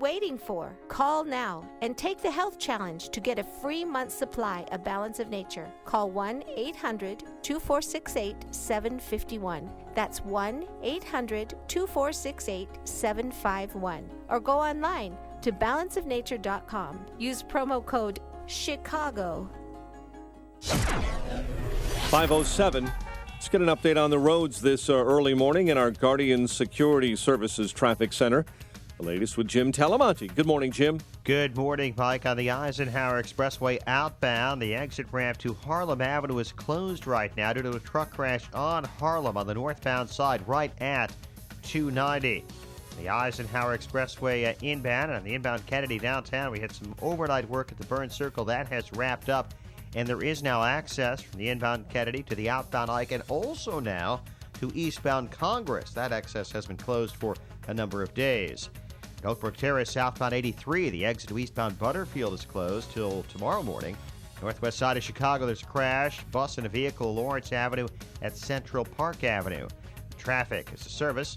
waiting for? Call now and take the health challenge to get a free month's supply of Balance of Nature. Call 1-800-2468-751. That's 1-800-2468-751. Or go online to balanceofnature.com. Use promo code CHICAGO. 5:07. Let's get an update on the roads this early morning in our Guardian Security Services Traffic Center. The latest with Jim Talamonte. Good morning, Jim. Good morning, Mike. On the Eisenhower Expressway outbound, the exit ramp to Harlem Avenue is closed right now due to a truck crash on Harlem on the northbound side right at 290. The Eisenhower Expressway inbound, and on the inbound Kennedy downtown, we had some overnight work at the Burn Circle. That has wrapped up, and there is now access from the inbound Kennedy to the outbound Ike, and also now to eastbound Congress. That access has been closed for a number of days. At Oakbrook Terrace, southbound 83, the exit to eastbound Butterfield is closed till tomorrow morning. Northwest side of Chicago, there's a crash. Bus and a vehicle, Lawrence Avenue at Central Park Avenue. Traffic is a service.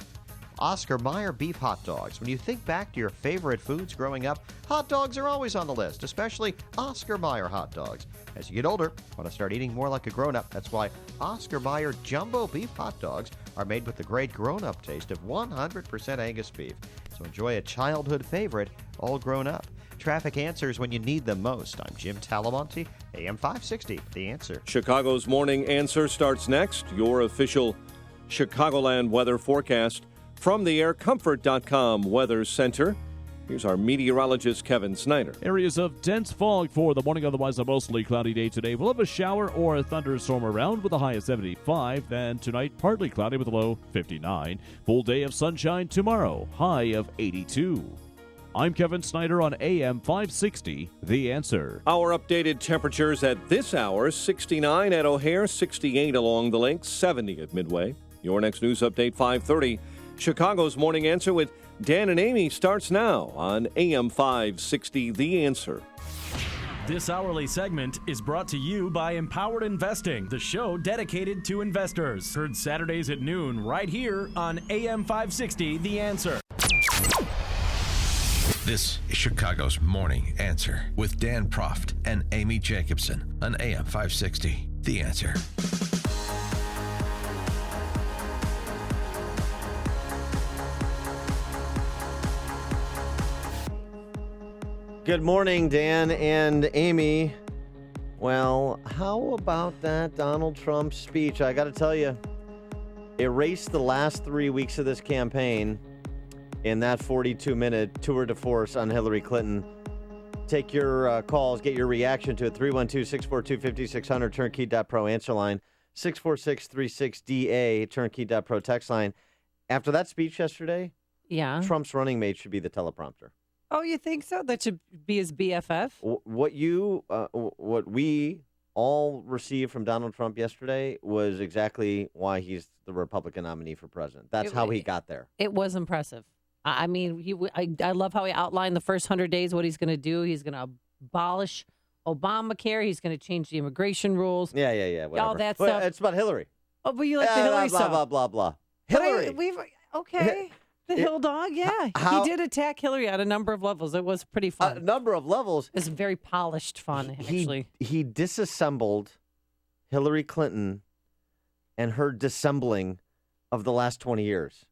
Oscar Mayer beef hot dogs. When you think back to your favorite foods growing up, hot dogs are always on the list, especially Oscar Mayer hot dogs. As you get older, want to start eating more like a grown-up. That's why Oscar Mayer jumbo beef hot dogs are made with the great grown-up taste of 100% Angus beef. So enjoy a childhood favorite all grown up. Traffic answers when you need them most. I'm Jim Talamonte, AM 560, The Answer. Chicago's Morning Answer starts next. Your official Chicagoland weather forecast from the AirComfort.com Weather Center. Here's our meteorologist, Kevin Snyder. Areas of dense fog for the morning, otherwise a mostly cloudy day today. We'll have a shower or a thunderstorm around with a high of 75. Then tonight, partly cloudy with a low 59. Full day of sunshine tomorrow, high of 82. I'm Kevin Snyder on AM 560, The Answer. Our updated temperatures at this hour, 69 at O'Hare, 68 along the link, 70 at Midway. Your next news update, 5:30. Chicago's Morning Answer with Dan and Amy starts now on AM 560, The Answer. This hourly segment is brought to you by Empowered Investing, the show dedicated to investors. Heard Saturdays at noon right here on AM 560, The Answer. This is Chicago's Morning Answer with Dan Proft and Amy Jacobson on AM 560, The Answer. Good morning, Dan and Amy. Well, how about that Donald Trump speech? I got to tell you, erased the last 3 weeks of this campaign in that 42-minute tour de force on Hillary Clinton. Take your calls, get your reaction to it. 312-642-5600, turnkey.pro answer line. 64636DA, turnkey.pro text line. After that speech yesterday, Trump's running mate should be the teleprompter. Oh, you think so? That should be his BFF? What we all received from Donald Trump yesterday was exactly why he's the Republican nominee for president. That's how he got there. It was impressive. I mean, I love how he outlined the first 100 days, what he's going to do. He's going to abolish Obamacare. He's going to change the immigration rules. Yeah. Whatever. All that stuff. It's about Hillary. Oh, but you like the Hillary blah, stuff. blah, blah, blah. Hillary. Okay. The Hill Dog, yeah. He did attack Hillary on a number of levels. It was pretty fun. A number of levels. It was very polished fun, actually. He disassembled Hillary Clinton and her dissembling of the last 20 years.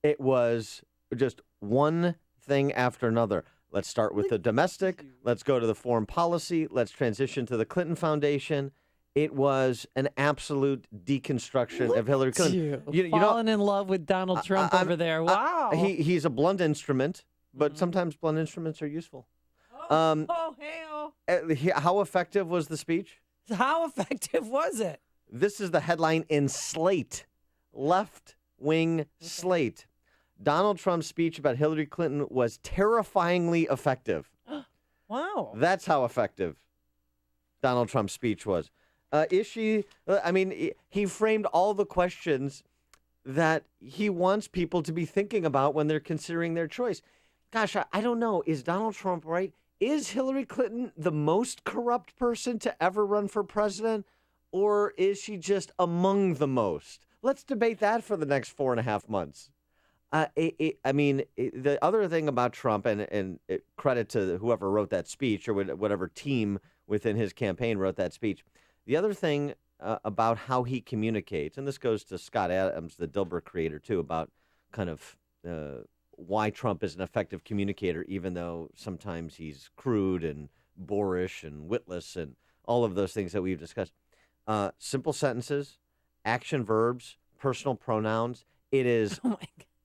It was just one thing after another. Let's start with the domestic. Let's go to the foreign policy. Let's transition to the Clinton Foundation. It was an absolute deconstruction of Hillary Clinton. Falling in love with Donald Trump over there. Wow. He's a blunt instrument, but sometimes blunt instruments are useful. How effective was the speech? How effective was it? This is the headline in Slate, left-wing Slate. Donald Trump's speech about Hillary Clinton was terrifyingly effective. Wow. That's how effective Donald Trump's speech was. He framed all the questions that he wants people to be thinking about when they're considering their choice. Gosh, I don't know. Is Donald Trump right? Is Hillary Clinton the most corrupt person to ever run for president? Or is she just among the most? Let's debate that for the next 4.5 months. The other thing about Trump, credit to whoever wrote that speech or whatever team within his campaign wrote that speech. The other thing about how he communicates, and this goes to Scott Adams, the Dilbert creator, too, about kind of why Trump is an effective communicator, even though sometimes he's crude and boorish and witless and all of those things that we've discussed. Simple sentences, action verbs, personal pronouns. It is. Oh my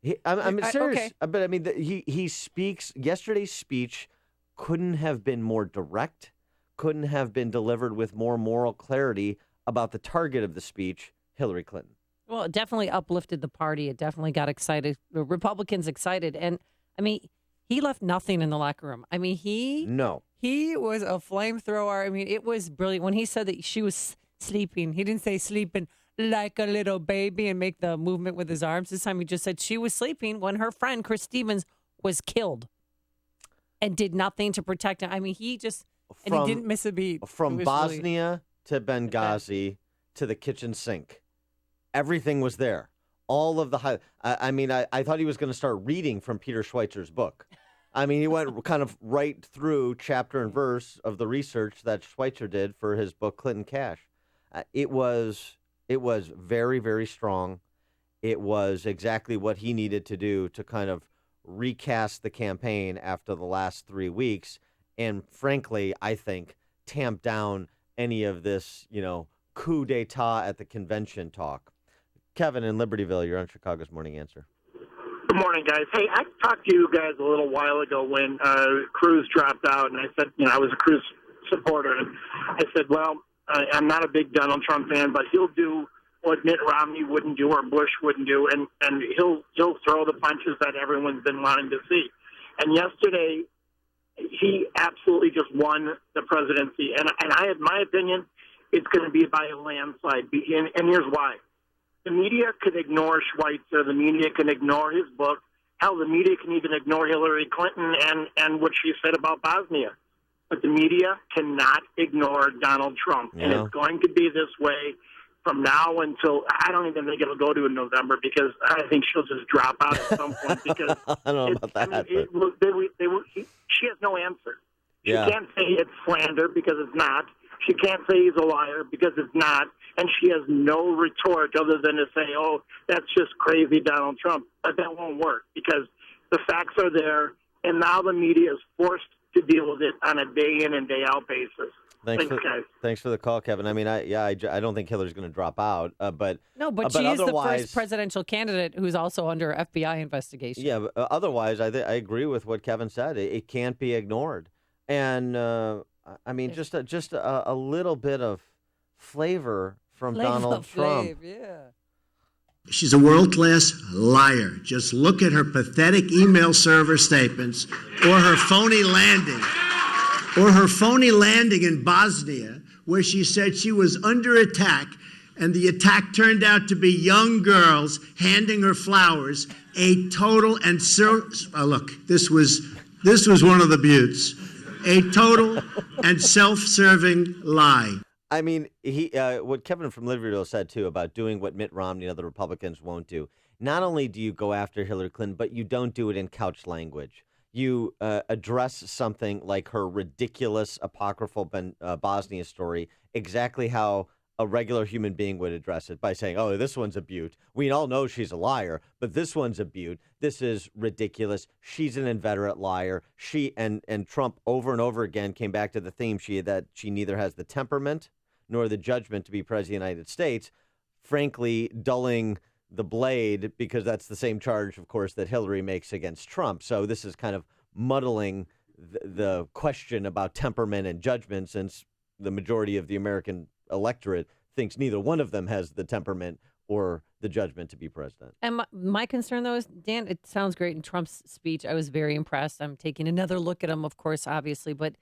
God. I'm serious, okay. but I mean, he speaks. Yesterday's speech couldn't have been more direct, couldn't have been delivered with more moral clarity about the target of the speech, Hillary Clinton. Well, it definitely uplifted the party. It definitely got the Republicans excited. And, I mean, he left nothing in the locker room. I mean, he was a flamethrower. I mean, it was brilliant. When he said that she was sleeping, he didn't say sleeping like a little baby and make the movement with his arms. This time he just said she was sleeping when her friend, Chris Stevens, was killed and did nothing to protect him. I mean, he didn't miss a beat. From Bosnia to Benghazi to the kitchen sink. Everything was there. All of the I thought he was going to start reading from Peter Schweitzer's book. I mean, he went kind of right through chapter and verse of the research that Schweitzer did for his book, Clinton Cash. It was very, very strong. It was exactly what he needed to do to kind of recast the campaign after the last 3 weeks. And frankly, I think tamp down any of this, coup d'etat at the convention talk. Kevin in Libertyville, you're on Chicago's Morning Answer. Good morning, guys. Hey, I talked to you guys a little while ago when Cruz dropped out, and I said, I was a Cruz supporter. And I said, well, I'm not a big Donald Trump fan, but he'll do what Mitt Romney wouldn't do or Bush wouldn't do, and he'll throw the punches that everyone's been wanting to see. And yesterday, he absolutely just won the presidency. And I have my opinion, it's going to be by a landslide. And here's why. The media can ignore Schweitzer. The media can ignore his book. Hell, the media can even ignore Hillary Clinton and what she said about Bosnia. But the media cannot ignore Donald Trump. Yeah. And it's going to be this way from now until, I don't even think it'll go to November, because I think she'll just drop out at some point. Because I don't know about that. she has no answer. She Yeah. can't say it's slander because it's not. She can't say he's a liar because it's not. And she has no retort other than to say, oh, that's just crazy Donald Trump. But that won't work because the facts are there, and now the media is forced to deal with it on a day in and day out basis. Thanks, guys. Thanks for the call, Kevin. I mean, I don't think Hillary's going to drop out, but she is the first presidential candidate who's also under FBI investigation. Yeah, but otherwise, I agree with what Kevin said. It can't be ignored, and I mean, just a little bit of flavor from Donald Trump. Yeah. She's a world-class liar. Just look at her pathetic email server statements or her phony landing. Or her phony landing in Bosnia, where she said she was under attack, and the attack turned out to be young girls handing her flowers. A total and look, this was one of the buttes. A total and self-serving lie. I mean, what Kevin from Libertyville said, too, about doing what Mitt Romney and other Republicans won't do. Not only do you go after Hillary Clinton, but you don't do it in couch language. You address something like her ridiculous apocryphal Bosnia story exactly how a regular human being would address it, by saying, oh, this one's a beaut. We all know she's a liar, but this one's a beaut. This is ridiculous. She's an inveterate liar. She and Trump over and over again came back to the theme that she neither has the temperament nor the judgment to be president of the United States, frankly dulling the blade, because that's the same charge, of course, that Hillary makes against Trump. So this is kind of muddling the question about temperament and judgment, since the majority of the American electorate thinks neither one of them has the temperament or the judgment to be president. And my concern, though, is, Dan, it sounds great in Trump's speech. I was very impressed. I'm taking another look at him, of course, obviously, but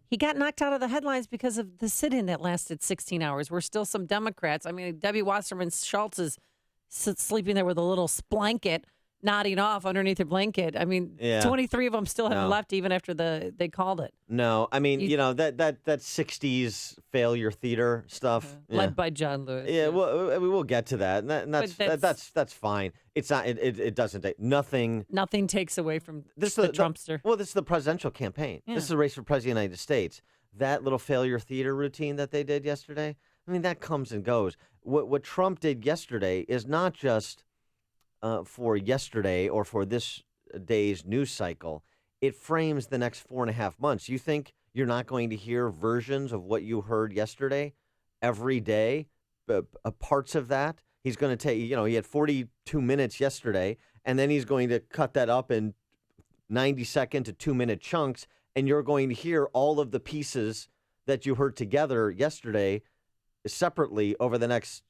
he got knocked out of the headlines because of the sit-in that lasted 16 hours. We're still some Democrats. I mean, Debbie Wasserman Schultz is sleeping there with a little blanket nodding off underneath their blanket. I mean, Yeah. 23 of them still haven't No. left even after they called it. No, I mean, that 60s failure theater stuff. Led by John Lewis. Yeah, well, I mean, we'll get to that, and that's fine. It's not. It doesn't take nothing. Nothing takes away from This the is Trumpster. Well, this is the presidential campaign. Yeah. This is a race for president of the United States. That little failure theater routine that they did yesterday. I mean, that comes and goes. What Trump did yesterday is not just for yesterday or for this day's news cycle. It frames the next 4.5 months. You think you're not going to hear versions of what you heard yesterday every day? Parts of that. He's going to take, he had 42 minutes yesterday, and then he's going to cut that up in 90-second to 2-minute chunks, and you're going to hear all of the pieces that you heard together yesterday separately over the next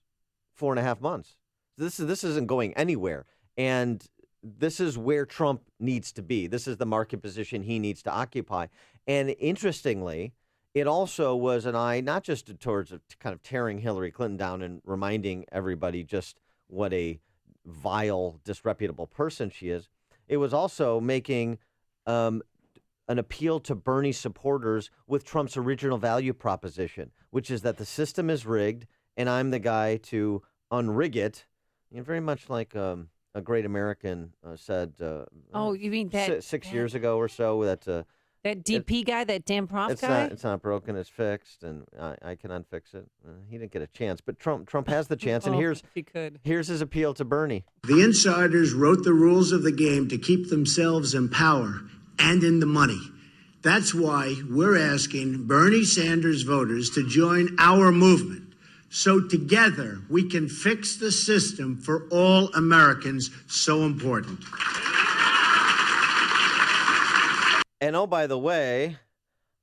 4.5 months. This isn't going anywhere, and this is where Trump needs to be. This is the market position he needs to occupy. And interestingly, it also was an eye not just towards kind of tearing Hillary Clinton down and reminding everybody just what a vile, disreputable person she is. It was also making an appeal to Bernie supporters with Trump's original value proposition, which is that the system is rigged and I'm the guy to unrig it. Very much like a great American said. You mean that 6 years ago or so? That DP guy, that Dan Proft guy? It's not broken, it's fixed, and I can unfix it. He didn't get a chance, but Trump has the chance, and if he could. here's his appeal to Bernie. The insiders wrote the rules of the game to keep themselves in power and in the money. That's why we're asking Bernie Sanders voters to join our movement. So together we can fix the system for all Americans so important. And oh, by the way,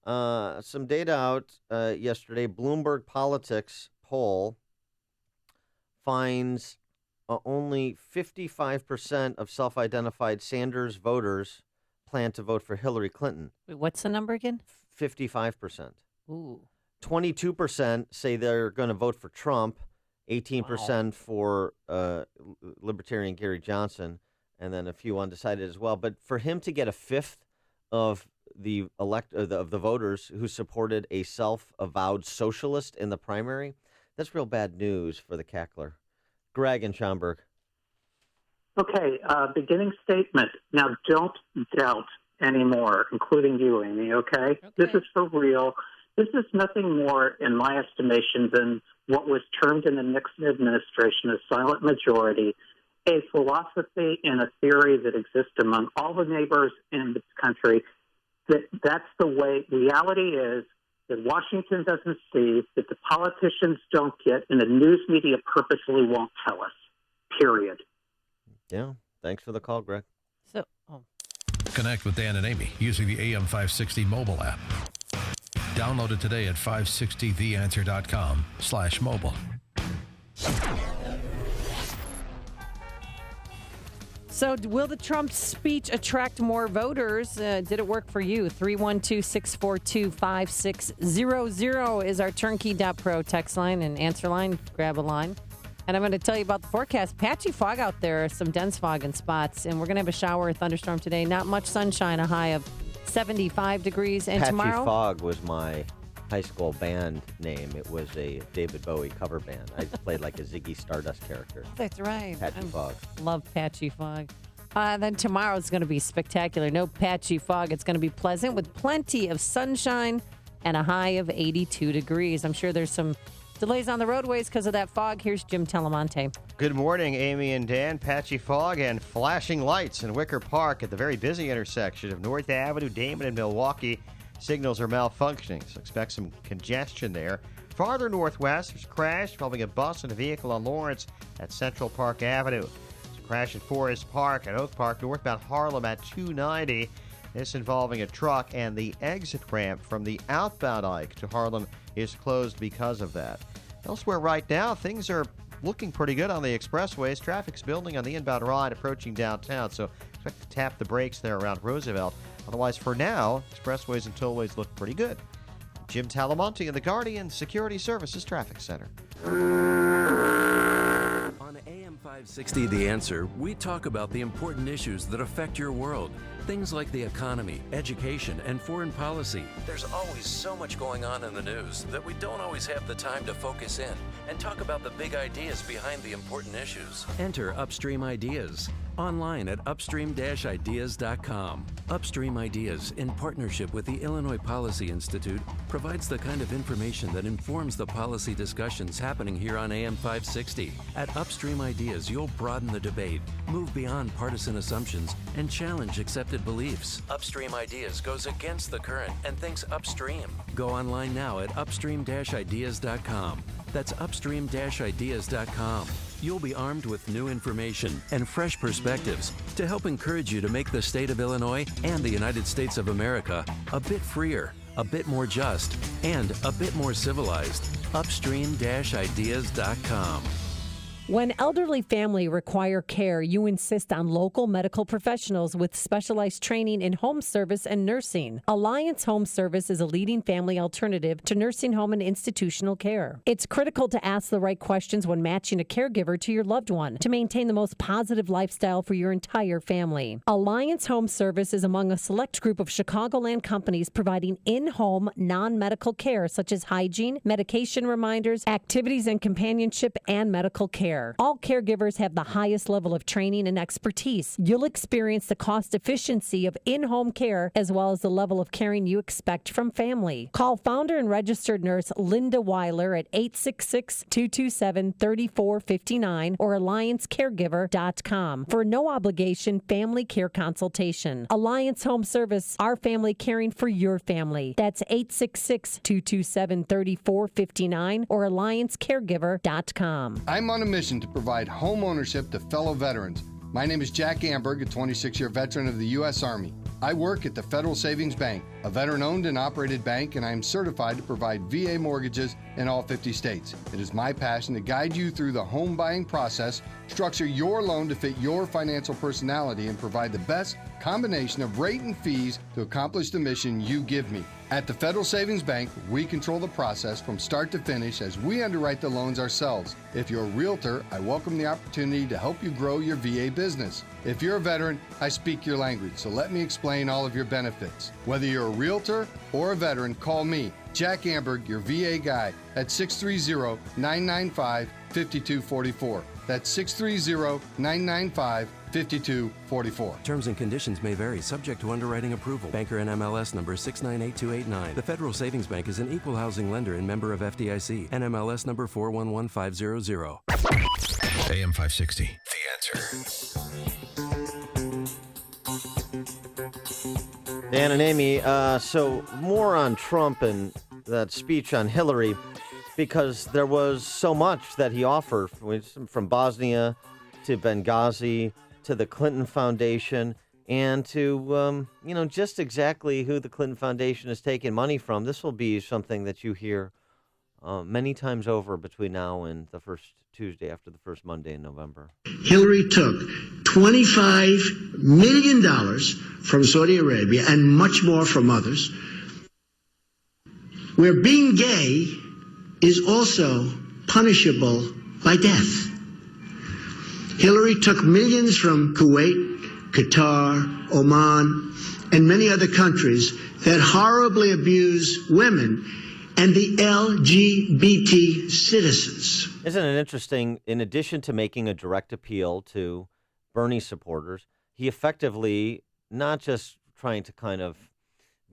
some data out yesterday. Bloomberg Politics poll finds only 55% of self-identified Sanders voters plan to vote for Hillary Clinton. Wait, what's the number again? 55%. Ooh. 22% say they're going to vote for Trump. 18% for Libertarian Gary Johnson, and then a few undecided as well. But for him to get a fifth of the voters who supported a self-avowed socialist in the primary, that's real bad news for the cackler. Greg in Schaumburg. Okay, beginning statement. Now, don't doubt anymore, including you, Amy, okay? This is for real. This is nothing more, in my estimation, than what was termed in the Nixon administration a silent majority, a philosophy and a theory that exists among all the neighbors in this country. That's the way reality is, that Washington doesn't see, that the politicians don't get, and the news media purposely won't tell us, period. Yeah, thanks for the call, Greg. Connect with Dan and Amy using the AM560 mobile app. Download it today at 560theanswer.com/mobile. So will the Trump speech attract more voters? Did it work for you? 312-642-5600 is our turnkey.pro text line and answer line. Grab a line. And I'm going to tell you about the forecast. Patchy fog out there, some dense fog in spots. And we're going to have a shower or thunderstorm today. Not much sunshine, a high of 75 degrees. And Patchy tomorrow? Fog was my high school band name. It was a David Bowie cover band. I played like a Ziggy Stardust character. That's right. Patchy Fog. Love patchy fog. Then tomorrow's going to be spectacular. No patchy fog. It's going to be pleasant with plenty of sunshine and a high of 82 degrees. I'm sure there's some delays on the roadways because of that fog. Here's Jim Telemonte. Good morning, Amy and Dan. Patchy fog and flashing lights in Wicker Park at the very busy intersection of North Avenue, Damon, and Milwaukee. Signals are malfunctioning, so expect some congestion there. Farther northwest, there's a crash involving a bus and a vehicle on Lawrence at Central Park Avenue. There's a crash at Forest Park and Oak Park, northbound Harlem at 290. This involving a truck, and the exit ramp from the outbound Ike to Harlem is closed because of that. Elsewhere right now, things are looking pretty good on the expressways. Traffic's building on the inbound ride approaching downtown, so expect to tap the brakes there around Roosevelt. Otherwise, for now, expressways and tollways look pretty good. Jim Talamonte in the Guardian Security Services Traffic Center. On AM5 560 The Answer, we talk about the important issues that affect your world. Things like the economy, education, and foreign policy. There's always so much going on in the news that we don't always have the time to focus in and talk about the big ideas behind the important issues. Enter Upstream Ideas online at upstream-ideas.com. Upstream Ideas, in partnership with the Illinois Policy Institute, provides the kind of information that informs the policy discussions happening here on AM 560. At Upstream Ideas, you'll broaden the debate, move beyond partisan assumptions, and challenge accepted beliefs. Upstream Ideas goes against the current and thinks upstream. Go online now at upstream-ideas.com. That's upstream-ideas.com. You'll be armed with new information and fresh perspectives to help encourage you to make the state of Illinois and the United States of America a bit freer, a bit more just, and a bit more civilized. Upstream-ideas.com. When elderly family require care, you insist on local medical professionals with specialized training in home service and nursing. Alliance Home Service is a leading family alternative to nursing home and institutional care. It's critical to ask the right questions when matching a caregiver to your loved one to maintain the most positive lifestyle for your entire family. Alliance Home Service is among a select group of Chicagoland companies providing in-home non-medical care such as hygiene, medication reminders, activities and companionship, and medical care. All caregivers have the highest level of training and expertise. You'll experience the cost efficiency of in-home care as well as the level of caring you expect from family. Call founder and registered nurse Linda Weiler at 866-227-3459 or alliancecaregiver.com for no obligation family care consultation. Alliance Home Service, our family caring for your family. That's 866-227-3459 or alliancecaregiver.com. I'm on a mission to provide home ownership to fellow veterans. My name is Jack Amberg, a 26-year veteran of the U.S. Army. I work at the Federal Savings Bank, a veteran-owned and operated bank, and I am certified to provide VA mortgages in all 50 states. It is my passion to guide you through the home buying process, structure your loan to fit your financial personality, and provide the best combination of rate and fees to accomplish the mission you give me. At the Federal Savings Bank, we control the process from start to finish as we underwrite the loans ourselves. If you're a realtor, I welcome the opportunity to help you grow your VA business. If you're a veteran, I speak your language, so let me explain all of your benefits. Whether you're a realtor or a veteran, call me, Jack Amberg, your VA guy, at 630-995-5244. That's 630-995-5244. Terms and conditions may vary, subject to underwriting approval. Banker NMLS number 698289. The Federal Savings Bank is an equal housing lender and member of FDIC. NMLS number 411500. AM 560, The Answer. Dan and Amy, so more on Trump and that speech on Hillary, because there was so much that he offered, from Bosnia to Benghazi to the Clinton Foundation and to, just exactly who the Clinton Foundation is taking money from. This will be something that you hear many times over between now and the first Tuesday after the first Monday in November. Hillary took $25 million from Saudi Arabia and much more from others, where being gay is also punishable by death. Hillary took millions from Kuwait, Qatar, Oman, and many other countries that horribly abuse women and the LGBT citizens. Isn't it interesting? In addition to making a direct appeal to Bernie supporters, he effectively not just trying to kind of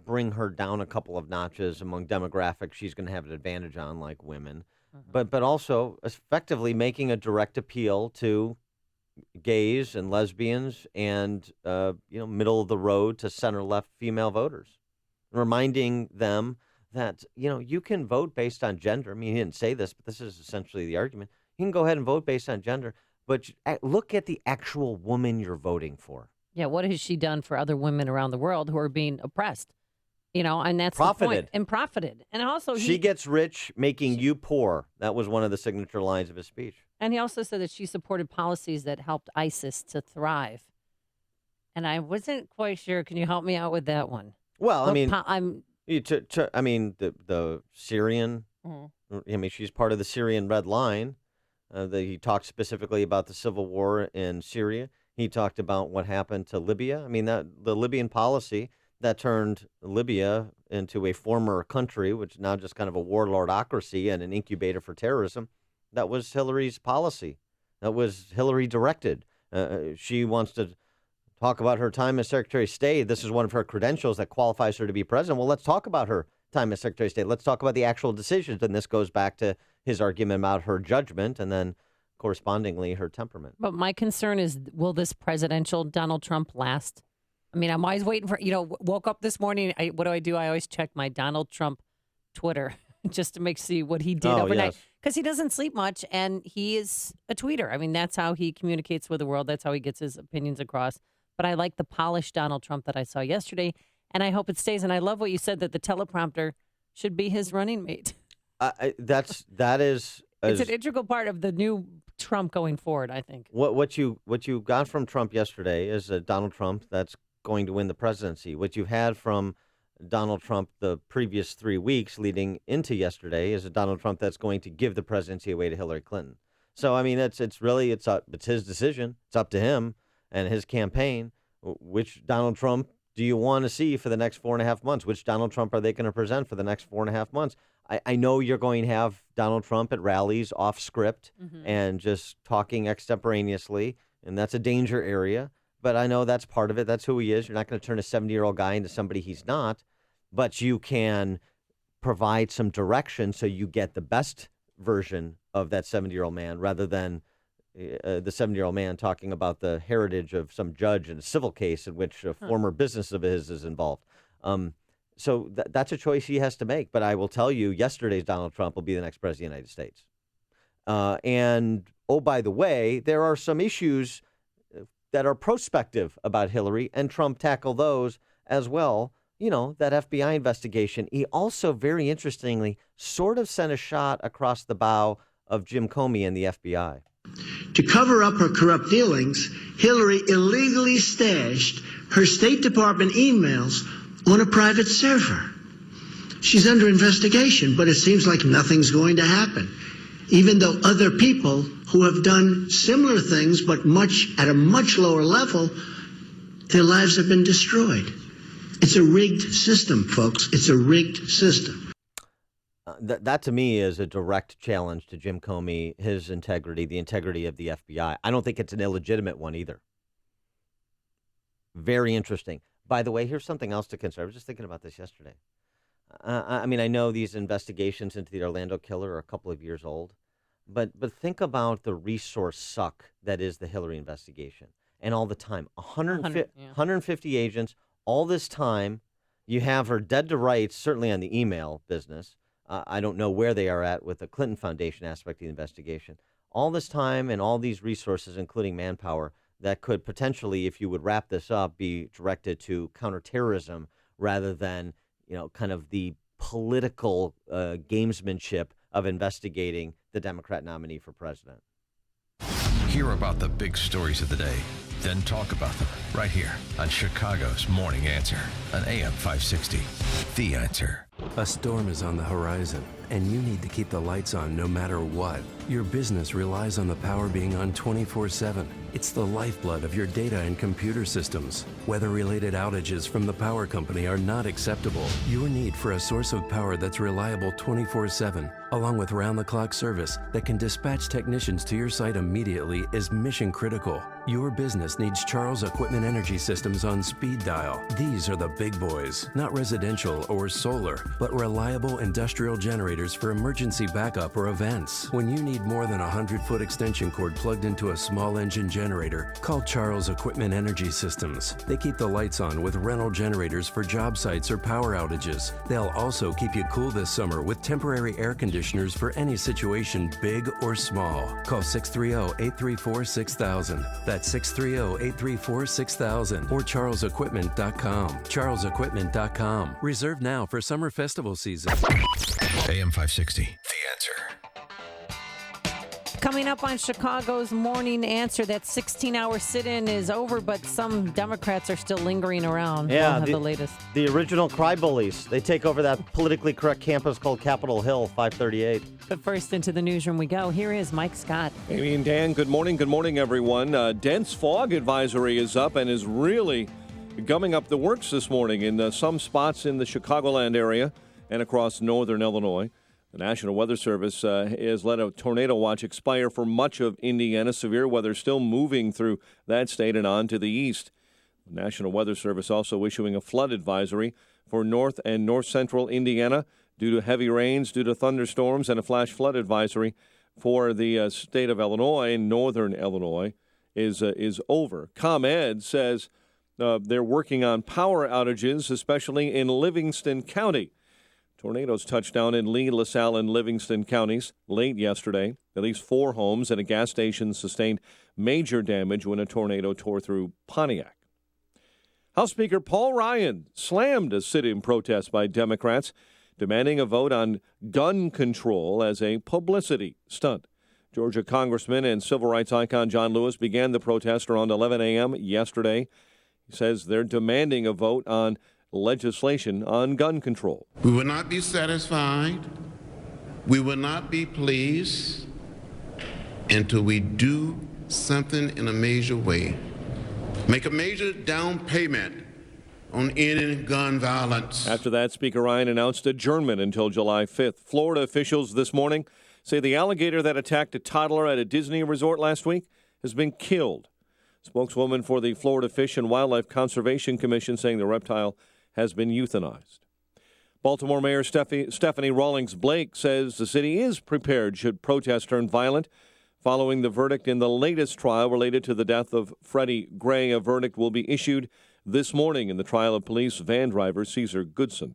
bring her down a couple of notches among demographics she's going to have an advantage on, like women, but also effectively making a direct appeal to gays and lesbians and middle of the road to center left female voters, reminding them that you can vote based on gender. I mean, he didn't say this, but this is essentially the argument. You can go ahead and vote based on gender, but look at the actual woman you're voting for. Yeah, what has she done for other women around the world who are being oppressed? And that's profited. the point. And profited. And also she gets rich making you poor. That was one of the signature lines of his speech. And he also said that she supported policies that helped ISIS to thrive. And I wasn't quite sure. Can you help me out with that one? Well, the Syrian. Mm-hmm. I mean, she's part of the Syrian Red Line. He talked specifically about the civil war in Syria. He talked about what happened to Libya. I mean, the Libyan policy that turned Libya into a former country, which is now just kind of a warlordocracy and an incubator for terrorism, that was Hillary's policy. That was Hillary directed. She wants to talk about her time as Secretary of State. This is one of her credentials that qualifies her to be president. Well, let's talk about her time as Secretary of State. Let's talk about the actual decisions. And this goes back to his argument about her judgment and then correspondingly her temperament. But my concern is, will this presidential Donald Trump last? I mean, I'm always waiting for, woke up this morning. What do? I always check my Donald Trump Twitter just to see what he did overnight. Because he doesn't sleep much and he is a tweeter. I mean, that's how he communicates with the world. That's how he gets his opinions across. But I like the polished Donald Trump that I saw yesterday, and I hope it stays. And I love what you said, that the teleprompter should be his running mate. That is it's an integral part of the new Trump going forward, I think. What you got from Trump yesterday is a Donald Trump that's going to win the presidency. What you've had from Donald Trump the previous 3 weeks leading into yesterday is a Donald Trump that's going to give the presidency away to Hillary Clinton. So I mean, it's his decision. It's up to him and his campaign. Which Donald Trump do you want to see for the next 4.5 months? Which Donald Trump are they going to present for the next 4.5 months? I know you're going to have Donald Trump at rallies off script and just talking extemporaneously, and that's a danger area. But I know that's part of it. That's who he is. You're not going to turn a 70-year-old guy into somebody he's not, but you can provide some direction so you get the best version of that 70-year-old man rather than the 70-year-old man talking about the heritage of some judge in a civil case in which a former business of his is involved. So that's a choice he has to make. But I will tell you, yesterday's Donald Trump will be the next president of the United States. And, oh, by the way, there are some issues that are prospective about Hillary, and Trump tackled those as well. You know, that FBI investigation. He also, very interestingly, sort of sent a shot across the bow of Jim Comey and the FBI. To cover up her corrupt dealings, Hillary illegally stashed her State Department emails on a private server. She's under investigation, but it seems like nothing's going to happen, even though other people who have done similar things but at a much lower level, their lives have been destroyed. It's a rigged system, folks. It's a rigged system. That to me is a direct challenge to Jim Comey, his integrity, the integrity of the FBI. I don't think it's an illegitimate one either. Very interesting. By the way, here's something else to consider. I was just thinking about this yesterday. I mean, I know these investigations into the Orlando killer are a couple of years old, but think about the resource suck that is the Hillary investigation. And all the time, 150 agents, all this time, you have her dead to rights, certainly on the email business. I don't know where they are at with the Clinton Foundation aspect of the investigation. All this time and all these resources, including manpower, that could potentially, if you would wrap this up, be directed to counterterrorism rather than, kind of the political gamesmanship of investigating the Democrat nominee for president. Hear about the big stories of the day, then talk about them right here on Chicago's Morning Answer on AM 560. The Answer. A storm is on the horizon, and you need to keep the lights on no matter what. Your business relies on the power being on 24/7. It's the lifeblood of your data and computer systems. Weather-related outages from the power company are not acceptable. Your need for a source of power that's reliable 24/7, along with round-the-clock service that can dispatch technicians to your site immediately, is mission critical. Your business needs Charles Equipment Energy Systems on speed dial. These are the big boys, not residential or solar, but reliable industrial generators for emergency backup or events. When you need more than a 100-foot extension cord plugged into a small engine generator, call Charles Equipment Energy Systems. They keep the lights on with rental generators for job sites or power outages. They'll also keep you cool this summer with temporary air conditioners for any situation, big or small. Call 630-834-6000. That's 630-834-6000 or charlesequipment.com. charlesequipment.com. Reserve now for summer festival season. AM 560, The Answer. Coming up on Chicago's Morning Answer, that 16-hour sit-in is over, but some Democrats are still lingering around. Yeah, we'll have the latest. The original cry bullies. They take over that politically correct campus called Capitol Hill, 538. But first, into the newsroom we go. Here is Mike Scott. Amy and Dan, good morning. Good morning, everyone. Dense fog advisory is up and is really gumming up the works this morning in some spots in the Chicagoland area and across northern Illinois. The National Weather Service has let a tornado watch expire for much of Indiana. Severe weather still moving through that state and on to the east. The National Weather Service also issuing a flood advisory for north and north-central Indiana due to heavy rains, due to thunderstorms, and a flash flood advisory for the state of Illinois. Northern Illinois is over. ComEd says they're working on power outages, especially in Livingston County. Tornadoes touched down in Lee, LaSalle, and Livingston counties late yesterday. At least 4 homes and a gas station sustained major damage when a tornado tore through Pontiac. House Speaker Paul Ryan slammed a sit-in protest by Democrats demanding a vote on gun control as a publicity stunt. Georgia Congressman and civil rights icon John Lewis began the protest around 11 a.m. yesterday. He says they're demanding a vote on legislation on gun control. We will not be satisfied. We will not be pleased until we do something in a major way. Make a major down payment on ending gun violence. After that, Speaker Ryan announced adjournment until July 5th. Florida officials this morning say the alligator that attacked a toddler at a Disney resort last week has been killed. Spokeswoman for the Florida Fish and Wildlife Conservation Commission saying the reptile has been euthanized. Baltimore Mayor Stephanie Rawlings Blake says the city is prepared should protests turn violent following the verdict in the latest trial related to the death of Freddie Gray. A verdict will be issued this morning in the trial of police van driver Cesar Goodson.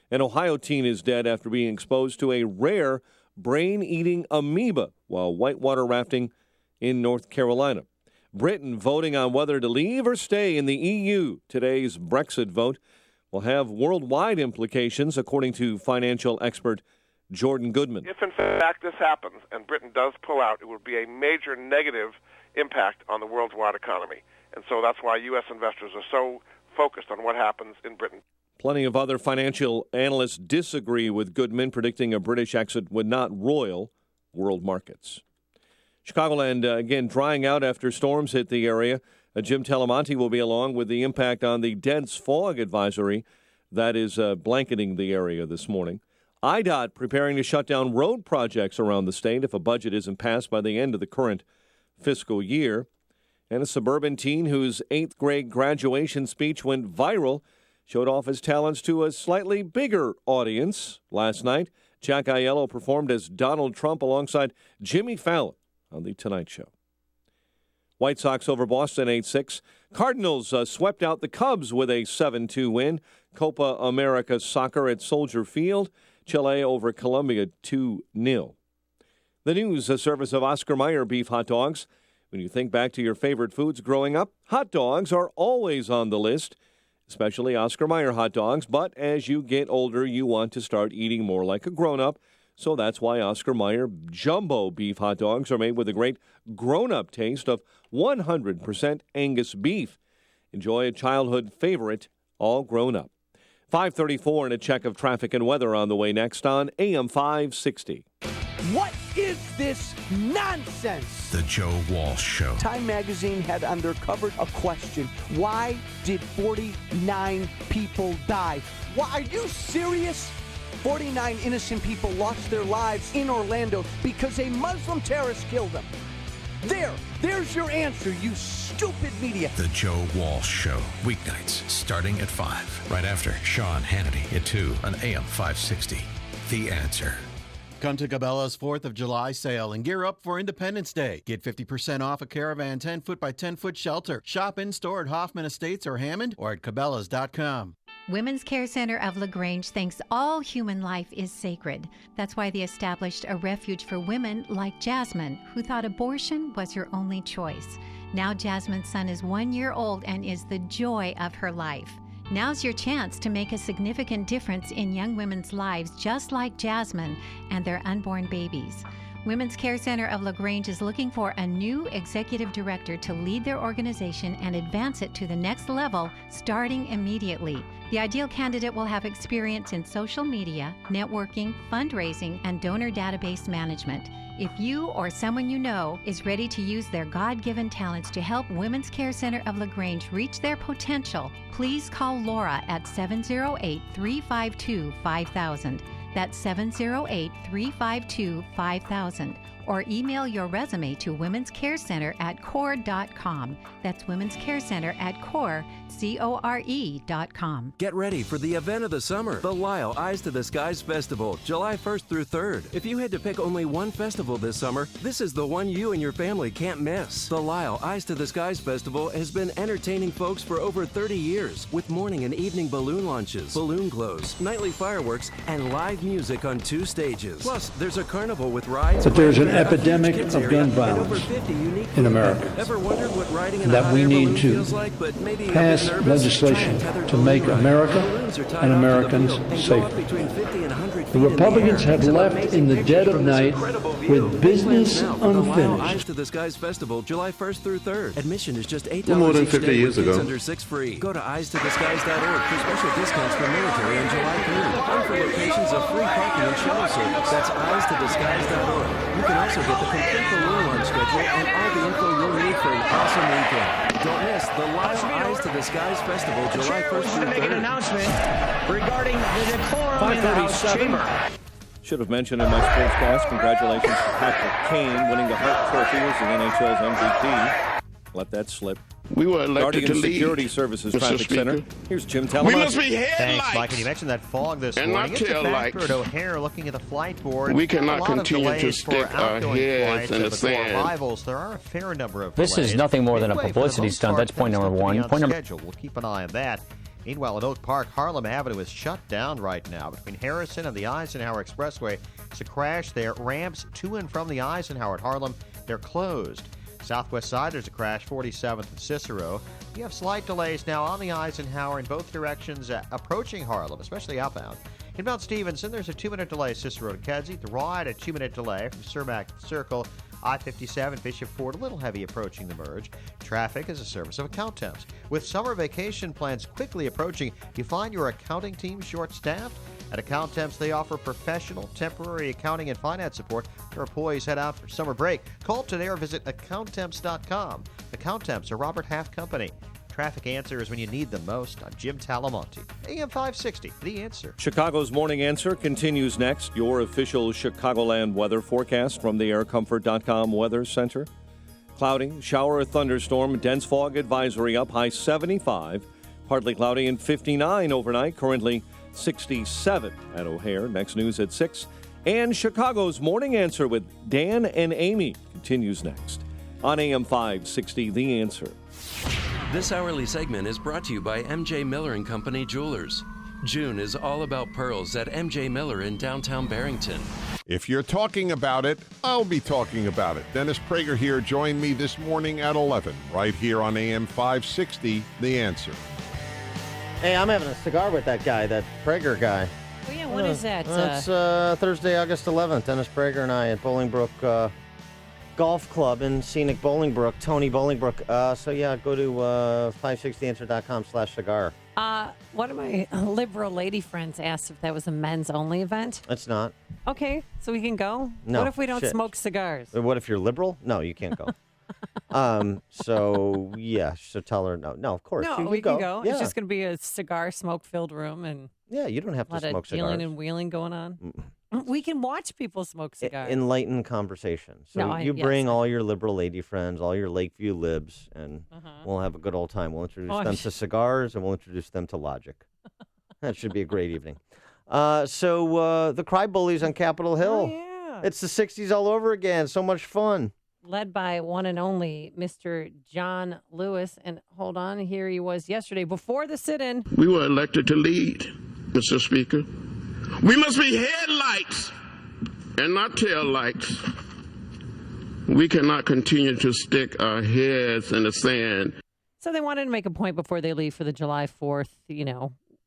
An Ohio teen is dead after being exposed to a rare brain-eating amoeba while whitewater rafting in North Carolina. Britain voting on whether to leave or stay in the EU. Today's Brexit vote will have worldwide implications, according to financial expert Jordan Goodman. If, in fact, this happens and Britain does pull out, it would be a major negative impact on the worldwide economy. And so that's why U.S. investors are so focused on what happens in Britain. Plenty of other financial analysts disagree with Goodman, predicting a British exit would not roil world markets. Chicagoland, again, drying out after storms hit the area. Jim Telemonte will be along with the impact on the dense fog advisory that is blanketing the area this morning. IDOT preparing to shut down road projects around the state if a budget isn't passed by the end of the current fiscal year. And a suburban teen whose 8th grade graduation speech went viral showed off his talents to a slightly bigger audience last night. Jack Aiello performed as Donald Trump alongside Jimmy Fallon on The Tonight Show. White Sox over Boston 8-6. Cardinals swept out the Cubs with a 7-2 win. Copa America Soccer at Soldier Field. Chile over Colombia 2-0. The news, a service of Oscar Mayer beef hot dogs. When you think back to your favorite foods growing up, hot dogs are always on the list, especially Oscar Mayer hot dogs. But as you get older, you want to start eating more like a grown-up. So that's why Oscar Mayer jumbo beef hot dogs are made with a great grown-up taste of 100% Angus beef. Enjoy a childhood favorite, all grown up. 5:34 and a check of traffic and weather on the way next on AM 560. What is this nonsense? The Joe Walsh Show. Time magazine had on their cover a question. Why did 49 people die? Why, are you serious? 49 innocent people lost their lives in Orlando because a Muslim terrorist killed them. There's your answer, you stupid media. The Joe Walsh Show. Weeknights starting at 5. Right after Sean Hannity at 2 on AM 560. The Answer. Come to Cabela's 4th of July sale and gear up for Independence Day. Get 50% off a Caravan 10-foot by 10-foot shelter. Shop in-store at Hoffman Estates or Hammond or at Cabela's.com. Women's Care Center of LaGrange thinks all human life is sacred. That's why they established a refuge for women like Jasmine, who thought abortion was her only choice. Now Jasmine's son is 1 year old and is the joy of her life. Now's your chance to make a significant difference in young women's lives, just like Jasmine and their unborn babies. Women's Care Center of LaGrange is looking for a new executive director to lead their organization and advance it to the next level starting immediately. The ideal candidate will have experience in social media, networking, fundraising, and donor database management. If you or someone you know is ready to use their God-given talents to help Women's Care Center of LaGrange reach their potential, please call Laura at 708-352-5000. That's 708-352-5000. Or email your resume to Women's Care Center at core.com. That's Women's Care Center at core.com. Get ready for the event of the summer, the Lyle Eyes to the Skies Festival, July 1st through 3rd. If you had to pick only one festival this summer, this is the one you and your family can't miss. The Lyle Eyes to the Skies Festival has been entertaining folks for over 30 years with morning and evening balloon launches, balloon glows, nightly fireworks, and live music on 2 stages. Plus, there's a carnival with rides. But there's an epidemic of gun violence in America, and that we need to pass legislation to make America and Americans safer. The Republicans have left in the dead of night with business unfinished. Eyes to the Skies Festival, July 1st through 3rd. Admission is just $8 more than each 50 day years with kids ago. under 6 free. Go to eyes-to-the-skies.org for special discounts for military on July 3rd. And for locations of free parking and shuttle service. That's eyes-to-the-skies.org. You can also get the complete balloon launch schedule and all the info you'll need for an awesome weekend. Don't miss the Lyle Eyes to the Skies Festival, July 1st through 3rd. Make an announcement regarding the decorum in the House chamber. Should have mentioned in my sportscast, congratulations to Patrick Kane winning the Hart Trophy as the NHL's MVP. Let that slip. We were elected Guardian to lead, Security Services Mr. Traffic Speaker. Center. Here's Jim Talamonte. We must be headlights. Thanks, Mike. And you mentioned that fog this and morning. not It's a tail factor lights. at O'Hare looking at the flight board. We cannot a lot continue of to delays for stick our outgoing heads flights in the of the sand. core arrivals. There are a fair number of This delays. is nothing more than a Midway, for the publicity most stunt. part, That's point things number look to be one. on Point number schedule. We'll keep an eye on that. Meanwhile, at Oak Park, Harlem Avenue is shut down right now between Harrison and the Eisenhower Expressway. It's a crash there. Ramps to and from the Eisenhower at Harlem, they're closed. Southwest side, there's a crash, 47th and Cicero. You have slight delays now on the Eisenhower in both directions approaching Harlem, especially outbound. In Mount Stevenson, there's a 2-minute delay, Cicero to Kedzie. The Ride, a 2-minute delay from Cermak Circle. I-57, Bishop Ford, a little heavy approaching the merge. Traffic is a service of account temps. With summer vacation plans quickly approaching, you find your accounting team short-staffed? At Account Temps, they offer professional, temporary accounting and finance support. Their employees head out for summer break. Call today or visit AccountTemps.com. Account Temps, a Robert Half company. Traffic answers when you need them most. I'm Jim Talamonte, AM 560, The Answer. Chicago's Morning Answer continues next. Your official Chicagoland weather forecast from the aircomfort.com Weather Center. Cloudy, shower or thunderstorm, dense fog advisory up, high 75. Partly cloudy and 59 overnight, currently 67 at O'Hare. Next news at 6. And Chicago's Morning Answer with Dan and Amy continues next on AM 560, The Answer. This hourly segment is brought to you by MJ Miller & Company Jewelers. June is all about pearls at MJ Miller in downtown Barrington. If you're talking about it, I'll be talking about it. Dennis Prager here. Join me this morning at 11, right here on AM 560, The Answer. Hey, I'm having a cigar with that guy, that Prager guy. Oh, yeah, what is that? It's Thursday, August 11th. Dennis Prager and I at Bolingbrook Golf Club in scenic Bolingbrook, Tony Bolingbrook. So, yeah, go to 560answer.com/cigar. One of my liberal lady friends asked if that was a men's only event. It's not. Okay, so we can go? No. What if we don't shit. smoke cigars? What if you're liberal? No, you can't go. So, yeah, so tell her no. No, of course. No, you we can go. Yeah. It's just going to be a cigar smoke-filled room and Yeah, you don't have a lot to smoke of dealing cigars. and wheeling going on. We can watch people smoke cigars. Enlightened conversation. So No, you bring all your liberal lady friends, all your Lakeview libs, and we'll have a good old time. We'll introduce them to cigars, and we'll introduce them to logic. That should be a great evening. So the Cry Bullies on Capitol Hill. Yeah. It's the 60s all over again. So much fun. Led by one and only Mr. John Lewis. And hold on, here he was yesterday before the sit-in. We were elected to lead, Mr. Speaker. We must be headlights and not tail lights. We cannot continue to stick our heads in the sand. So they wanted to make a point before they leave for the July 4th,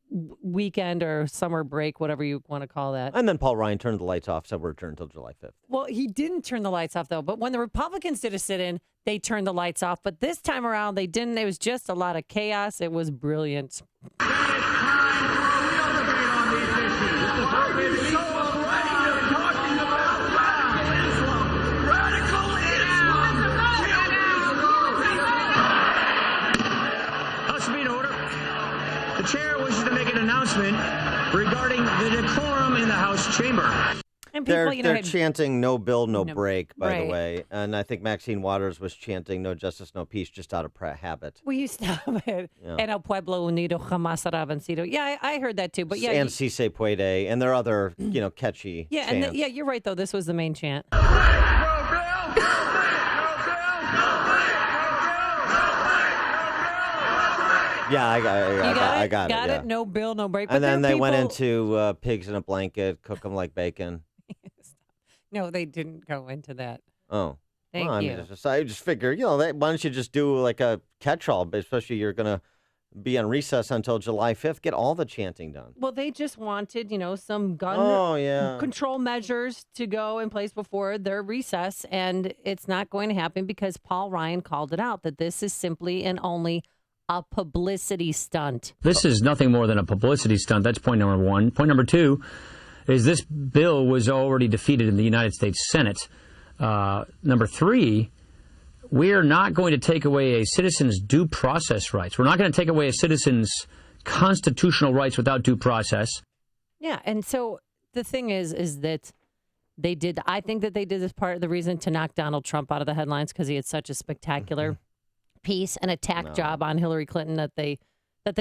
weekend or summer break, whatever you want to call that. And then Paul Ryan turned the lights off, said we're adjourned until July 5th. Well, he didn't turn the lights off, though. But when the Republicans did a sit-in, they turned the lights off. But this time around, they didn't. It was just a lot of chaos. It was brilliant. The chair wishes to make an announcement regarding the decorum in the House chamber. And people, they're chanting "No bill, no break," by right. the way, and I think Maxine Waters was chanting "No justice, no peace" just out of habit. Will you stop it? Yeah. En el pueblo unido jamás será vencido. Yeah, I heard that too. But yeah, and Si se puede, and there are other catchy. Yeah, chants. and you're right though. This was the main chant. Yeah, I got it. Got yeah. it. No bill, no break. And then they went into into pigs in a blanket, cook them like bacon. No, they didn't go into that. Oh, Thank well, you. I just figure, why don't you just do like a catch-all? Especially you're gonna be on recess until July 5th. Get all the chanting done. Well, they just wanted, some gun control measures to go in place before their recess, and it's not going to happen because Paul Ryan called it out that this is simply and only a publicity stunt. This is nothing more than a publicity stunt. That's point number one. Point number two is this bill was already defeated in the United States Senate. Number three, we are not going to take away a citizen's due process rights. We're not going to take away a citizen's constitutional rights without due process. Yeah, and so the thing is that I think that they did this part of the reason to knock Donald Trump out of the headlines because he had such a spectacular piece and attack job on Hillary Clinton that the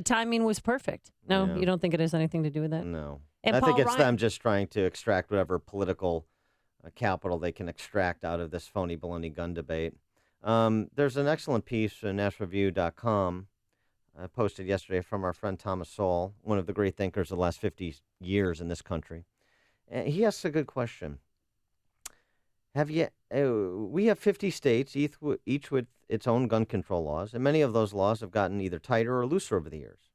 timing was perfect. No, you don't think it has anything to do with that? No. And I Paul think it's Ryan, them just trying to extract whatever political capital they can extract out of this phony baloney gun debate. There's an excellent piece on NashReview.com posted yesterday from our friend Thomas Sowell, one of the great thinkers of the last 50 years in this country. He asks a good question. We have 50 states, each with its own gun control laws, and many of those laws have gotten either tighter or looser over the years.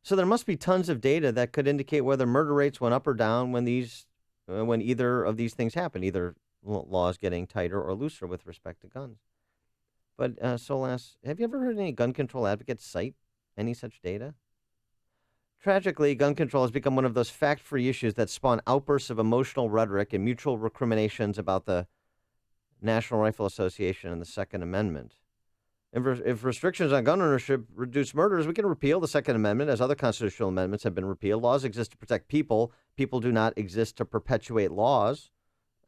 So there must be tons of data that could indicate whether murder rates went up or down when either of these things happen, either laws getting tighter or looser with respect to guns. But Sol asks, have you ever heard any gun control advocates cite any such data? Tragically, gun control has become one of those fact-free issues that spawn outbursts of emotional rhetoric and mutual recriminations about the National Rifle Association and the Second Amendment. If restrictions on gun ownership reduce murders, we can repeal the Second Amendment, as other constitutional amendments have been repealed. Laws exist to protect people. People do not exist to perpetuate laws.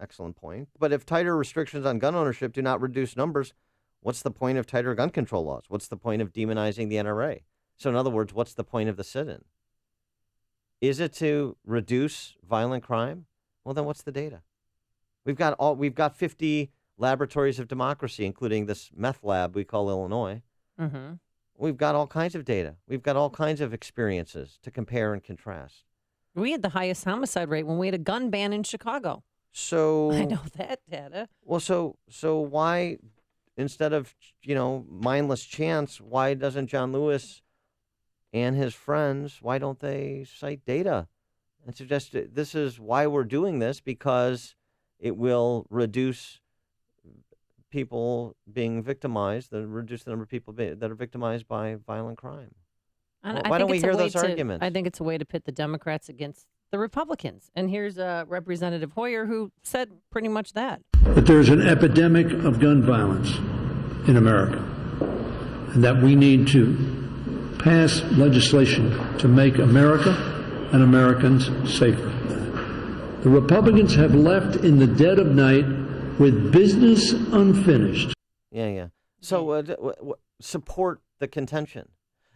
Excellent point. But if tighter restrictions on gun ownership do not reduce numbers, what's the point of tighter gun control laws? What's the point of demonizing the NRA? So in other words, what's the point of the sit-in? Is it to reduce violent crime? Well, then what's the data? We've got 50 laboratories of democracy, including this meth lab we call Illinois. Mm-hmm. We've got all kinds of data. We've got all kinds of experiences to compare and contrast. We had the highest homicide rate when we had a gun ban in Chicago. So I know that data. Well, so why, instead of mindless chants, why doesn't John Lewis and his friends, why don't they cite data and suggest this is why we're doing this, because it will reduce people being victimized, reduce the number of people that are victimized by violent crime. Why don't we hear those arguments? I think it's a way to pit the Democrats against the Republicans. And here's Representative Hoyer, who said pretty much that. That there's an epidemic of gun violence in America, and that we need to pass legislation to make America and Americans safer. The Republicans have left in the dead of night with business unfinished. Yeah. So support the contention.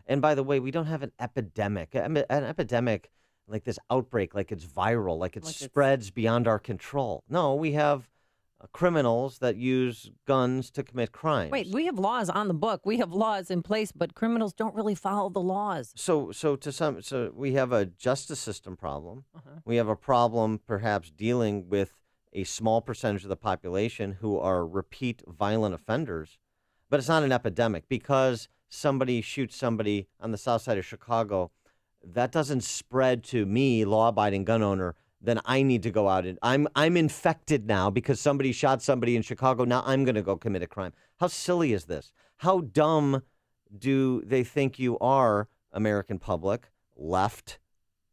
And by the way, we don't have an epidemic. An epidemic, like this outbreak, like it's viral, like it spreads beyond our control. No, we have criminals that use guns to commit crimes. Wait, we have laws on the book. We have laws in place, but criminals don't really follow the laws. So we have a justice system problem. Uh-huh. We have a problem perhaps dealing with a small percentage of the population who are repeat violent offenders, but it's not an epidemic because somebody shoots somebody on the south side of Chicago. that doesn't spread to me, law-abiding gun owner, then I need to go out and I'm infected now because somebody shot somebody in Chicago. Now I'm going to go commit a crime. How silly is this? How dumb do they think you are, American public? Left.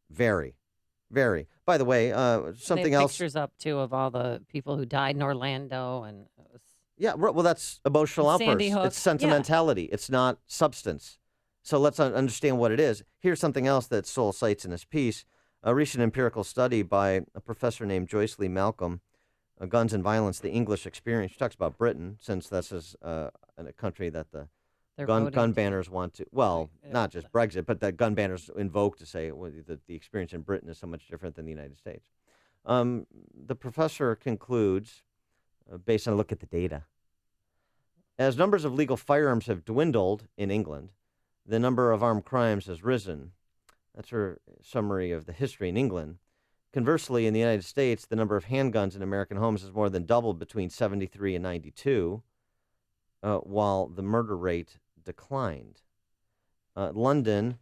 Very, very. By the way, something they have else. Pictures up too of all the people who died in Orlando, and it was Yeah, well, that's emotional Sandy outburst. Hook. It's sentimentality. It's not substance. So let's understand what it is. Here's something else that Soul cites in his piece. A recent empirical study by a professor named Joyce Lee Malcolm, Guns and Violence, the English Experience. She talks about Britain, since this is a country that the gun banners want to, well, not just Brexit, but that gun banners invoke to say that the experience in Britain is so much different than the United States. The professor concludes, based on a look at the data, as numbers of legal firearms have dwindled in England, the number of armed crimes has risen. That's her summary of the history in England. Conversely, in the United States, the number of handguns in American homes has more than doubled between 73 and 92, while the murder rate declined. London,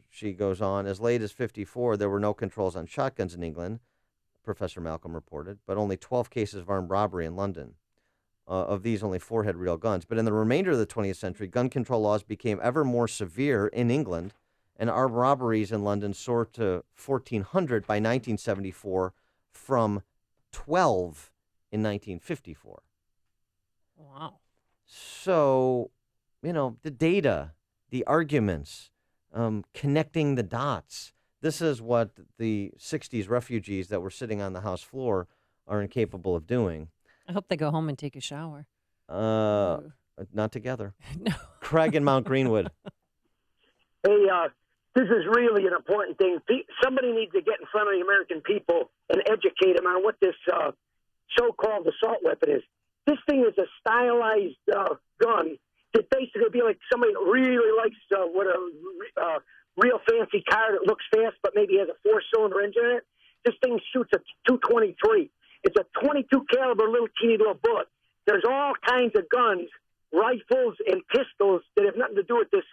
she goes on, as late as 54, there were no controls on shotguns in England, Professor Malcolm reported, but only 12 cases of armed robbery in London. Of these, only 4 had real guns. But in the remainder of the 20th century, gun control laws became ever more severe in England, and armed robberies in London soared to 1,400 by 1974 from 12 in 1954. Wow. So, the data, the arguments, connecting the dots. This is what the 60s refugees that were sitting on the House floor are incapable of doing. I hope they go home and take a shower. Not together. No. Craig in Mount Greenwood. Hey, this is really an important thing. Somebody needs to get in front of the American people and educate them on what this so-called assault weapon is. This thing is a stylized gun that basically be like somebody that really likes what a real fancy car that looks fast but maybe has a 4-cylinder engine in it. This thing shoots a .223. It's a .22 caliber little teeny little bullet. There's all kinds of guns, rifles, and pistols that have nothing to do with this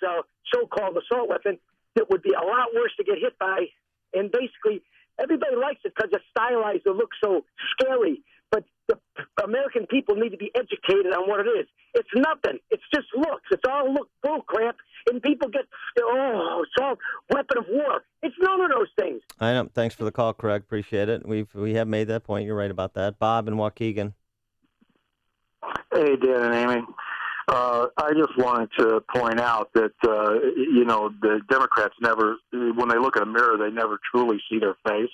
so-called assault weapon that would be a lot worse to get hit by. And basically, everybody likes it because it's stylized. It looks so scary. But the American people need to be educated on what it is. It's nothing. It's just looks. It's all bull crap. And people get, it's all weapon of war. It's none of those things. I know. Thanks for the call, Craig. Appreciate it. We have made that point. You're right about that. Bob in Waukegan. Hey, Dan and Amy. I just wanted to point out that, the Democrats never, when they look in a mirror, they never truly see their face.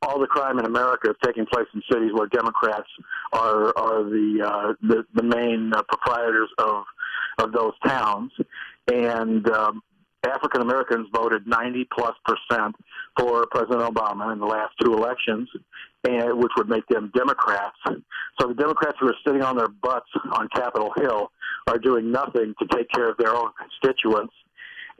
All the crime in America is taking place in cities where Democrats are the main proprietors of those towns. And African Americans voted 90+% for President Obama in the last 2 elections, and which would make them Democrats. So the Democrats who are sitting on their butts on Capitol Hill are doing nothing to take care of their own constituents.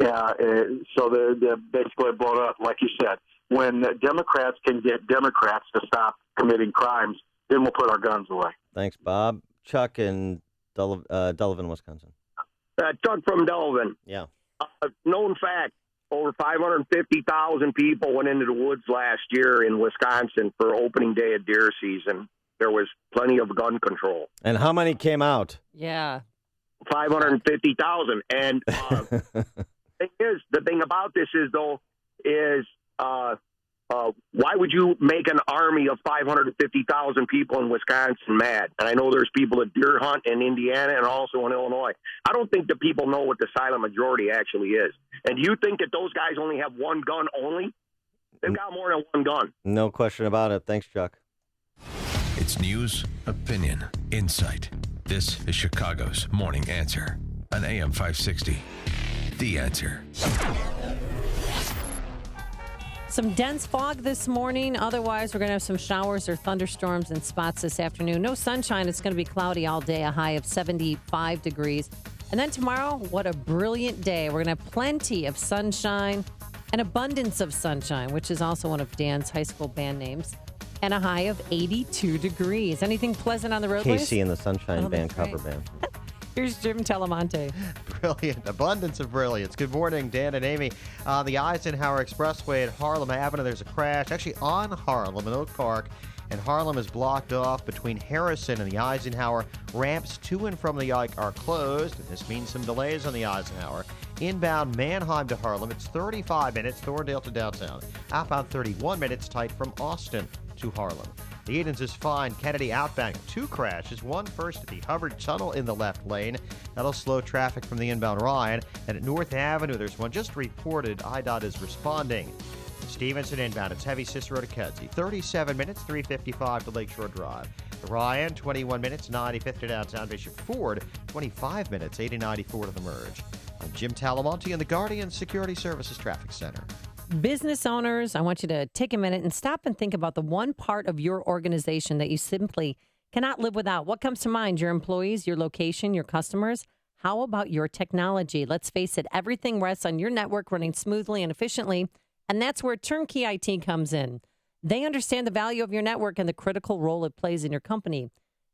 So they're basically blown up, like you said. When Democrats can get Democrats to stop committing crimes, then we'll put our guns away. Thanks, Bob. Chuck in Delavan, Wisconsin. Chuck from Delavan. Yeah. Known fact, over 550,000 people went into the woods last year in Wisconsin for opening day of deer season. There was plenty of gun control. And how many came out? Yeah. 550,000. And the thing about this is why would you make an army of 550,000 people in Wisconsin mad? And I know there's people that deer hunt in Indiana and also in Illinois. I don't think the people know what the silent majority actually is. And do you think that those guys only have one gun only? They've got more than one gun. No question about it. Thanks, Chuck. It's news, opinion, insight. This is Chicago's Morning Answer on AM 560. The Answer. Some dense fog this morning. Otherwise, we're going to have some showers or thunderstorms in spots this afternoon. No sunshine. It's going to be cloudy all day, a high of 75 degrees. And then tomorrow, what a brilliant day. We're going to have plenty of sunshine, an abundance of sunshine, which is also one of Dan's high school band names, and a high of 82 degrees. Anything pleasant on the roadways? Casey and the Sunshine Band cover band. Here's Jim Telemonte. Brilliant. Abundance of brilliance. Good morning, Dan and Amy. On the Eisenhower Expressway at Harlem Avenue, there's a crash. Actually, on Harlem in Oak Park. And Harlem is blocked off between Harrison and the Eisenhower. Ramps to and from the Ike are closed. And this means some delays on the Eisenhower. Inbound Mannheim to Harlem, it's 35 minutes. Thorndale to downtown. Outbound 31 minutes, tight from Austin to Harlem. The Edens is fine. Kennedy outbound, 2 crashes. One first at the Hubbard Tunnel in the left lane. That'll slow traffic from the inbound Ryan. And at North Avenue, there's one just reported. IDOT is responding. Stevenson inbound, it's heavy Cicero to Kedzie. 37 minutes, 3:55 to Lakeshore Drive. The Ryan, 21 minutes, 95th to downtown Bishop Ford. 25 minutes, 80-94 to the merge. I'm Jim Talamonte in the Guardian Security Services Traffic Center. Business owners, I want you to take a minute and stop and think about the one part of your organization that you simply cannot live without. What comes to mind? Your employees, your location, your customers? How about your technology? Let's face it, everything rests on your network running smoothly and efficiently, and that's where Turnkey IT comes in. They understand the value of your network and the critical role it plays in your company.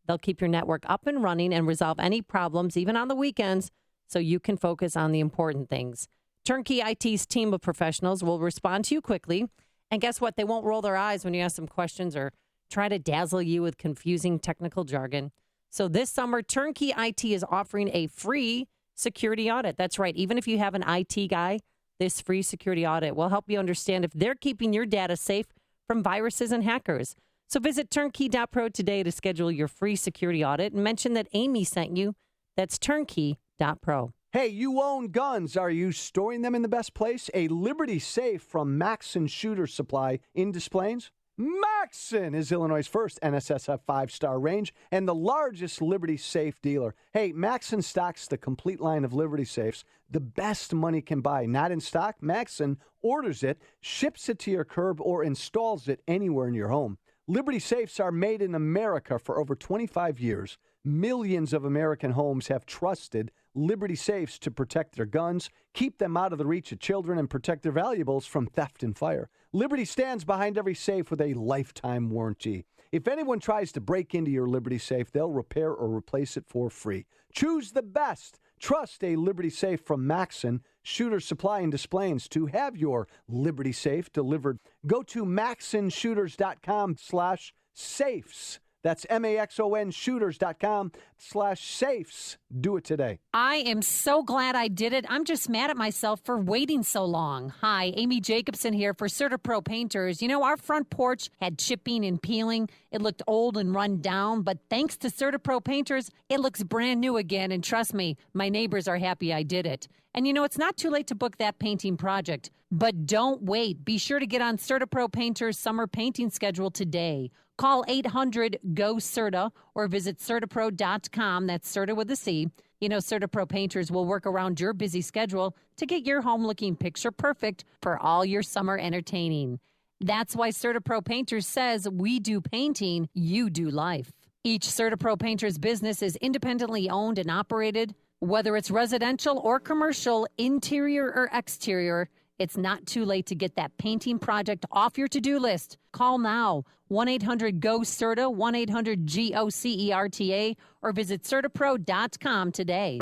They'll keep your network up and running and resolve any problems, even on the weekends, so you can focus on the important things. Turnkey IT's team of professionals will respond to you quickly. And guess what? They won't roll their eyes when you ask them questions or try to dazzle you with confusing technical jargon. So this summer, Turnkey IT is offering a free security audit. That's right. Even if you have an IT guy, this free security audit will help you understand if they're keeping your data safe from viruses and hackers. So visit turnkey.pro today to schedule your free security audit and mention that Amy sent you. That's turnkey.pro. Hey, you own guns. Are you storing them in the best place? A Liberty Safe from Maxson Shooter Supply in Des Plaines? Maxson is Illinois' first NSSF 5-star range and the largest Liberty Safe dealer. Hey, Maxson stocks the complete line of Liberty Safes, the best money can buy. Not in stock? Maxson orders it, ships it to your curb, or installs it anywhere in your home. Liberty Safes are made in America for over 25 years. Millions of American homes have trusted Liberty Safes to protect their guns, keep them out of the reach of children, and protect their valuables from theft and fire. Liberty stands behind every safe with a lifetime warranty. If anyone tries to break into your Liberty Safe, they'll repair or replace it for free. Choose the best. Trust a Liberty Safe from Maxson Shooter Supply in Des Plaines to have your Liberty Safe delivered. Go to maxsonshooters.com/safes. That's maxonshooters.com/safes. Do it today. I am so glad I did it. I'm just mad at myself for waiting so long. Hi, Amy Jacobson here for CertaPro Painters. You know, our front porch had chipping and peeling. It looked old and run down, but thanks to CertaPro Painters, it looks brand new again. And trust me, my neighbors are happy I did it. And you know, it's not too late to book that painting project. But don't wait. Be sure to get on CertaPro Painters' summer painting schedule today. Call 800-GO-CERTA or visit CertaPro.com. That's Certa with a C. You know, CertaPro Painters will work around your busy schedule to get your home looking picture perfect for all your summer entertaining. That's why CertaPro Painters says we do painting, you do life. Each CertaPro Painters business is independently owned and operated. Whether it's residential or commercial, interior or exterior, it's not too late to get that painting project off your to-do list. Call now, 1-800-GO-CERTA, 1-800-GOCERTA, or visit CertaPro.com today.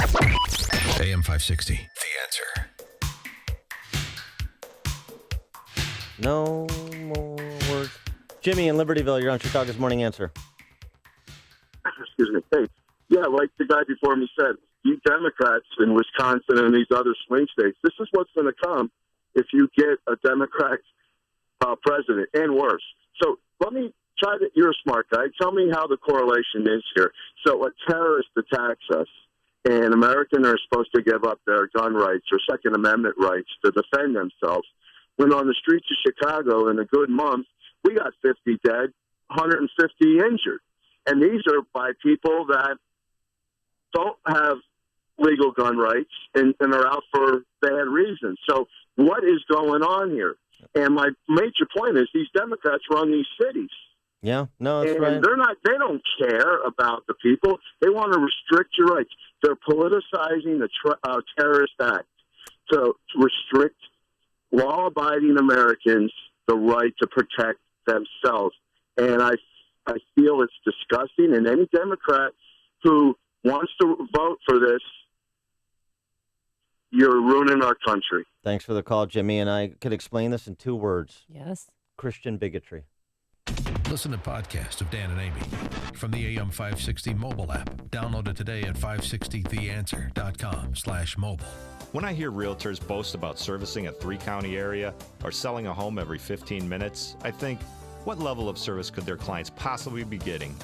AM 560, The Answer. No more words. Jimmy in Libertyville, you're on Chicago's Morning Answer. Excuse me. Hey, yeah, like the guy before me said, you Democrats in Wisconsin and these other swing states, this is what's going to come if you get a Democrat president, and worse. So let me try to, you're a smart guy, tell me how the correlation is here. So a terrorist attacks us, and Americans are supposed to give up their gun rights or Second Amendment rights to defend themselves. When on the streets of Chicago in a good month, we got 50 dead, 150 injured. And these are by people that don't have legal gun rights and are out for bad reasons. So what is going on here? And my major point is these Democrats run these cities. Yeah, no, that's right. And they don't care about the people. They want to restrict your rights. They're politicizing the terrorist act to restrict law-abiding Americans the right to protect themselves. And I feel it's disgusting. And any Democrat who wants to vote for this, you're ruining our country. Thanks for the call, Jimmy. And I could explain this in 2 words. Yes. Christian bigotry. Listen to podcasts of Dan and Amy from the AM 560 mobile app. Download it today at 560theanswer.com/mobile. When I hear realtors boast about servicing a 3-county area or selling a home every 15 minutes, I think, what level of service could their clients possibly be getting?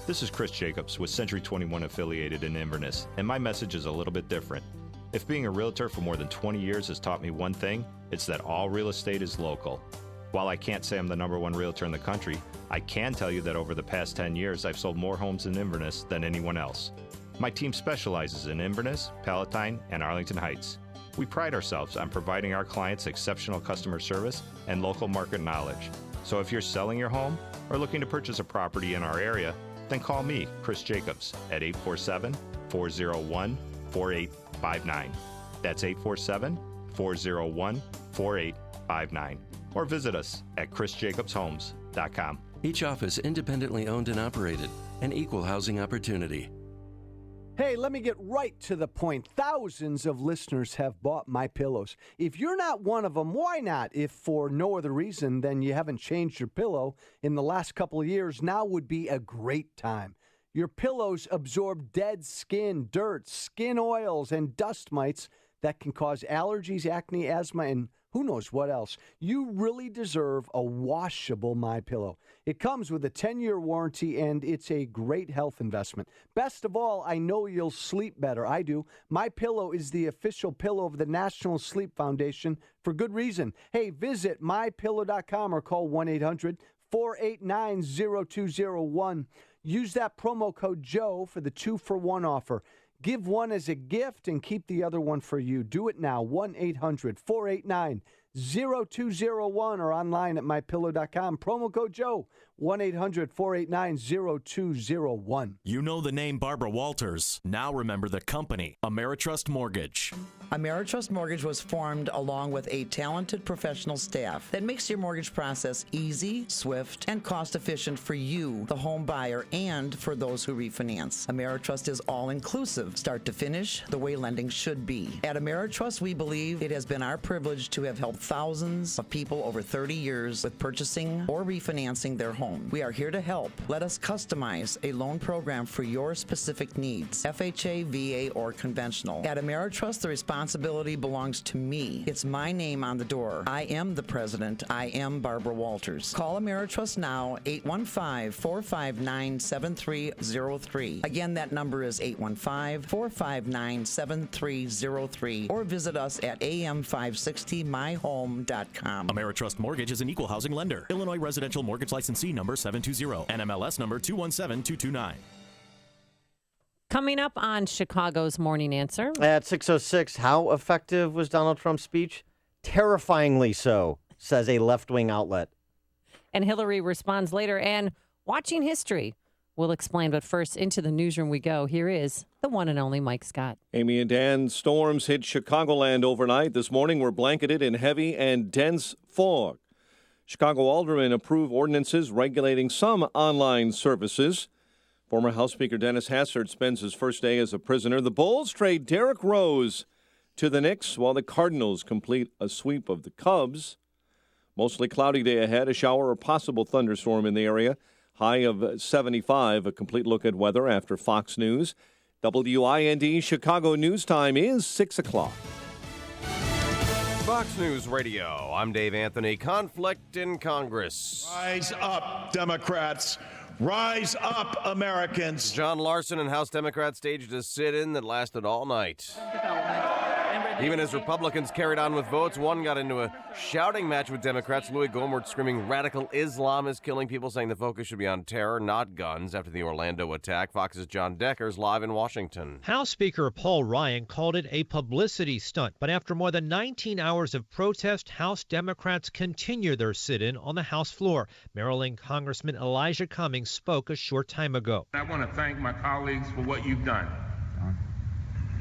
This is Chris Jacobs with Century 21 affiliated in Inverness, and my message is a little bit different. If being a realtor for more than 20 years has taught me one thing, it's that all real estate is local. While I can't say I'm the #1 realtor in the country, I can tell you that over the past 10 years, I've sold more homes in Inverness than anyone else. My team specializes in Inverness, Palatine, and Arlington Heights. We pride ourselves on providing our clients exceptional customer service and local market knowledge. So if you're selling your home or looking to purchase a property in our area, then call me, Chris Jacobs, at 847-401-4859. That's 847-401-4859. Or visit us at chrisjacobshomes.com. Each office independently owned and operated, an equal housing opportunity. Hey, let me get right to the point. Thousands of listeners have bought MyPillows. If you're not one of them, why not? If for no other reason than you haven't changed your pillow in the last couple of years, now would be a great time. Your pillows absorb dead skin, dirt, skin oils, and dust mites that can cause allergies, acne, asthma, and who knows what else. You really deserve a washable MyPillow. It comes with a 10-year warranty, and it's a great health investment. Best of all, I know you'll sleep better. I do. MyPillow is the official pillow of the National Sleep Foundation for good reason. Hey, visit MyPillow.com or call 1-800-489-0201. Use that promo code Joe for the 2-for-1 offer. Give one as a gift and keep the other one for you. Do it now. 1-800-489-0201 or online at MyPillow.com. Promo code Joe. 1-800-489-0201. You know the name Barbara Walters. Now remember the company, Ameritrust Mortgage. Ameritrust Mortgage was formed along with a talented professional staff that makes your mortgage process easy, swift, and cost-efficient for you, the home buyer, and for those who refinance. Ameritrust is all-inclusive, start to finish, the way lending should be. At Ameritrust, we believe it has been our privilege to have helped thousands of people over 30 years with purchasing or refinancing their home. We are here to help. Let us customize a loan program for your specific needs, FHA, VA, or conventional. At Ameritrust, the responsibility belongs to me. It's my name on the door. I am the president. I am Barbara Walters. Call Ameritrust now, 815-459-7303. Again, that number is 815-459-7303. Or visit us at am560myhome.com. Ameritrust Mortgage is an equal housing lender. Illinois Residential Mortgage Licensee number 720. NMLS number 217229. Coming up on Chicago's Morning Answer. At 6:06, how effective was Donald Trump's speech? Terrifyingly so, says a left-wing outlet. And Hillary responds later. And watching history. We'll explain. But first, into the newsroom we go. Here is the one and only Mike Scott. Amy and Dan, storms hit Chicagoland overnight. This morning, we're blanketed in heavy and dense fog. Chicago aldermen approve ordinances regulating some online services. Former House Speaker Dennis Hassert spends his first day as a prisoner. The Bulls trade Derrick Rose to the Knicks while the Cardinals complete a sweep of the Cubs. Mostly cloudy day ahead, a shower or possible thunderstorm in the area. High of 75. A complete look at weather after Fox News. WIND Chicago News Time is 6 o'clock. Fox News Radio. I'm Dave Anthony. Conflict in Congress. Rise up, Democrats. Rise up, Americans. John Larson and House Democrats staged a sit-in that lasted all night. Even as Republicans carried on with votes, one got into a shouting match with Democrats. Louis Gohmert screaming radical Islam is killing people, saying the focus should be on terror, not guns, after the Orlando attack. Fox's John Decker's live in Washington. House Speaker Paul Ryan called it a publicity stunt, but after more than 19 hours of protest, House Democrats continue their sit-in on the House floor. Maryland Congressman Elijah Cummings spoke a short time ago. I want to thank my colleagues for what you've done.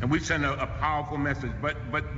And we send a powerful message, but. Stand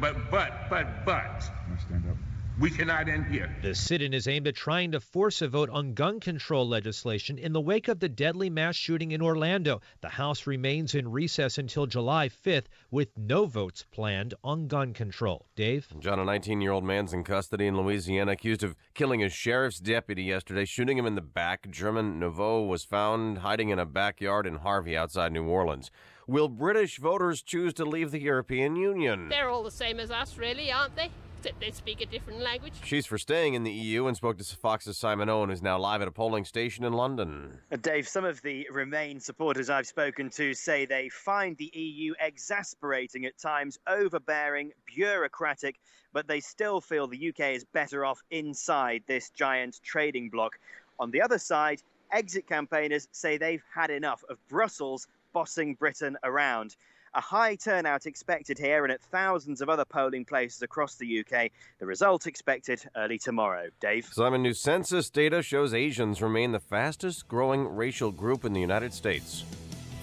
up. We cannot end here. The sit-in is aimed at trying to force a vote on gun control legislation in the wake of the deadly mass shooting in Orlando. The House remains in recess until July 5th with no votes planned on gun control. Dave? John, a 19-year-old man's in custody in Louisiana accused of killing a sheriff's deputy yesterday, shooting him in the back. German Nouveau was found hiding in a backyard in Harvey outside New Orleans. Will British voters choose to leave the European Union? They're all the same as us, really, aren't they? Except they speak a different language. She's for staying in the EU and spoke to Fox's Simon Owen, who's now live at a polling station in London. Dave, some of the Remain supporters I've spoken to say they find the EU exasperating at times, overbearing, bureaucratic, but they still feel the UK is better off inside this giant trading bloc. On the other side, exit campaigners say they've had enough of Brussels bossing Britain around. A high turnout expected here and at thousands of other polling places across the UK. The result expected early tomorrow. Dave? Simon, new census data shows Asians remain the fastest growing racial group in the United States.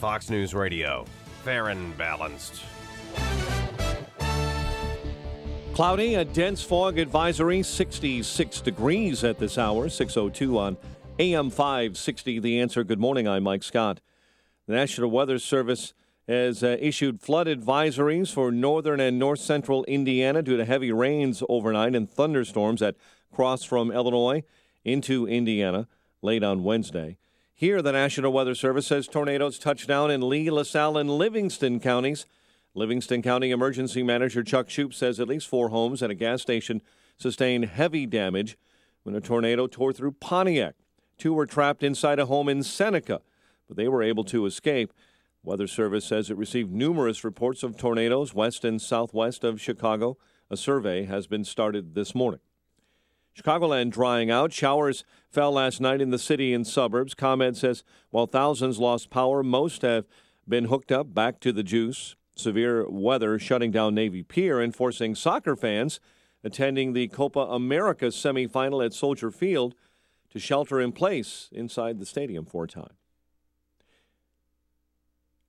Fox News Radio. Fair and balanced. Cloudy, a dense fog advisory, 66 degrees at this hour, 6:02 on AM 560. The Answer. Good morning, I'm Mike Scott. The National Weather Service has issued flood advisories for northern and north-central Indiana due to heavy rains overnight and thunderstorms that cross from Illinois into Indiana late on Wednesday. Here, the National Weather Service says tornadoes touched down in Lee, LaSalle, and Livingston counties. Livingston County Emergency Manager Chuck Shoup says at least 4 homes and a gas station sustained heavy damage when a tornado tore through Pontiac. 2 were trapped inside a home in Seneca, but they were able to escape. Weather Service says it received numerous reports of tornadoes west and southwest of Chicago. A survey has been started this morning. Chicagoland drying out. Showers fell last night in the city and suburbs. ComEd says while thousands lost power, most have been hooked up back to the juice. Severe weather shutting down Navy Pier and forcing soccer fans attending the Copa America semifinal at Soldier Field to shelter in place inside the stadium for a time.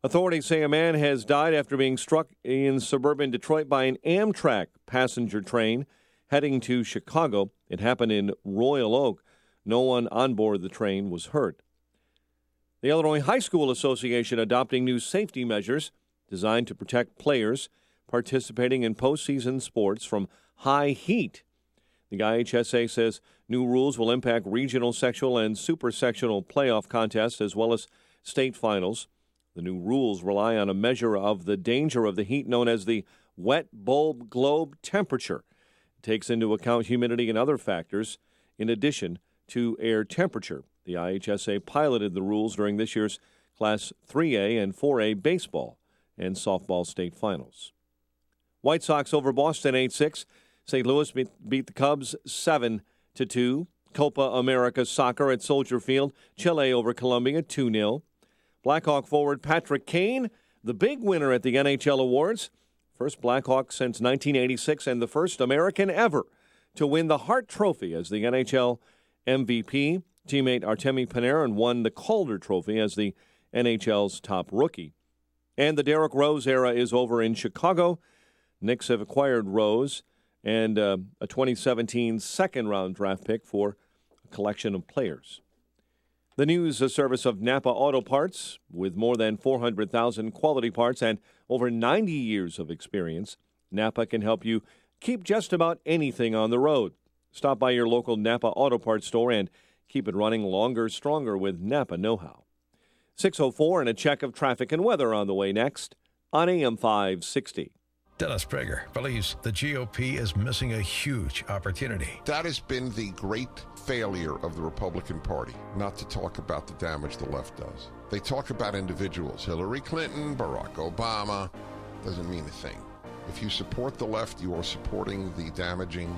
Authorities say a man has died after being struck in suburban Detroit by an Amtrak passenger train heading to Chicago. It happened in Royal Oak. No one on board the train was hurt. The Illinois High School Association adopting new safety measures designed to protect players participating in postseason sports from high heat. The IHSA says new rules will impact regional sectional and super sectional playoff contests as well as state finals. The new rules rely on a measure of the danger of the heat known as the wet bulb globe temperature. It takes into account humidity and other factors in addition to air temperature. The IHSA piloted the rules during this year's Class 3A and 4A baseball and softball state finals. White Sox over Boston 8-6. St. Louis beat the Cubs 7-2. Copa America soccer at Soldier Field. Chile over Colombia 2-0. Blackhawk forward Patrick Kane, the big winner at the NHL Awards. First Blackhawk since 1986 and the first American ever to win the Hart Trophy as the NHL MVP. Teammate Artemi Panarin won the Calder Trophy as the NHL's top rookie. And the Derrick Rose era is over in Chicago. Knicks have acquired Rose and a 2017 second-round draft pick for a collection of players. The news service of Napa Auto Parts, with more than 400,000 quality parts and over 90 years of experience, Napa can help you keep just about anything on the road. Stop by your local Napa Auto Parts store and keep it running longer, stronger with Napa know-how. 6:04 and a check of traffic and weather on the way next on AM 560. Dennis Prager believes the GOP is missing a huge opportunity. That has been the great failure of the Republican Party, not to talk about the damage the left does. They talk about individuals, Hillary Clinton, Barack Obama, doesn't mean a thing. If you support the left, you are supporting the damaging,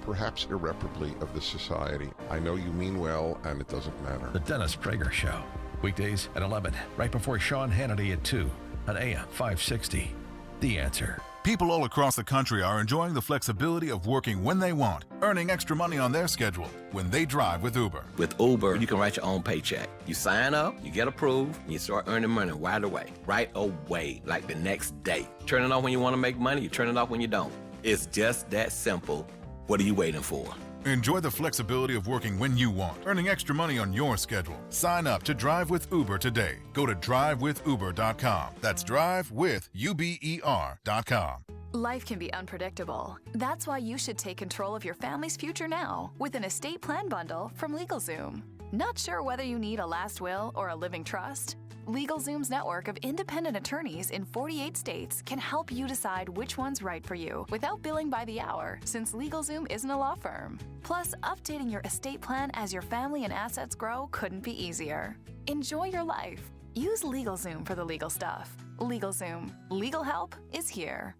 perhaps irreparably, of the society. I know you mean well, and it doesn't matter. The Dennis Prager Show, weekdays at 11, right before Sean Hannity at 2 on AM 560. The Answer. People all across the country are enjoying the flexibility of working when they want, earning extra money on their schedule when they drive with Uber. With Uber, you can write your own paycheck. You sign up, you get approved, and you start earning money right away. Right away, like the next day. Turn it off when you want to make money, you turn it off when you don't. It's just that simple. What are you waiting for? Enjoy the flexibility of working when you want, earning extra money on your schedule. Sign up to Drive with Uber today. Go to drivewithuber.com. That's drivewithuber.com. Life can be unpredictable. That's why you should take control of your family's future now with an estate plan bundle from LegalZoom. Not sure whether you need a last will or a living trust? LegalZoom's network of independent attorneys in 48 states can help you decide which one's right for you without billing by the hour, since LegalZoom isn't a law firm. Plus, updating your estate plan as your family and assets grow couldn't be easier. Enjoy your life. Use LegalZoom for the legal stuff. LegalZoom. Legal help is here.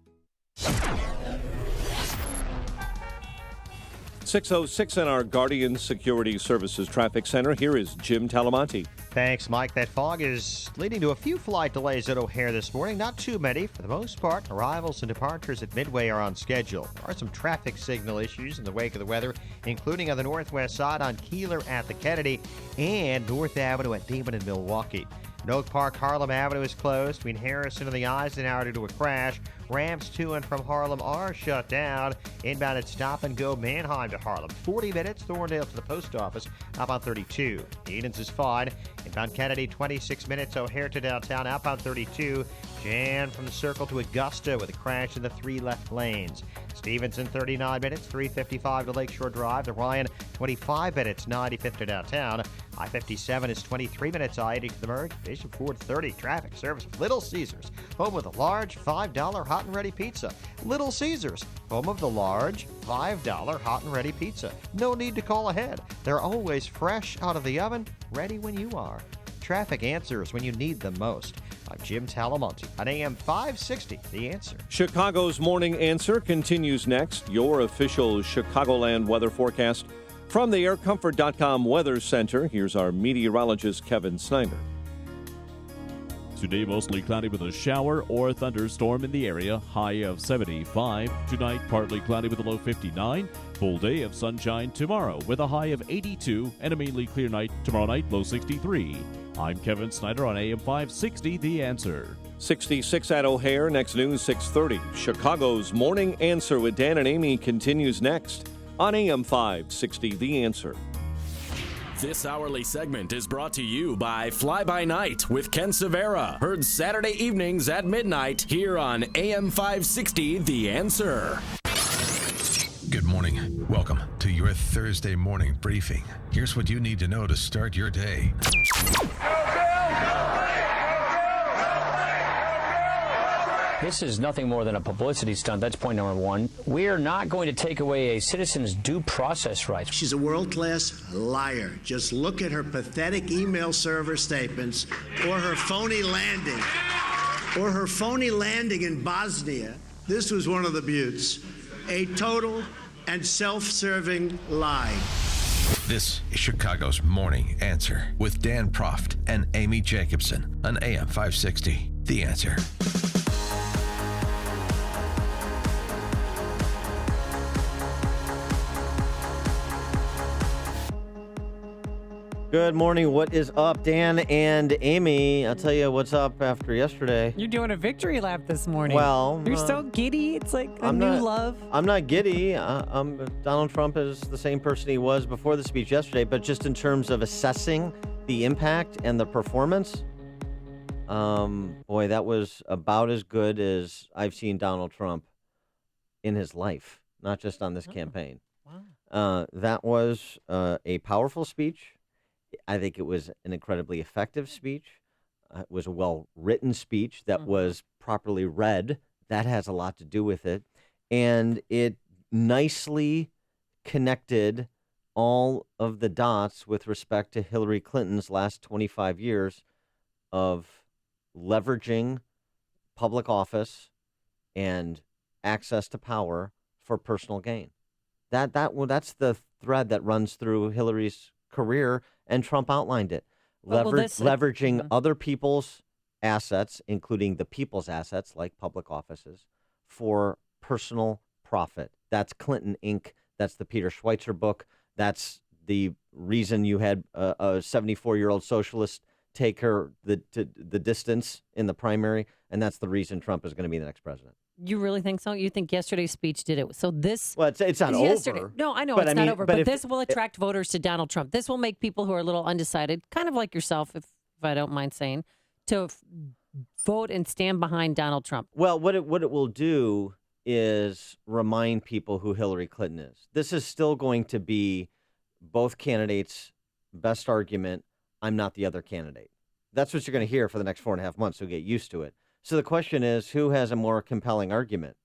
6:06 in our Guardian Security Services Traffic Center. Here is Jim Talamonte. Thanks, Mike. That fog is leading to a few flight delays at O'Hare this morning. Not too many. For the most part, arrivals and departures at Midway are on schedule. There are some traffic signal issues in the wake of the weather, including on the northwest side on Keeler at the Kennedy and North Avenue at Damon and Milwaukee. In Oak Park, Harlem Avenue is closed between Harrison and the Eisenhower due to a crash. Ramps to and from Harlem are shut down. Inbound at Stop and Go Manheim to Harlem. 40 minutes. Thorndale to the post office. Outbound 32. Edens is fine. Inbound Kennedy, 26 minutes. O'Hare to downtown. Outbound 32. Jan from the Circle to Augusta with a crash in the 3 left lanes. Stevenson, 39 minutes. 355 to Lakeshore Drive. To Ryan, 25 minutes. 95th to downtown. I-57 is 23 minutes. I-80 to the merge. Bishop Ford, 30. Traffic service with Little Caesars, home of the large $5 hot and ready pizza. Little Caesars, home of the large $5 hot and ready pizza. No need to call ahead. They're always fresh out of the oven, ready when you are. Traffic answers when you need them most. I'm Jim Talamonte on AM 560, The Answer. Chicago's Morning Answer continues next. Your official Chicagoland weather forecast from the aircomfort.com Weather Center. Here's our meteorologist, Kevin Snyder. Today, mostly cloudy with a shower or thunderstorm in the area. High of 75. Tonight, partly cloudy with a low 59. Full day of sunshine tomorrow with a high of 82 and a mainly clear night tomorrow night, low 63. I'm Kevin Snyder on AM 560, The Answer. 66 at O'Hare. Next news, 6:30. Chicago's Morning Answer with Dan and Amy continues next on AM 560, The Answer. This hourly segment is brought to you by Fly By Night with Ken Severa. Heard Saturday evenings at midnight here on AM 560, The Answer. Good morning. Welcome to your Thursday morning briefing. Here's what you need to know to start your day. This is nothing more than a publicity stunt. That's point number one. We are not going to take away a citizen's due process rights. She's a world-class liar. Just look at her pathetic email server statements or her phony landing. Or her phony landing in Bosnia. This was one of the buttes. A total and self-serving lie. This is Chicago's Morning Answer with Dan Proft and Amy Jacobson on AM 560. The Answer. Good morning. What is up, Dan and Amy? I'll tell you what's up after yesterday. You're doing a victory lap this morning. Well, you're so giddy. It's like a new love. I'm not giddy. Donald Trump is the same person he was before the speech yesterday, but just in terms of assessing the impact and the performance, boy, that was about as good as I've seen Donald Trump in his life, not just on this campaign. Wow. That was a powerful speech. I think it was an incredibly effective speech. It was a well-written speech that was properly read. That has a lot to do with it. And it nicely connected all of the dots with respect to Hillary Clinton's last 25 years of leveraging public office and access to power for personal gain. That's the thread that runs through Hillary's career, and Trump outlined it. Leveraging other people's assets, including the people's assets like public offices, for personal profit. That's Clinton Inc. That's the Peter Schweitzer book. That's the reason you had a 74-year-old socialist take her the distance in the primary, and that's the reason Trump is going to be the next president. You really think so? You think yesterday's speech did it? So this... Well, it's not yesterday. over. No, I know But it's I mean, not over. but But if- this will attract voters to Donald Trump. This will make people who are a little undecided, kind of like yourself, if I don't mind saying, to vote and stand behind Donald Trump. Well, what it will do is remind people who Hillary Clinton is. This is still going to be both candidates' best argument. I'm not the other candidate. That's what you're going to hear for the next 4.5 months. So get used to it. So the question is, who has a more compelling argument?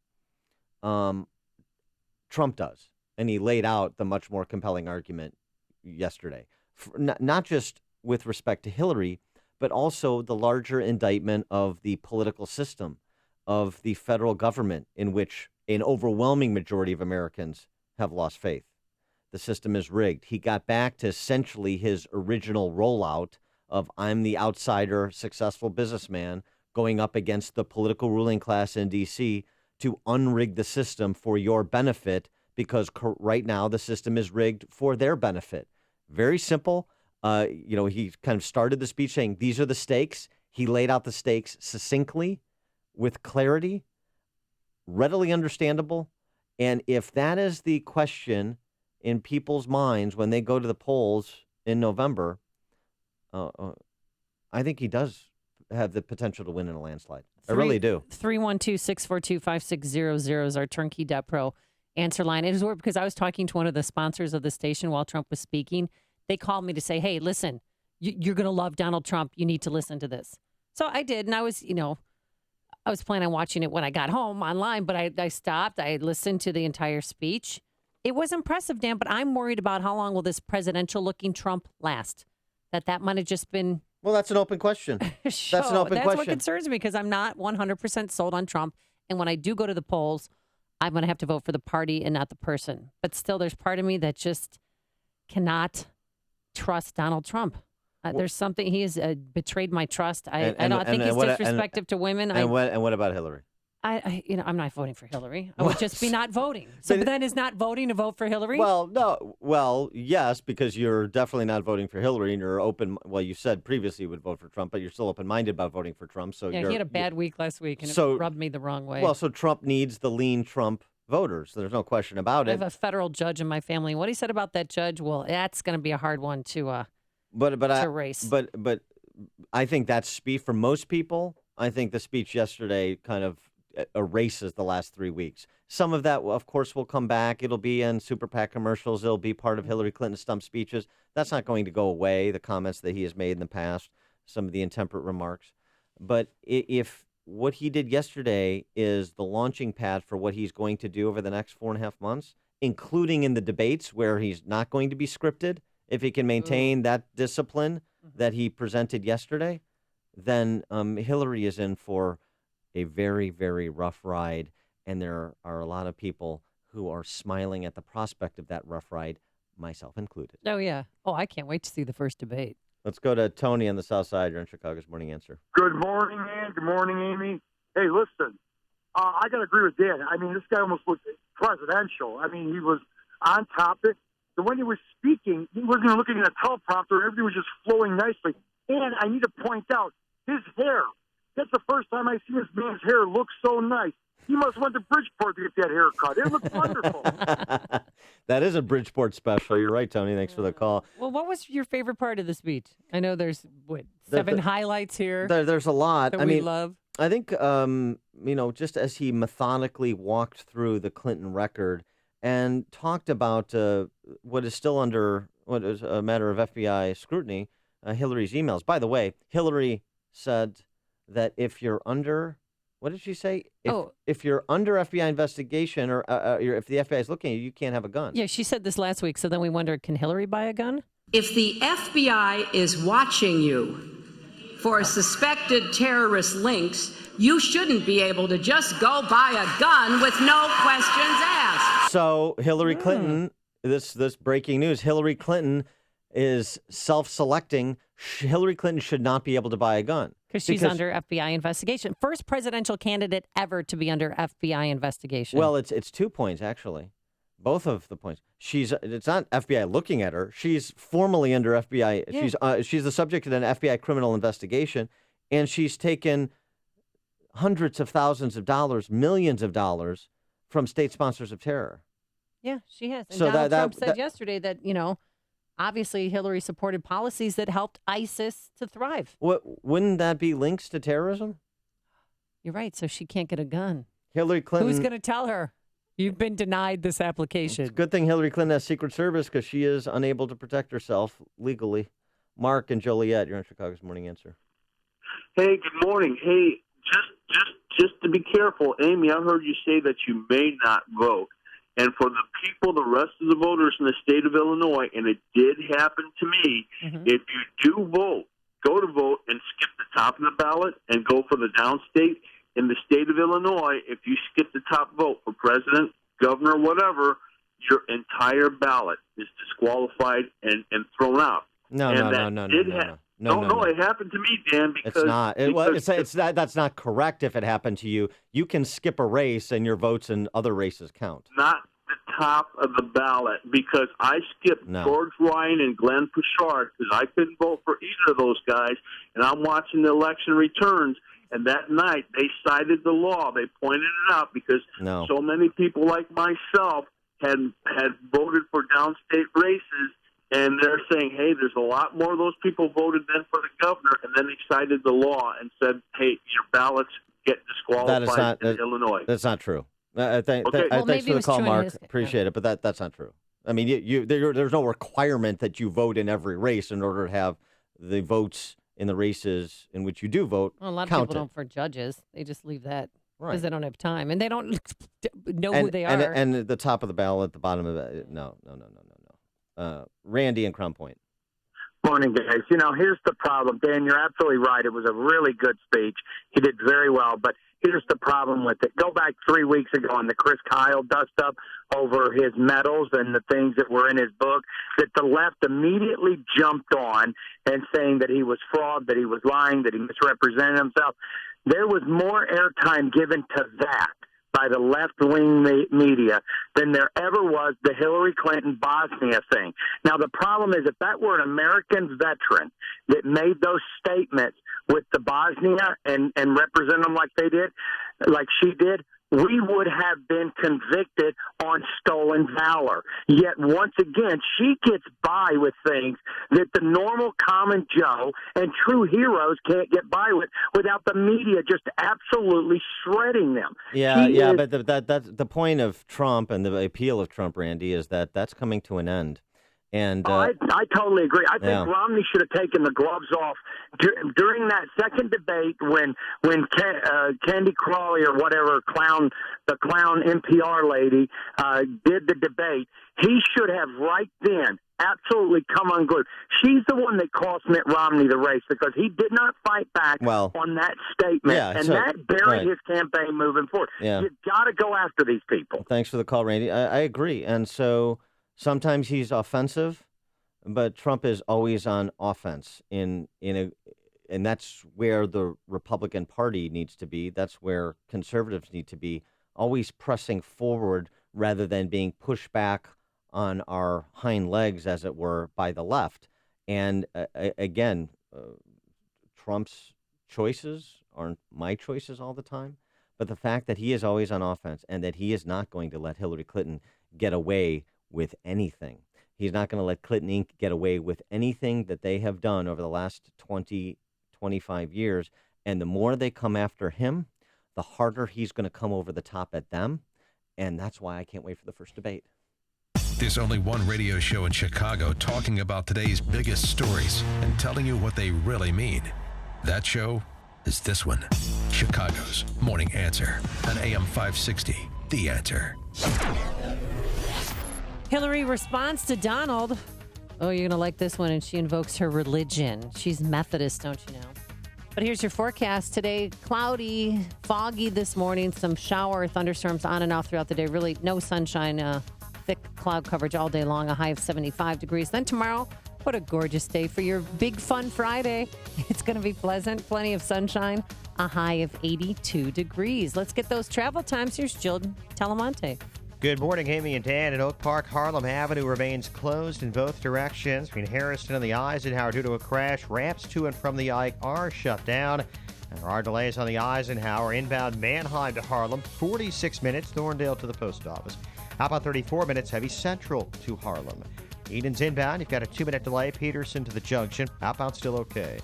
Trump does, and he laid out the much more compelling argument yesterday, not just with respect to Hillary, but also the larger indictment of the political system, of the federal government, in which an overwhelming majority of Americans have lost faith. The system is rigged. He got back to essentially his original rollout of I'm the outsider, successful businessman going up against the political ruling class in D.C. to unrig the system for your benefit, because right now the system is rigged for their benefit. Very simple. He kind of started the speech saying these are the stakes. He laid out the stakes succinctly, with clarity, readily understandable. And if that is the question in people's minds when they go to the polls in November, I think he does have the potential to win in a landslide. I really do. 312-642-5600 is our turnkey.pro answer line. It is weird because I was talking to one of the sponsors of the station while Trump was speaking. They called me to say, hey, listen, you're going to love Donald Trump. You need to listen to this. So I did. And I was planning on watching it when I got home online, but I stopped. I listened to the entire speech. It was impressive, Dan, but I'm worried about how long will this presidential-looking Trump last? That might have just been... Well, that's an open question. That's an open That's question. what concerns me, because I'm not 100% sold on Trump. And when I do go to the polls, I'm going to have to vote for the party and not the person. But still, there's part of me that just cannot trust Donald Trump. There's something, he has betrayed my trust. I think he's disrespectful to women. And what about Hillary? I'm not voting for Hillary. I would just be not voting. So but then is not voting to vote for Hillary? Well, no. Well, yes, because you're definitely not voting for Hillary, and you're open. Well, you said previously you would vote for Trump, but you're still open-minded about voting for Trump. So yeah, he had a bad week last week, and it rubbed me the wrong way. Well, so Trump needs the lean Trump voters. There's no question about it. I have a federal judge in my family. What he said about that judge, well, that's going to be a hard one to erase. But I think that speech for most people. I think the speech yesterday kind of erases the last 3 weeks. Some of that, of course, will come back. It'll be in Super PAC commercials. It'll be part of Hillary Clinton's stump speeches. That's not going to go away, the comments that he has made in the past, some of the intemperate remarks. But if what he did yesterday is the launching pad for what he's going to do over the next 4.5 months, including in the debates where he's not going to be scripted, if he can maintain that discipline that he presented yesterday, then Hillary is in for a very, very rough ride, and there are a lot of people who are smiling at the prospect of that rough ride, myself included. Oh, yeah. Oh, I can't wait to see the first debate. Let's go to Tony on the South Side. You're in Chicago's Morning Answer. Good morning, Ann. Good morning, Amy. Hey, listen, I got to agree with Dan. I mean, this guy almost looked presidential. I mean, he was on topic. So when he was speaking, he wasn't even looking at a teleprompter. Everything was just flowing nicely. And I need to point out his hair. That's the first time I see this man's hair look so nice. He must have went to Bridgeport to get that haircut. It looks wonderful. That is a Bridgeport special. You're right, Tony. Thanks for the call. Well, what was your favorite part of the speech? I know there's, seven highlights here. There's a lot. That we love. I think, just as he methodically walked through the Clinton record and talked about what is a matter of FBI scrutiny, Hillary's emails. By the way, Hillary said that if you're under, what did she say? If you're under FBI investigation or if the FBI is looking at you, you can't have a gun. Yeah, she said this last week. So then we wonder, can Hillary buy a gun? If the FBI is watching you for suspected terrorist links, you shouldn't be able to just go buy a gun with no questions asked. So Hillary Clinton, this breaking news, Hillary Clinton is self-selecting. Hillary Clinton should not be able to buy a gun. Because she's under FBI investigation. First presidential candidate ever to be under FBI investigation. Well, it's 2 points, actually. Both of the points. It's not FBI looking at her. She's formally under FBI. Yeah. She's the subject of an FBI criminal investigation, and she's taken hundreds of thousands of dollars, millions of dollars from state sponsors of terror. Yeah, she has. And So Donald that- Trump that- said that- yesterday that, obviously Hillary supported policies that helped ISIS to thrive. Wouldn't that be links to terrorism? You're right. So she can't get a gun. Hillary Clinton. Who's going to tell her? You've been denied this application. Good thing Hillary Clinton has Secret Service because she is unable to protect herself legally. Mark and Joliet, you're on Chicago's Morning Answer. Hey, good morning. Hey, just to be careful, Amy, I heard you say that you may not vote. And for the people, the rest of the voters in the state of Illinois, and it did happen to me, if you do vote, go to vote and skip the top of the ballot and go for the downstate. In the state of Illinois, if you skip the top vote for president, governor, whatever, your entire ballot is disqualified and thrown out. No. It happened to me, Dan, because It's not. That's not correct if it happened to you. You can skip a race and your votes in other races count. not the top of the ballot, because I skipped No. George Ryan and Glenn Bouchard because I couldn't vote for either of those guys, and I'm watching the election returns. And that night, they cited the law. They pointed it out because No. so many people like myself had voted for downstate races, and they're saying, hey, there's a lot more of those people voted then for the governor, and then they cited the law and said, hey, your ballots get disqualified in Illinois. That's not true. Okay. Thanks Well, maybe for it the was call, true in Mark. his- Appreciate it, but that's not true. I mean, there's no requirement that you vote in every race in order to have the votes in the races in which you do vote Well, a lot of counted. people don't for judges. They just leave that because Right. they don't have time. And they don't know who they are. And the top of the ballot, the bottom of it, no. Randy in Crown Point. Morning, guys. Here's the problem. Dan, you're absolutely right. It was a really good speech. He did very well, but here's the problem with it. Go back 3 weeks ago on the Chris Kyle dust-up over his medals and the things that were in his book, that the left immediately jumped on and saying that he was fraud, that he was lying, that he misrepresented himself. There was more airtime given to that by the left-wing media than there ever was the Hillary Clinton Bosnia thing. Now, the problem is if that were an American veteran that made those statements with the Bosnia and represent them like they did, like she did, we would have been convicted on stolen valor. Yet, once again, she gets by with things that the normal common Joe and true heroes can't get by with without the media just absolutely shredding them. Yeah, She is- but that's the point of Trump and the appeal of Trump, Randy, is that that's coming to an end. And I totally agree. I think yeah. Romney should have taken the gloves off during that second debate when Candy Crawley or whatever the clown NPR lady did the debate. He should have right then absolutely come unglued. She's the one that cost Mitt Romney the race because he did not fight back on that statement, Yeah, and so- that buried right. his campaign moving forward. Yeah. You got to go after these people. Thanks for the call, Randy. I agree. And so sometimes he's offensive, but Trump is always on offense and that's where the Republican Party needs to be. That's where conservatives need to be, always pressing forward rather than being pushed back on our hind legs, as it were, by the left. And again, Trump's choices aren't my choices all the time, but the fact that he is always on offense and that he is not going to let Hillary Clinton get away with anything. He's not going to let Clinton Inc. get away with anything that they have done over the last 20, 25 years. And the more they come after him, the harder he's going to come over the top at them. And that's why I can't wait for the first debate. There's only one radio show in Chicago talking about today's biggest stories and telling you what they really mean. That show is this one, Chicago's Morning Answer on AM 560, The Answer. Hillary responds to Donald. Oh, you're going to like this one. And she invokes her religion. She's Methodist, don't you know? But here's your forecast today. Cloudy, foggy this morning. Some shower thunderstorms on and off throughout the day. Really no sunshine. Thick cloud coverage all day long. A high of 75 degrees. Then tomorrow, what a gorgeous day for your big fun Friday. It's going to be pleasant. Plenty of sunshine. A high of 82 degrees. Let's get those travel times. Here's Jill Talamonte. Good morning, Amy and Dan. In Oak Park, Harlem Avenue remains closed in both directions between Harrison and the Eisenhower due to a crash. Ramps to and from the Ike are shut down. There are delays on the Eisenhower inbound Mannheim to Harlem, 46 minutes, Thorndale to the post office. How about 34 minutes, heavy Central to Harlem. Eden's inbound, you've got a 2-minute delay, Peterson to the junction. Outbound still okay.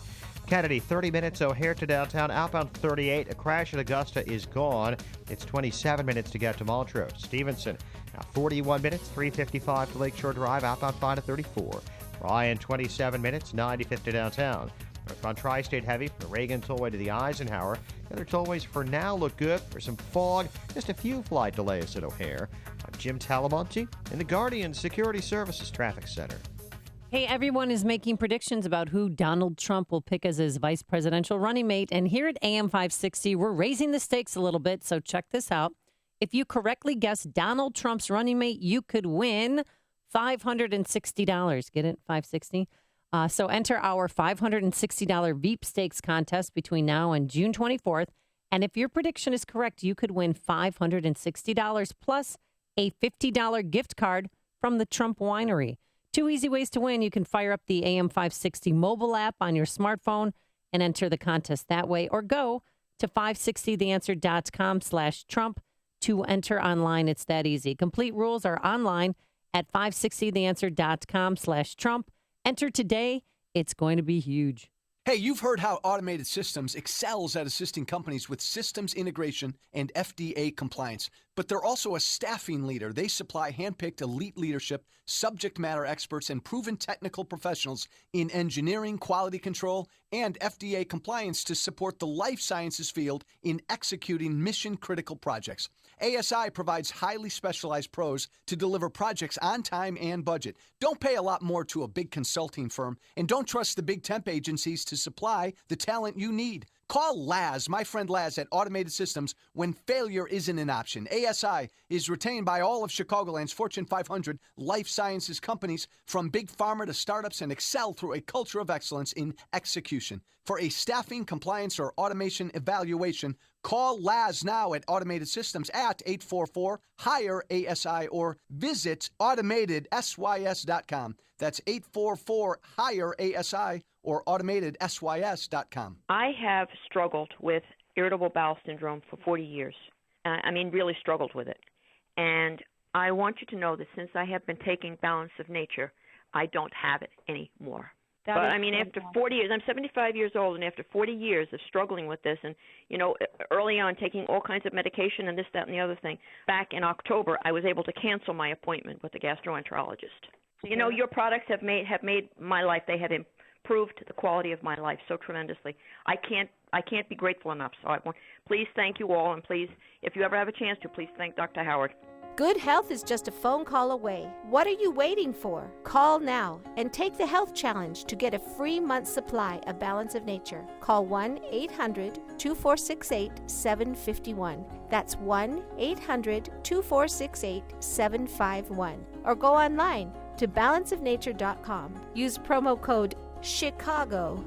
Kennedy, 30 minutes, O'Hare to downtown. Outbound 38. A crash at Augusta is gone. It's 27 minutes to get to Montrose. Stevenson, now 41 minutes, 3:55 to Lakeshore Drive. Outbound 5 to 34. Ryan, 27 minutes, 95th to downtown. On Tri-State heavy from the Reagan Tollway to the Eisenhower. The other tollways for now look good. There's some fog, just a few flight delays at O'Hare. I'm Jim Talamonte in the Guardian Security Services Traffic Center. Hey, everyone is making predictions about who Donald Trump will pick as his vice presidential running mate. And here at AM 560, we're raising the stakes a little bit. So check this out. If you correctly guess Donald Trump's running mate, you could win $560. Get it? 560. So enter our $560 Veep Stakes contest between now and June 24th. And if your prediction is correct, you could win $560 plus a $50 gift card from the Trump Winery. 2 easy ways to win. You can fire up the AM 560 mobile app on your smartphone and enter the contest that way, or go to 560theanswer.com/Trump to enter online. It's that easy. Complete rules are online at 560theanswer.com/Trump. Enter today. It's going to be huge. Hey, you've heard how Automated Systems excels at assisting companies with systems integration and FDA compliance. But they're also a staffing leader. They supply handpicked elite leadership, subject matter experts, and proven technical professionals in engineering, quality control, and FDA compliance to support the life sciences field in executing mission-critical projects. ASI provides highly specialized pros to deliver projects on time and budget. Don't pay a lot more to a big consulting firm, and don't trust the big temp agencies to supply the talent you need. Call Laz, my friend Laz at Automated Systems, when failure isn't an option. ASI is retained by all of Chicagoland's Fortune 500 life sciences companies, from big pharma to startups, and excel through a culture of excellence in execution. For a staffing, compliance, or automation evaluation, call Laz now at Automated Systems at 844-HIRE-ASI or visit AutomatedSYS.com. That's 844-HIRE-ASI or AutomatedSYS.com. I have struggled with irritable bowel syndrome for 40 years. Really struggled with it. And I want you to know that since I have been taking Balance of Nature, I don't have it anymore. After 40 years, I'm 75 years old, and after 40 years of struggling with this, and, early on taking all kinds of medication and this, that, and the other thing, back in October, I was able to cancel my appointment with the gastroenterologist. Your products have made my life. They have improved the quality of my life so tremendously. I can't be grateful enough. So please thank you all, and please, if you ever have a chance to, please thank Dr. Howard. Good health is just a phone call away. What are you waiting for? Call now and take the health challenge to get a free month's supply of Balance of Nature. Call 1-800-2468-751. That's 1-800-2468-751. Or go online to balanceofnature.com. Use promo code CHICAGO.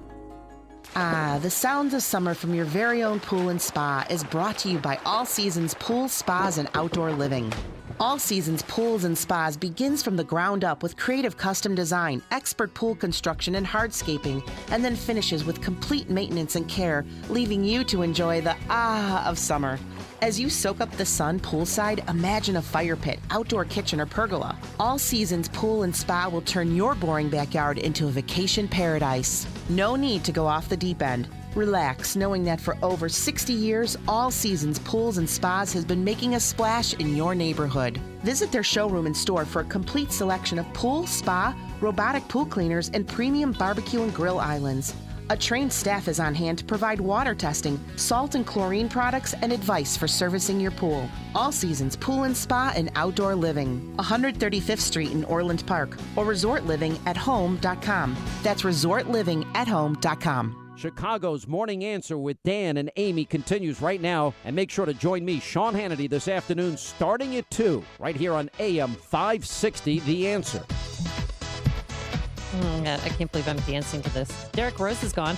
The sounds of summer from your very own pool and spa is brought to you by All Seasons Pools, Spas, and Outdoor Living. All Seasons Pools and Spas begins from the ground up with creative custom design, expert pool construction, and hardscaping, and then finishes with complete maintenance and care, leaving you to enjoy the of summer. As you soak up the sun poolside, imagine a fire pit, outdoor kitchen, or pergola. All Seasons Pool and Spa will turn your boring backyard into a vacation paradise. No need to go off the deep end. Relax, knowing that for over 60 years, All Seasons Pools and Spas has been making a splash in your neighborhood. Visit their showroom and store for a complete selection of pool, spa, robotic pool cleaners, and premium barbecue and grill islands. A trained staff is on hand to provide water testing, salt and chlorine products, and advice for servicing your pool. All Seasons Pool and Spa and Outdoor Living, 135th Street in Orland Park, or resortlivingathome.com. That's resortlivingathome.com. Chicago's Morning Answer with Dan and Amy continues right now. And make sure to join me, Sean Hannity, this afternoon starting at 2, right here on AM 560, The Answer. Oh, God, I can't believe I'm dancing to this. Derek Rose is gone.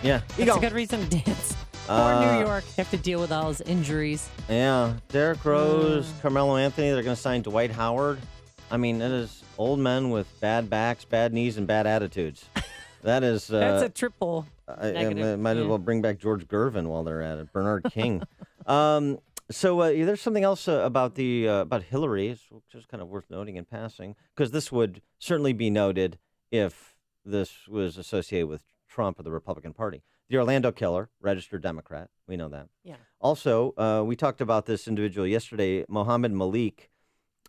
Yeah. That's a good reason to dance. Or New York. Have to deal with all his injuries. Yeah. Derek Rose, Carmelo Anthony, they're going to sign Dwight Howard. It is old men with bad backs, bad knees, and bad attitudes. That is. That's a triple I negative. might as well bring back George Gervin while they're at it. Bernard King. So there's something else about Hillary, which is kind of worth noting in passing, because this would certainly be noted if this was associated with Trump or the Republican Party. The Orlando killer, registered Democrat. We know that. Yeah. Also, we talked about this individual yesterday, Mohammed Malik,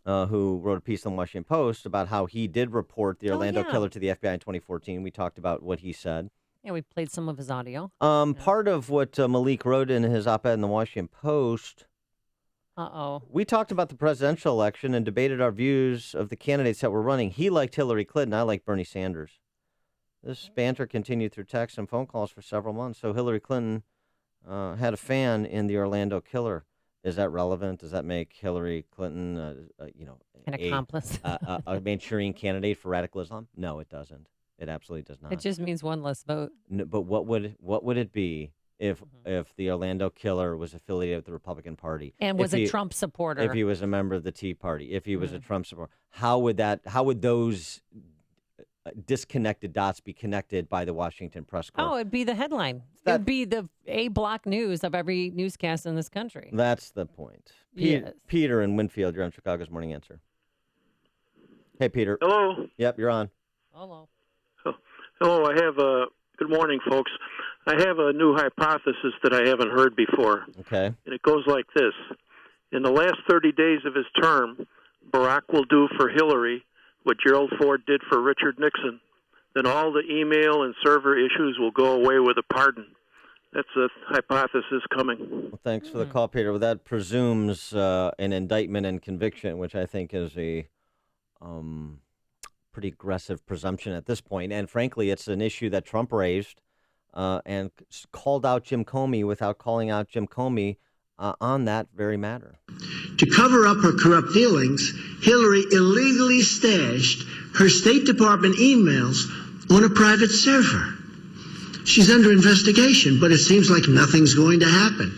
who wrote a piece on the Washington Post about how he did report the Orlando killer to the FBI in 2014. We talked about what he said. Yeah, we played some of his audio. Part of what Malik wrote in his op-ed in the Washington Post. We talked about the presidential election and debated our views of the candidates that were running. He liked Hillary Clinton. I liked Bernie Sanders. This banter continued through text and phone calls for several months. So Hillary Clinton had a fan in the Orlando killer. Is that relevant? Does that make Hillary Clinton, an accomplice, a Manchurian candidate for radical Islam? No, it doesn't. It absolutely does not. It just means one less vote. No, but what would it be if the Orlando killer was affiliated with the Republican Party and was a Trump supporter? If he was a member of the Tea Party, if he was a Trump supporter, how would those disconnected dots be connected by the Washington Press Corps? Oh, it'd be the headline. It'd be the A-block news of every newscast in this country. That's the point. Yes. Peter in Winfield, you're on Chicago's Morning Answer. Hey, Peter. Hello. Yep, you're on. Hello. Hello, I have a good morning, folks. I have a new hypothesis that I haven't heard before. Okay. And it goes like this. In the last 30 days of his term, Barack will do for Hillary what Gerald Ford did for Richard Nixon. Then all the email and server issues will go away with a pardon. That's a hypothesis coming. Well, thanks for the call, Peter. Well, that presumes an indictment and conviction, which I think is a pretty aggressive presumption at this point. And frankly, it's an issue that Trump raised and called out Jim Comey without calling out Jim Comey on that very matter. To cover up her corrupt dealings, Hillary illegally stashed her State Department emails on a private server. She's under investigation, but it seems like nothing's going to happen,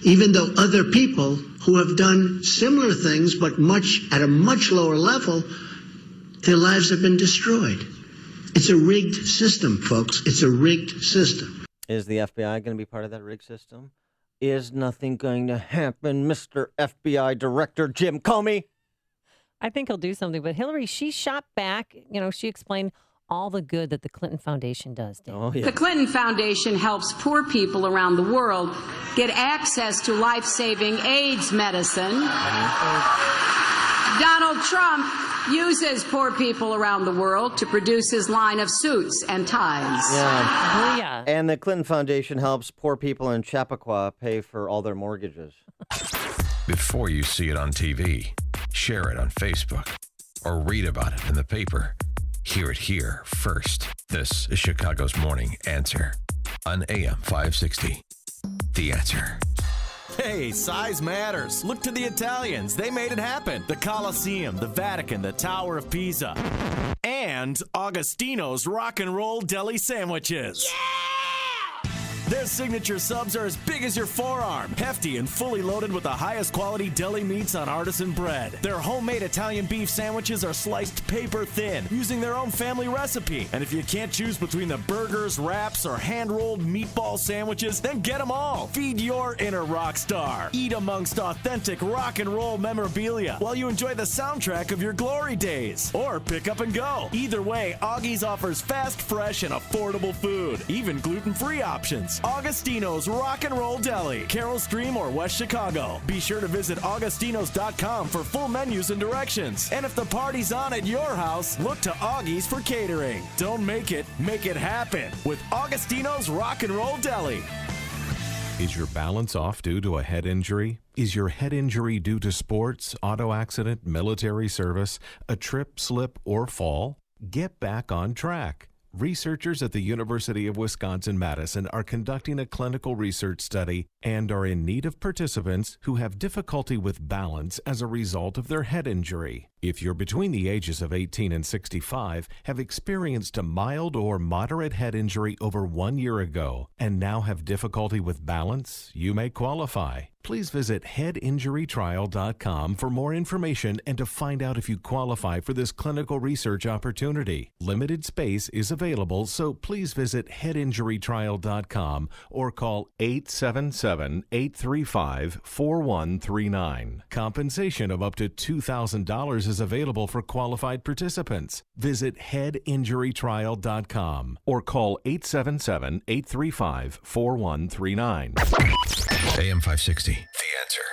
even though other people who have done similar things but at a much lower level, their lives have been destroyed. It's a rigged system, folks. It's a rigged system. Is the FBI going to be part of that rigged system? Is nothing going to happen, Mr. FBI Director Jim Comey? I think he'll do something. But Hillary, she shot back. She explained all the good that the Clinton Foundation does. Oh, yeah. The Clinton Foundation helps poor people around the world get access to life-saving AIDS medicine. Donald Trump uses poor people around the world to produce his line of suits and ties. Yeah. Oh, yeah. And the Clinton Foundation helps poor people in Chappaqua pay for all their mortgages. Before you see it on TV, share it on Facebook, or read about it in the paper. Hear it here first. This is Chicago's Morning Answer on AM 560. The Answer. Hey, size matters. Look to the Italians. They made it happen. The Colosseum, the Vatican, the Tower of Pisa, and Augustino's Rock and Roll Deli Sandwiches. Their signature subs are as big as your forearm, hefty and fully loaded with the highest quality deli meats on artisan bread. Their homemade Italian beef sandwiches are sliced paper thin, using their own family recipe. And if you can't choose between the burgers, wraps, or hand-rolled meatball sandwiches, then get them all. Feed your inner rock star. Eat amongst authentic rock and roll memorabilia while you enjoy the soundtrack of your glory days. Or pick up and go. Either way, Augie's offers fast, fresh, and affordable food, even gluten-free options. Augustino's Rock and Roll Deli, Carroll Stream or West Chicago. Be sure to visit augustinos.com for full menus and directions. And if the party's on at your house, look to Augie's for catering. Don't make it happen with Augustino's Rock and Roll Deli. Is your balance off due to a head injury? Is your head injury due to sports, auto accident, military service, a trip, slip, or fall? Get back on track. Researchers at the University of Wisconsin-Madison are conducting a clinical research study and are in need of participants who have difficulty with balance as a result of their head injury. If you're between the ages of 18 and 65, have experienced a mild or moderate head injury over 1 year ago, and now have difficulty with balance, you may qualify. Please visit headinjurytrial.com for more information and to find out if you qualify for this clinical research opportunity. Limited space is available, so please visit headinjurytrial.com or call 877-835-4139. Compensation of up to $2,000 is available for qualified participants. Visit headinjurytrial.com or call 877-835-4139. AM 560, The Answer.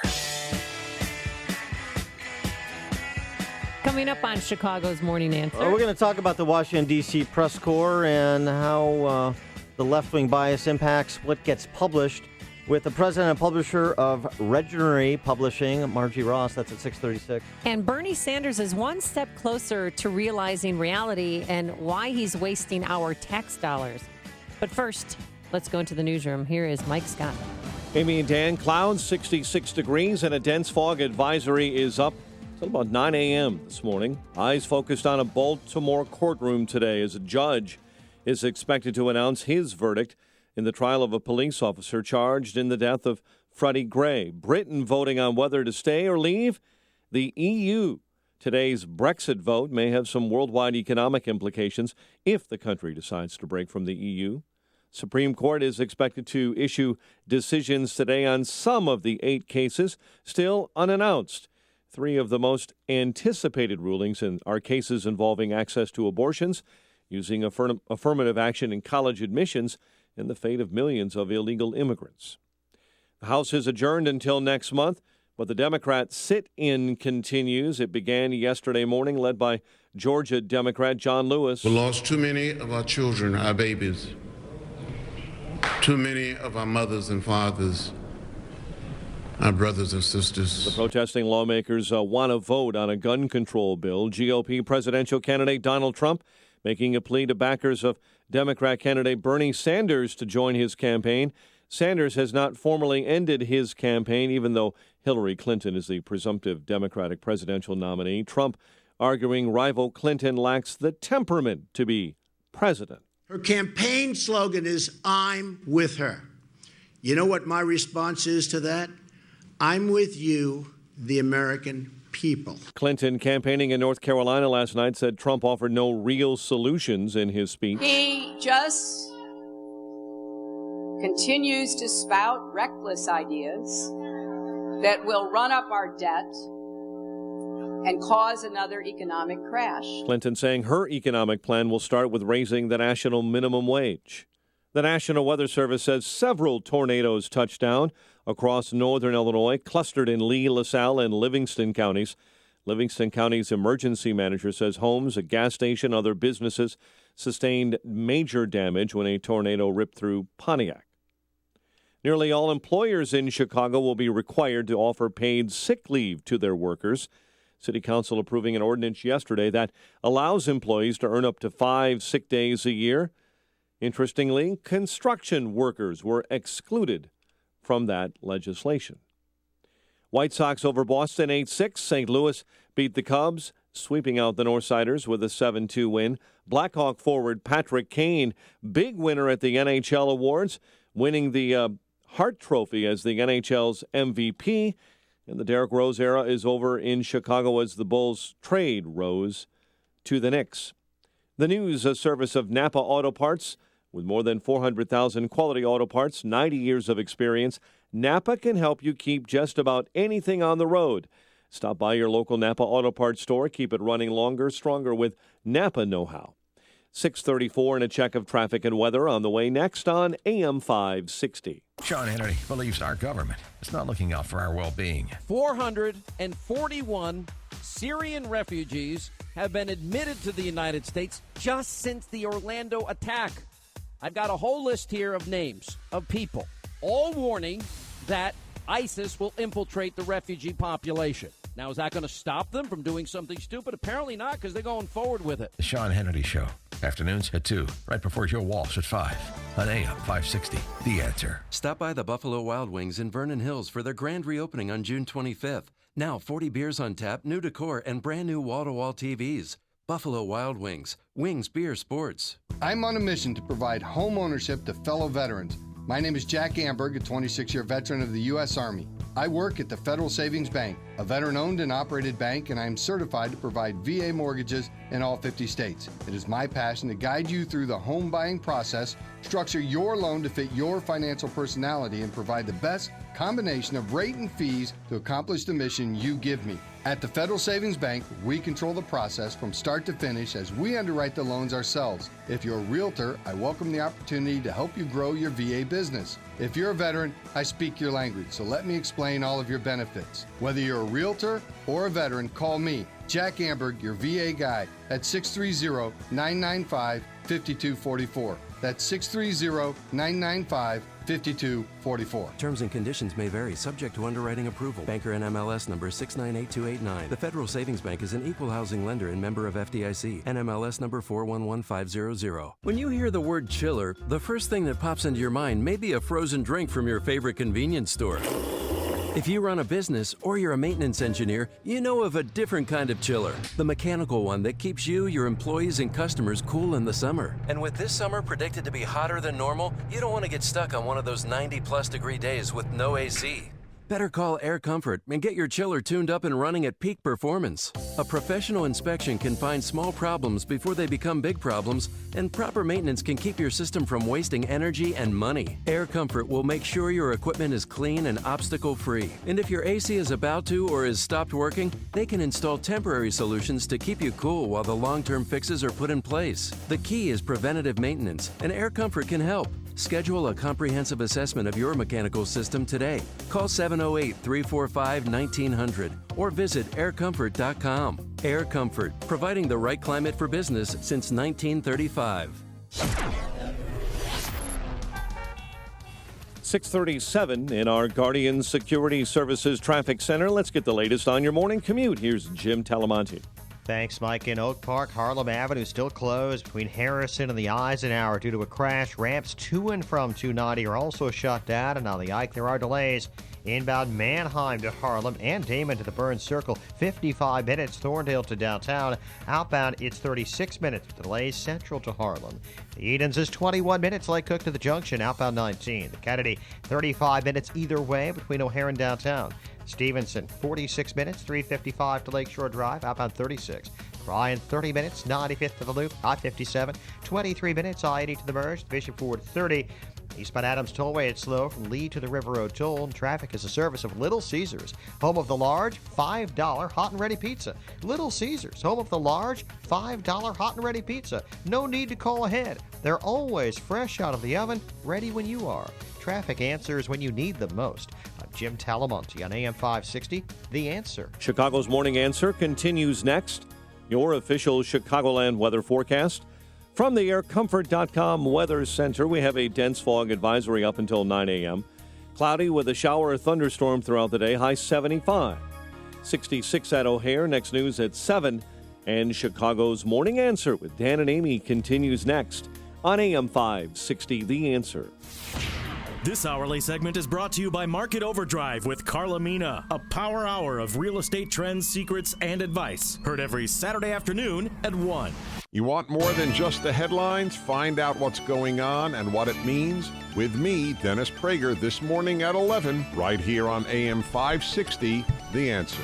Coming up on Chicago's Morning Answer. We're going to talk about the Washington, D.C. press corps and how the left-wing bias impacts what gets published with the president and publisher of Regnery Publishing, Margie Ross. That's at 6:36. And Bernie Sanders is one step closer to realizing reality and why he's wasting our tax dollars. But first, let's go into the newsroom. Here is Mike Scott. Amy and Dan, clouds, 66 degrees, and a dense fog advisory is up until about 9 a.m. this morning. Eyes focused on a Baltimore courtroom today as a judge is expected to announce his verdict in the trial of a police officer charged in the death of Freddie Gray. Britain voting on whether to stay or leave the EU. Today's Brexit vote may have some worldwide economic implications if the country decides to break from the EU. Supreme Court is expected to issue decisions today on some of the 8 cases still unannounced. 3 of the most anticipated rulings are cases involving access to abortions, using affirmative action in college admissions, and the fate of millions of illegal immigrants. The House is adjourned until next month, but the Democrat sit-in continues. It began yesterday morning, led by Georgia Democrat John Lewis. We lost too many of our children, our babies. Too many of our mothers and fathers, our brothers and sisters. The protesting lawmakers want to vote on a gun control bill. GOP presidential candidate Donald Trump making a plea to backers of Democrat candidate Bernie Sanders to join his campaign. Sanders has not formally ended his campaign, even though Hillary Clinton is the presumptive Democratic presidential nominee. Trump arguing rival Clinton lacks the temperament to be president. Her campaign slogan is, "I'm with her." You know what my response is to that? I'm with you, the American people. Clinton, campaigning in North Carolina last night, said Trump offered no real solutions in his speech. He just continues to spout reckless ideas that will run up our debt and cause another economic crash. Clinton saying her economic plan will start with raising the national minimum wage. The National Weather Service says several tornadoes touched down across northern Illinois, clustered in Lee, LaSalle, and Livingston counties. Livingston County's emergency manager says homes, a gas station, other businesses sustained major damage when a tornado ripped through Pontiac. Nearly all employers in Chicago will be required to offer paid sick leave to their workers. City Council approving an ordinance yesterday that allows employees to earn up to 5 sick days a year. Interestingly, construction workers were excluded from that legislation. White Sox over Boston 8-6. St. Louis beat the Cubs, sweeping out the Northsiders with a 7-2 win. Blackhawk forward Patrick Kane, big winner at the NHL Awards, winning the Hart Trophy as the NHL's MVP. And the Derrick Rose era is over in Chicago as the Bulls trade Rose to the Knicks. The news, a service of Napa Auto Parts. With more than 400,000 quality auto parts, 90 years of experience, Napa can help you keep just about anything on the road. Stop by your local Napa Auto Parts store. Keep it running longer, stronger with Napa know-how. 6:34 and a check of traffic and weather on the way next on AM 560. Sean Hannity believes our government is not looking out for our well-being. 441 Syrian refugees have been admitted to the United States just since the Orlando attack. I've got a whole list here of names of people, all warning that ISIS will infiltrate the refugee population. Now, is that going to stop them from doing something stupid? Apparently not, because they're going forward with it. The Sean Hannity Show, afternoons at 2, right before Joe Walsh at 5, on AM 560, The Answer. Stop by the Buffalo Wild Wings in Vernon Hills for their grand reopening on June 25th. Now 40 beers on tap, new decor, and brand new wall-to-wall TVs. Buffalo Wild Wings. Wings Beer Sports. I'm on a mission to provide home ownership to fellow veterans. My name is Jack Amberg, a 26-year veteran of the U.S. Army. I work at the Federal Savings Bank, a veteran-owned and operated bank, and I am certified to provide VA mortgages in all 50 states. It is my passion to guide you through the home buying process, structure your loan to fit your financial personality, and provide the best combination of rate and fees to accomplish the mission you give me. At the Federal Savings Bank, we control the process from start to finish as we underwrite the loans ourselves. If you're a realtor, I welcome the opportunity to help you grow your VA business. If you're a veteran, I speak your language, so let me explain all of your benefits. Whether you're a realtor or a veteran, call me, Jack Amberg, your VA guy, at 630-995-5244. That's 630-995-5244. Terms and conditions may vary, subject to underwriting approval. Banker NMLS number 698289. The Federal Savings Bank is an equal housing lender and member of FDIC. NMLS number 411500. When you hear the word chiller, the first thing that pops into your mind may be a frozen drink from your favorite convenience store. If you run a business or you're a maintenance engineer, you know of a different kind of chiller, the mechanical one that keeps you, your employees, and customers cool in the summer. And with this summer predicted to be hotter than normal, you don't want to get stuck on one of those 90-plus degree days with no AC. Better call Air Comfort and get your chiller tuned up and running at peak performance. A professional inspection can find small problems before they become big problems, and proper maintenance can keep your system from wasting energy and money. Air Comfort will make sure your equipment is clean and obstacle-free. And if your AC is about to or has stopped working, they can install temporary solutions to keep you cool while the long-term fixes are put in place. The key is preventative maintenance, and Air Comfort can help. Schedule a comprehensive assessment of your mechanical system today. Call 708-345-1900 or visit aircomfort.com. Air Comfort, providing the right climate for business since 1935. 6:37 in our Guardian Security Services Traffic Center. Let's get the latest on your morning commute. Here's Jim Talamonte. Thanks, Mike. In Oak Park, Harlem Avenue still closed between Harrison and the Eisenhower due to a crash. Ramps to and from 290 are also shut down, and on the Ike there are delays. Inbound Manheim to Harlem and Damon to the Burns Circle, 55 minutes. Thorndale to downtown. Outbound, it's 36 minutes. Delays central to Harlem. The Edens is 21 minutes. Lake Cook to the Junction, outbound 19. The Kennedy, 35 minutes either way between O'Hare and downtown. Stevenson, 46 minutes, 355 to Lakeshore Drive, outbound 36. Bryan, 30 minutes, 95th to the Loop, I-57. 23 minutes, I-80 to the Merge, Bishop Ford, 30. Eastbound Adams Tollway, it's slow from Lee to the River Road Toll. Traffic is a service of Little Caesars, home of the large $5 hot and ready pizza. Little Caesars, home of the large $5 hot and ready pizza. No need to call ahead. They're always fresh out of the oven, ready when you are. Traffic answers when you need them most. I'm Jim Talamonte on AM 560, The Answer. Chicago's Morning Answer continues next. Your official Chicagoland weather forecast. From the aircomfort.com Weather Center, we have a dense fog advisory up until 9 a.m. Cloudy with a shower or thunderstorm throughout the day, high 75. 66 at O'Hare, next news at 7. And Chicago's Morning Answer with Dan and Amy continues next on AM 560, The Answer. This hourly segment is brought to you by Market Overdrive with Carla Mina, a power hour of real estate trends, secrets, and advice. Heard every Saturday afternoon at 1. You want more than just the headlines? Find out what's going on and what it means with me, Dennis Prager, this morning at 11, right here on AM 560, The Answer.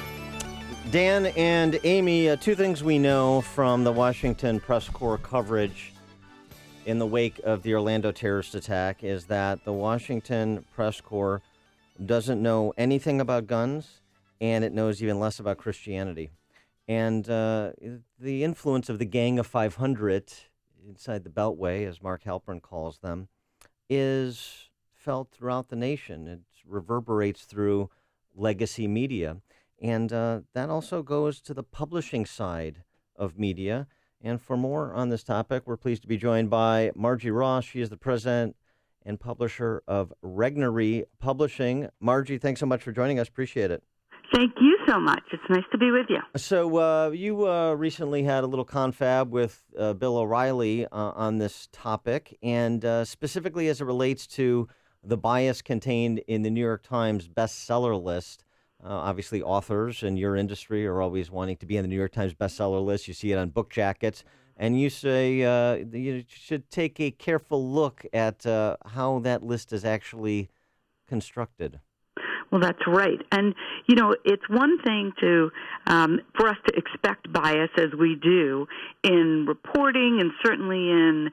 Dan and Amy, two things we know from the Washington Press Corps coverage in the wake of the Orlando terrorist attack is that the Washington Press Corps doesn't know anything about guns, and it knows even less about Christianity. And the influence of the Gang of 500 inside the Beltway, as Mark Halpern calls them, is felt throughout the nation. It reverberates through legacy media. And that also goes to the publishing side of media. And for more on this topic, we're pleased to be joined by Margie Ross. She is the president and publisher of Regnery Publishing. Margie, thanks so much for joining us. Appreciate it. Thank you so much. It's nice to be with you. So you recently had a little confab with Bill O'Reilly on this topic, and specifically as it relates to the bias contained in the New York Times bestseller list. Obviously, authors in your industry are always wanting to be on the New York Times bestseller list. You see it on book jackets. And you say you should take a careful look at how that list is actually constructed. Well, that's right. And, it's one thing to for us to expect bias as we do in reporting and certainly in,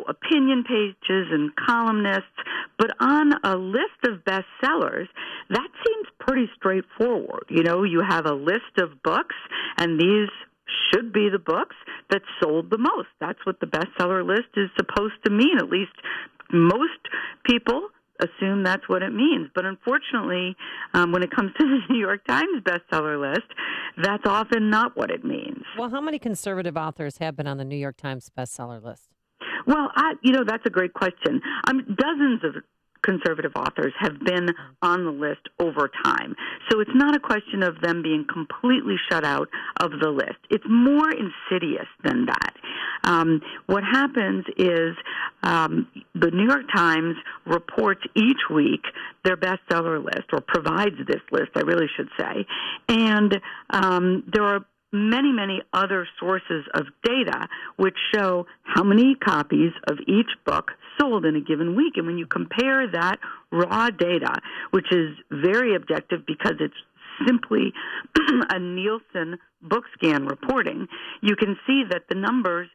opinion pages and columnists. But on a list of bestsellers, that seems pretty straightforward. You have a list of books, and these should be the books that sold the most. That's what the bestseller list is supposed to mean. At least most people assume that's what it means. But unfortunately, when it comes to the New York Times bestseller list, that's often not what it means. Well, how many conservative authors have been on the New York Times bestseller list? Well, that's a great question. Dozens of conservative authors have been on the list over time. So it's not a question of them being completely shut out of the list. It's more insidious than that. What happens is the New York Times reports each week their bestseller list, or provides this list, I really should say, and there are many other sources of data which show how many copies of each book sold in a given week. And when you compare that raw data, which is very objective because it's simply a Nielsen book scan reporting, you can see that the numbers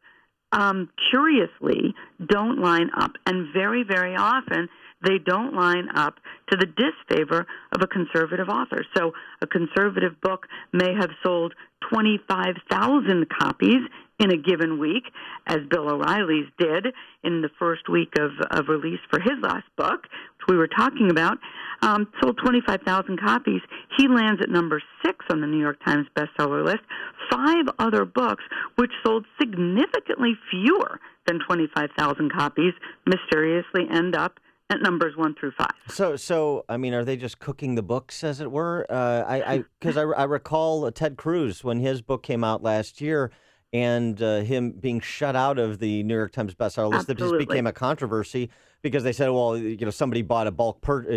curiously don't line up. And very, very often they don't line up to the disfavor of a conservative author. So a conservative book may have sold 25,000 copies in a given week, as Bill O'Reilly's did in the first week of release for his last book, which we were talking about, sold 25,000 copies. He lands at number 6 on the New York Times bestseller list. 5 other books which sold significantly fewer than 25,000 copies mysteriously end up at numbers 1 through 5. So I mean, are they just cooking the books, as it were? Because I recall Ted Cruz when his book came out last year, and him being shut out of the New York Times bestseller list. That just became a controversy because they said, well, somebody bought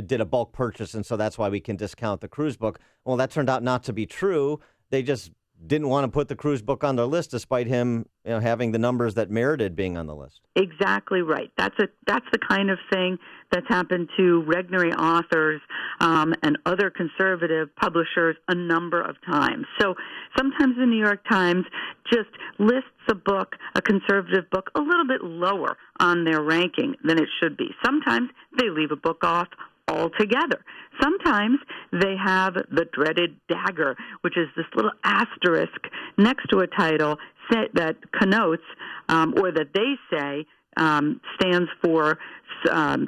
did a bulk purchase, and so that's why we can discount the Cruz book. Well, that turned out not to be true. They just didn't want to put the Cruz book on their list, despite him, having the numbers that merited being on the list. Exactly right. That's the kind of thing that's happened to Regnery authors and other conservative publishers a number of times. So sometimes the New York Times just lists a conservative book, a little bit lower on their ranking than it should be. Sometimes they leave a book off altogether. Sometimes they have the dreaded dagger, which is this little asterisk next to a title that connotes, or that they say stands for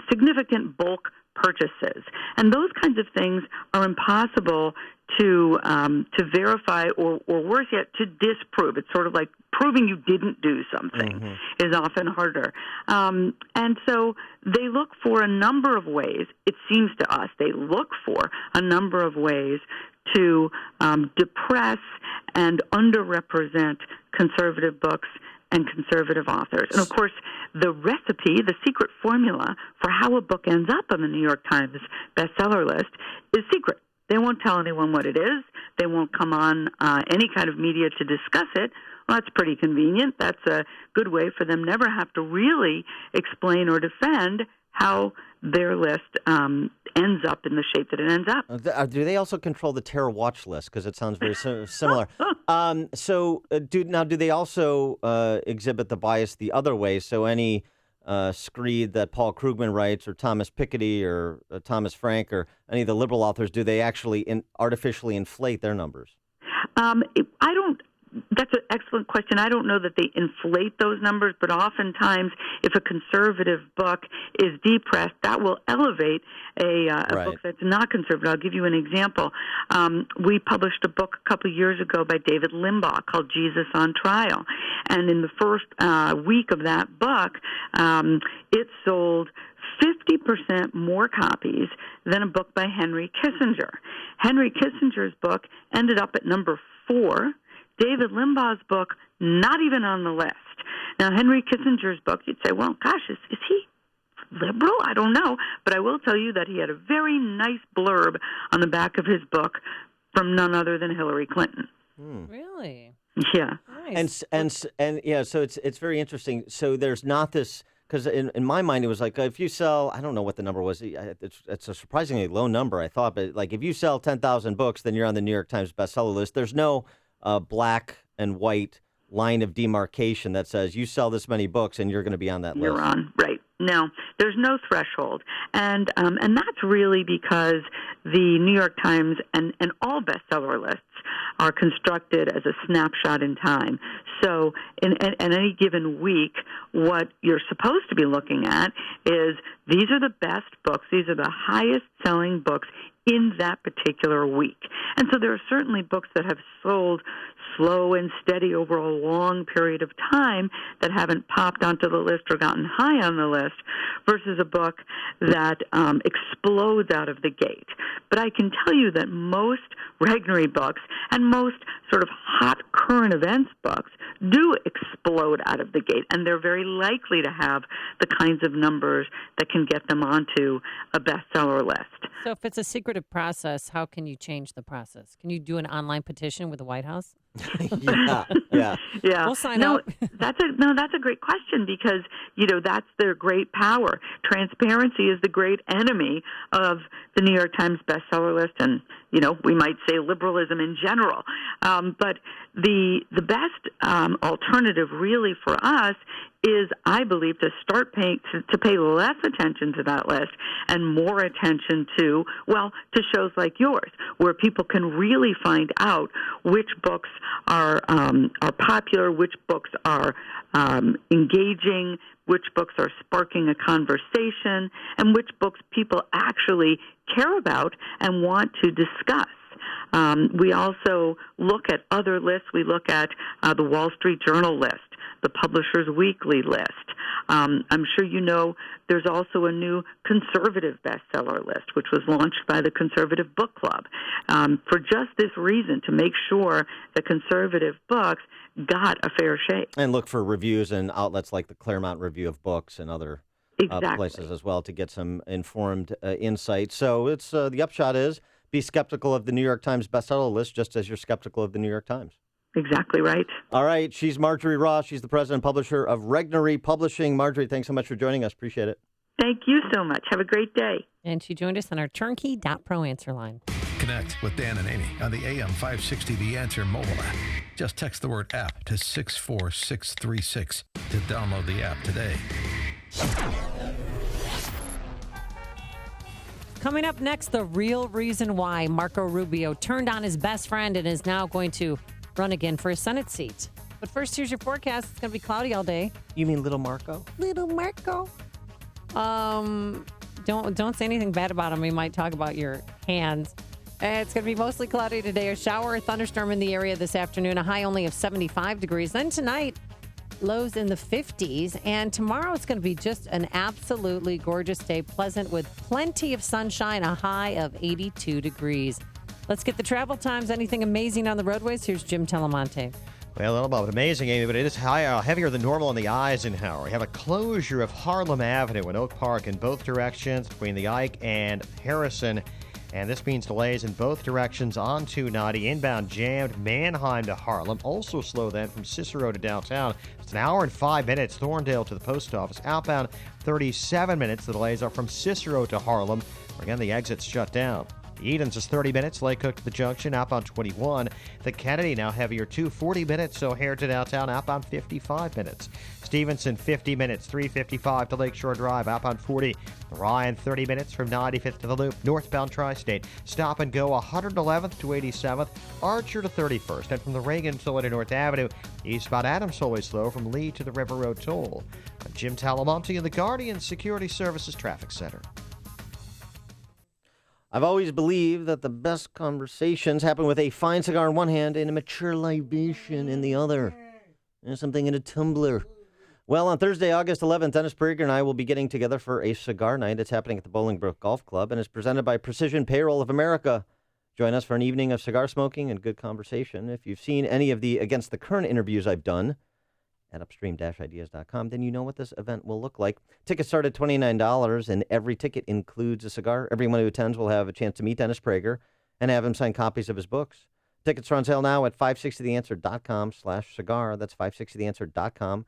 significant bulk purchases. And those kinds of things are impossible to verify, or worse yet, to disprove. It's sort of like proving you didn't do something is often harder. And so they look for a number of ways, it seems to us, they look for a number of ways to depress and underrepresent conservative books and conservative authors. And, of course, the recipe, the secret formula for how a book ends up on the New York Times bestseller list is secret. They won't tell anyone what it is. They won't come on any kind of media to discuss it. Well, that's pretty convenient. That's a good way for them never have to really explain or defend how their list ends up in the shape that it ends up. Do they also control the Terror Watch list? Because it sounds very similar. Do they also exhibit the bias the other way? So any screed that Paul Krugman writes, or Thomas Piketty, or Thomas Frank, or any of the liberal authors, do they actually artificially inflate their numbers? That's an excellent question. I don't know that they inflate those numbers, but oftentimes if a conservative book is depressed, that will elevate a book that's not conservative. I'll give you an example. We published a book a couple of years ago by David Limbaugh called Jesus on Trial. And in the first week of that book, it sold 50% more copies than a book by Henry Kissinger. Henry Kissinger's book ended up at number 4. David Limbaugh's book, not even on the list. Now, Henry Kissinger's book, you'd say, well, gosh, is he liberal? I don't know. But I will tell you that he had a very nice blurb on the back of his book from none other than Hillary Clinton. Really? Yeah. Nice. And yeah, so it's very interesting. So there's not this because in my mind, it was like, if you sell, I don't know what the number was. It's a surprisingly low number, I thought. But like, if you sell 10,000 books, then you're on the New York Times bestseller list. There's no black and white line of demarcation that says you sell this many books and you're going to be on that list. You're on, right. No, there's no threshold. And that's really because the New York Times and all bestseller lists are constructed as a snapshot in time. So in any given week, what you're supposed to be looking at is these are the best books, these are the highest selling books in that particular week. And so there are certainly books that have sold slow and steady over a long period of time that haven't popped onto the list or gotten high on the list versus a book that explodes out of the gate. But I can tell you that most Regnery books and most sort of hot current events books do explode out of the gate, and they're very likely to have the kinds of numbers that can get them onto a bestseller list. So if it's a secretive process, how can you change the process? Can you do an online petition with the White House? Yeah. We'll sign up. That's a great question because, that's their great power. Transparency is the great enemy of the New York Times bestseller list and, we might say liberalism in general. But the best alternative really for us is, I believe, to start to pay less attention to that list and more attention to shows like yours, where people can really find out which books are popular, which books are engaging, which books are sparking a conversation, and which books people actually care about and want to discuss. We also look at other lists. We look at the Wall Street Journal list, the Publishers Weekly list. I'm sure you know there's also a new conservative bestseller list, which was launched by the Conservative Book Club for just this reason, to make sure that conservative books got a fair shake. And look for reviews in outlets like the Claremont Review of Books and other places as well to get some informed insight. So it's the upshot is be skeptical of the New York Times bestseller list just as you're skeptical of the New York Times. Exactly right. All right. She's Marjorie Ross. She's the president and publisher of Regnery Publishing. Marjorie, thanks so much for joining us. Appreciate it. Thank you so much. Have a great day. And she joined us on our turnkey.pro answer line. Connect with Dan and Amy on the AM 560 The Answer mobile app. Just text the word app to 64636 to download the app today. Coming up next, the real reason why Marco Rubio turned on his best friend and is now going to run again for a Senate seat. But first, here's your forecast. It's going to be cloudy all day. You mean Little Marco? Little Marco. Don't say anything bad about him. We might talk about your hands. It's going to be mostly cloudy today. A shower or thunderstorm in the area this afternoon. A high only of 75 degrees. Then tonight, lows in the 50s. And tomorrow, it's going to be just an absolutely gorgeous day. Pleasant with plenty of sunshine. A high of 82 degrees. Let's get the travel times. Anything amazing on the roadways? Here's Jim Telemonte. Well, I don't know about amazing, Amy, but it is heavier than normal on the Eisenhower. We have a closure of Harlem Avenue and Oak Park in both directions between the Ike and Harrison. And this means delays in both directions on 290. Inbound jammed Mannheim to Harlem. Also slow then from Cicero to downtown. It's an hour and 5 minutes. Thorndale to the post office. Outbound 37 minutes. The delays are from Cicero to Harlem. Again, the exit's shut down. Edens is 30 minutes. Lake Hook to the junction, outbound 21. The Kennedy now heavier too, 40 minutes. O'Hare to downtown, outbound 55 minutes. Stevenson 50 minutes, 355 to Lakeshore Drive, outbound 40. Ryan 30 minutes from 95th to the Loop. Northbound Tri-State, stop and go 111th to 87th. Archer to 31st. And from the Reagan Toll to North Avenue, eastbound Adams always slow from Lee to the River Road Toll. Jim Talamonte in the Guardian Security Services Traffic Center. I've always believed that the best conversations happen with a fine cigar in one hand and a mature libation in the other. And something in a tumbler. Well, on Thursday, August 11th, Dennis Prager and I will be getting together for a cigar night. It's happening at the Bolingbrook Golf Club and is presented by Precision Payroll of America. Join us for an evening of cigar smoking and good conversation. If you've seen any of the Against the Current interviews I've done at upstream-ideas.com, then you know what this event will look like. Tickets start at $29, and every ticket includes a cigar. Everyone who attends will have a chance to meet Dennis Prager and have him sign copies of his books. Tickets are on sale now at 560theanswer.com/cigar. That's 560theanswer.com/cigar.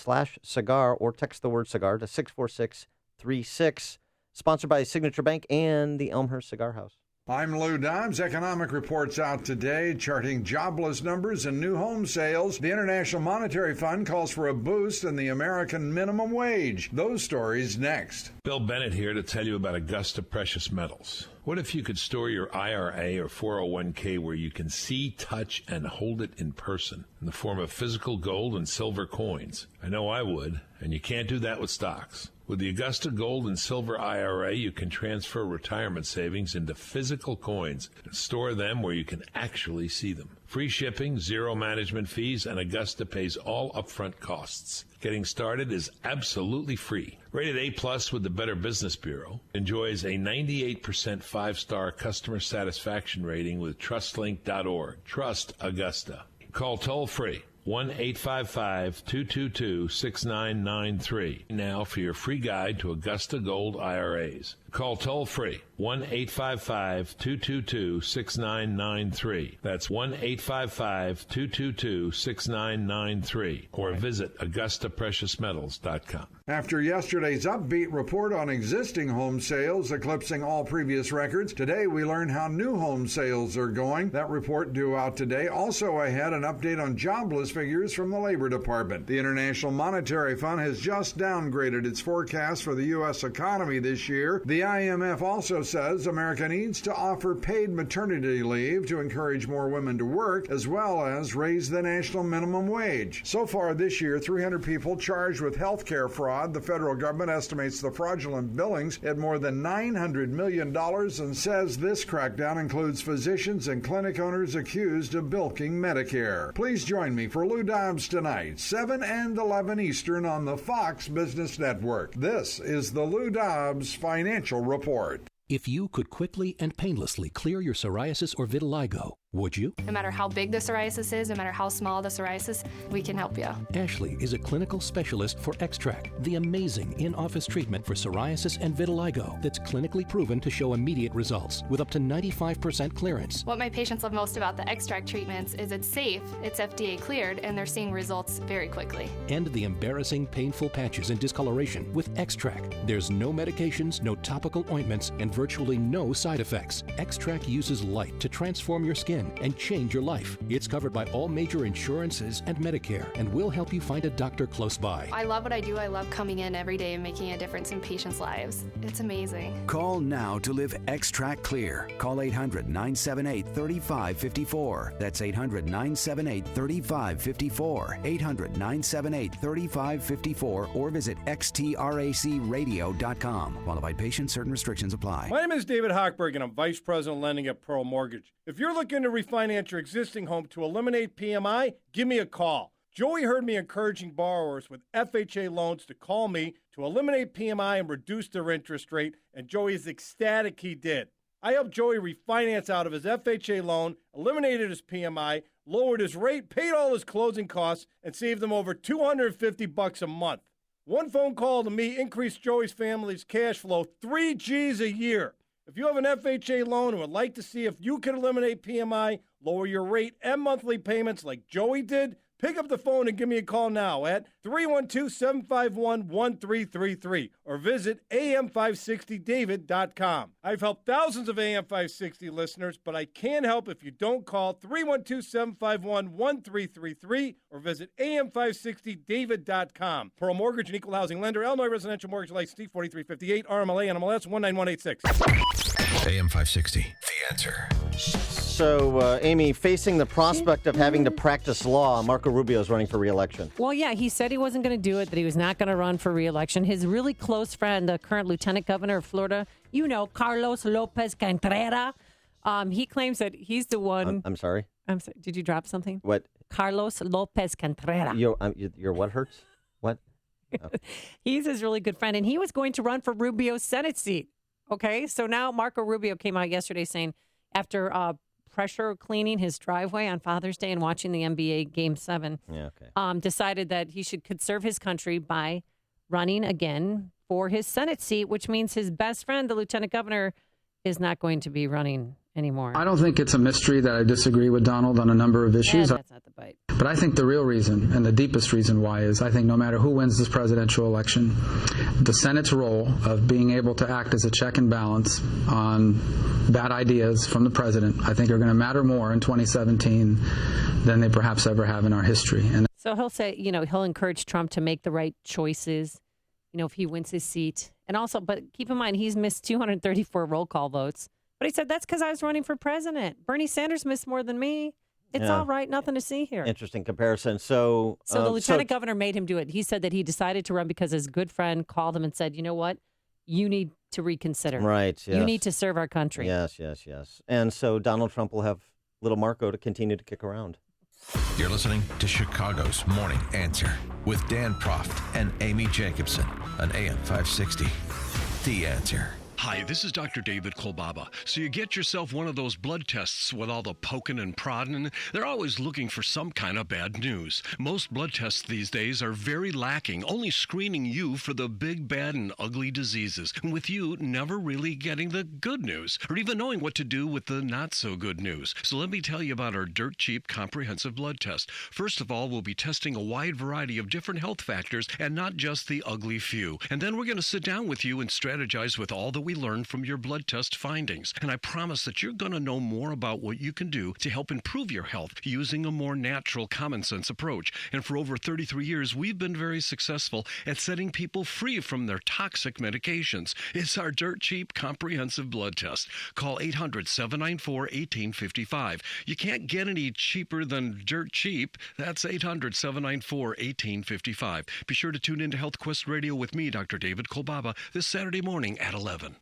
or text the word cigar to 64636. Sponsored by Signature Bank and the Elmhurst Cigar House. I'm Lou Dobbs. Economic reports out today charting jobless numbers and new home sales. The International Monetary Fund calls for a boost in the American minimum wage. Those stories next. Bill Bennett here to tell you about Augusta Precious Metals. What if you could store your IRA or 401k where you can see, touch, and hold it in person in the form of physical gold and silver coins? I know I would, and you can't do that with stocks. With the Augusta Gold and Silver IRA, you can transfer retirement savings into physical coins and store them where you can actually see them. Free shipping, zero management fees, and Augusta pays all upfront costs. Getting started is absolutely free. Rated A+ with the Better Business Bureau, enjoys a 98% 5-star customer satisfaction rating with TrustLink.org. Trust Augusta. Call toll-free 1-855-222-6993 now for your free guide to Augusta Gold IRAs. Call toll-free 1-855-222-6993. That's 1-855-222-6993. Or visit AugustaPreciousMetals.com. After yesterday's upbeat report on existing home sales eclipsing all previous records, today we learned how new home sales are going. That report due out today. Also ahead, an update on jobless figures from the Labor Department. The International Monetary Fund has just downgraded its forecast for the U.S. economy this year. The IMF also says America needs to offer paid maternity leave to encourage more women to work, as well as raise the national minimum wage. So far this year, 300 people charged with health care fraud. The federal government estimates the fraudulent billings at more than $900 million and says this crackdown includes physicians and clinic owners accused of bilking Medicare. Please join me for Lou Dobbs tonight, 7 and 11 Eastern on the Fox Business Network. This is the Lou Dobbs Financial Report. If you could quickly and painlessly clear your psoriasis or vitiligo, would you? No matter how big the psoriasis is, no matter how small the psoriasis, we can help you. Ashley is a clinical specialist for Extract, the amazing in-office treatment for psoriasis and vitiligo that's clinically proven to show immediate results with up to 95% clearance. What my patients love most about the Extract treatments is it's safe, it's FDA cleared, and they're seeing results very quickly. End the embarrassing, painful patches and discoloration with Extract. There's no medications, no topical ointments, and virtually no side effects. Extract uses light to transform your skin and change your life. It's covered by all major insurances and Medicare, and will help you find a doctor close by. I love what I do. I love coming in every day and making a difference in patients' lives. It's amazing. Call now to live Extract Clear. Call 800-978-3554. That's 800-978-3554. 800-978-3554 or visit xtracradio.com. Qualified patients, certain restrictions apply. My name is David Hochberg, and I'm Vice President of Lending at Pearl Mortgage. If you're looking to refinance your existing home to eliminate PMI, give me a call. Joey heard me encouraging borrowers with FHA loans to call me to eliminate PMI and reduce their interest rate, and Joey is ecstatic he did. I helped Joey refinance out of his FHA loan, eliminated his PMI, lowered his rate, paid all his closing costs, and saved him over $250 a month. One phone call to me increased Joey's family's cash flow 3 G's a year. If you have an FHA loan and would like to see if you can eliminate PMI, lower your rate and monthly payments like Joey did, pick up the phone and give me a call now at 312-751-1333 or visit am560david.com. I've helped thousands of AM560 listeners, but I can't help if you don't call 312-751-1333 or visit am560david.com. Pearl Mortgage and Equal Housing Lender, Illinois Residential Mortgage License 4358, RMLA, NMLS 19186. AM560, The Answer. So, Amy, facing the prospect of having to practice law, Marco Rubio is running for re-election. Well, yeah, he said he wasn't going to do it, that he was not going to run for re-election. His really close friend, the current lieutenant governor of Florida, Carlos Lopez Cantrera, he claims that he's the one. I'm sorry? I'm sorry. Did you drop something? What? Carlos Lopez Cantrera. Your what hurts? What? Oh. He's his really good friend, and he was going to run for Rubio's Senate seat. Okay, so now Marco Rubio came out yesterday saying after pressure cleaning his driveway on Father's Day and watching the NBA Game 7, decided that he should serve his country by running again for his Senate seat, which means his best friend, the lieutenant governor, is not going to be running anymore. I don't think it's a mystery that I disagree with Donald on a number of issues. That's not the bite. But I think the real reason and the deepest reason why is I think no matter who wins this presidential election, the Senate's role of being able to act as a check and balance on bad ideas from the president, I think are going to matter more in 2017 than they perhaps ever have in our history. And so he'll say, he'll encourage Trump to make the right choices, if he wins his seat. And also, but keep in mind, he's missed 234 roll call votes. But he said, that's because I was running for president. Bernie Sanders missed more than me. It's all right. Nothing to see here. Interesting comparison. So the lieutenant governor made him do it. He said that he decided to run because his good friend called him and said, you know what? You need to reconsider. Right. Yes. You need to serve our country. Yes. And so Donald Trump will have little Marco to continue to kick around. You're listening to Chicago's Morning Answer with Dan Proft and Amy Jacobson on AM 560. The Answer. Hi, this is Dr. David Kolbaba. So you get yourself one of those blood tests with all the poking and prodding. They're always looking for some kind of bad news. Most blood tests these days are very lacking, only screening you for the big, bad, and ugly diseases, and with you never really getting the good news, or even knowing what to do with the not-so-good news. So let me tell you about our dirt-cheap comprehensive blood test. First of all, we'll be testing a wide variety of different health factors, and not just the ugly few. And then we're going to sit down with you and strategize with all that we learned from your blood test findings. And I promise that you're going to know more about what you can do to help improve your health using a more natural, common sense approach. And for over 33 years, we've been very successful at setting people free from their toxic medications. It's our dirt cheap, comprehensive blood test. Call 800-794-1855. You can't get any cheaper than dirt cheap. That's 800-794-1855. Be sure to tune into Health Quest Radio with me, Dr. David Kolbaba, this Saturday morning at 11.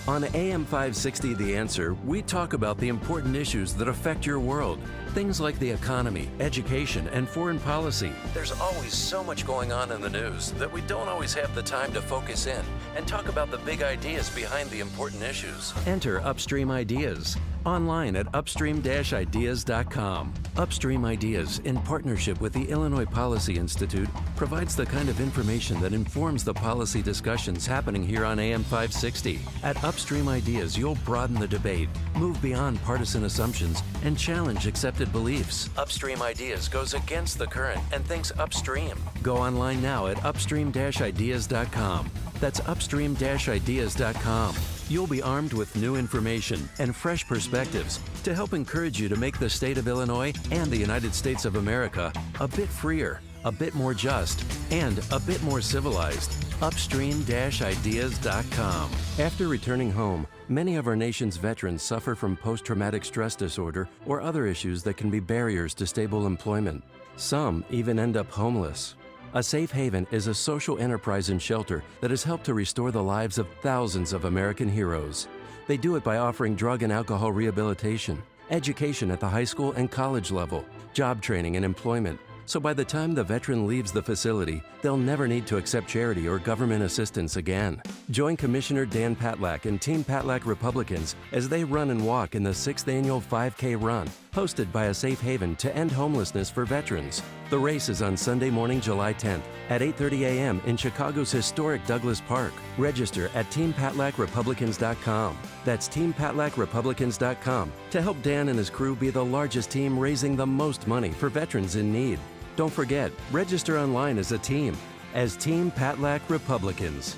On AM 560 The Answer, we talk about the important issues that affect your world. Things like the economy, education, and foreign policy. There's always so much going on in the news that we don't always have the time to focus in and talk about the big ideas behind the important issues. Enter Upstream Ideas online at upstream-ideas.com. Upstream Ideas, in partnership with the Illinois Policy Institute, provides the kind of information that informs the policy discussions happening here on AM 560. At Upstream Ideas, you'll broaden the debate, move beyond partisan assumptions, and challenge accepted beliefs. Upstream Ideas goes against the current and thinks upstream. Go online now at upstream-ideas.com. That's upstream-ideas.com. You'll be armed with new information and fresh perspectives to help encourage you to make the state of Illinois and the United States of America a bit freer, a bit more just, and a bit more civilized. Upstream-ideas.com. After returning home, many of our nation's veterans suffer from post-traumatic stress disorder or other issues that can be barriers to stable employment. Some even end up homeless. A Safe Haven is a social enterprise and shelter that has helped to restore the lives of thousands of American heroes. They do it by offering drug and alcohol rehabilitation, education at the high school and college level, job training and employment. So by the time the veteran leaves the facility, they'll never need to accept charity or government assistance again. Join Commissioner Dan Patlak and Team Patlak Republicans as they run and walk in the 6th annual 5K run, hosted by A Safe Haven to end homelessness for veterans. The race is on Sunday morning, July 10th at 8:30 a.m. in Chicago's historic Douglas Park. Register at TeamPatlakRepublicans.com. That's TeamPatlakRepublicans.com to help Dan and his crew be the largest team raising the most money for veterans in need. Don't forget, register online as a team, as Team Patlak Republicans.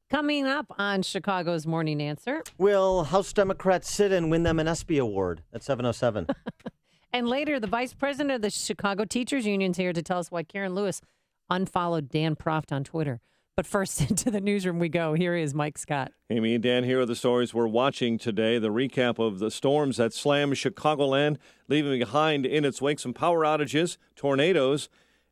Coming up on Chicago's Morning Answer. Will House Democrats sit and win them an ESPY award at 7:07? And later, the vice president of the Chicago Teachers Union is here to tell us why Karen Lewis unfollowed Dan Proft on Twitter. But first, into the newsroom we go. Here is Mike Scott. Amy and Dan, here are the stories we're watching today. The recap of the storms that slammed Chicagoland, leaving behind in its wake some power outages, tornadoes,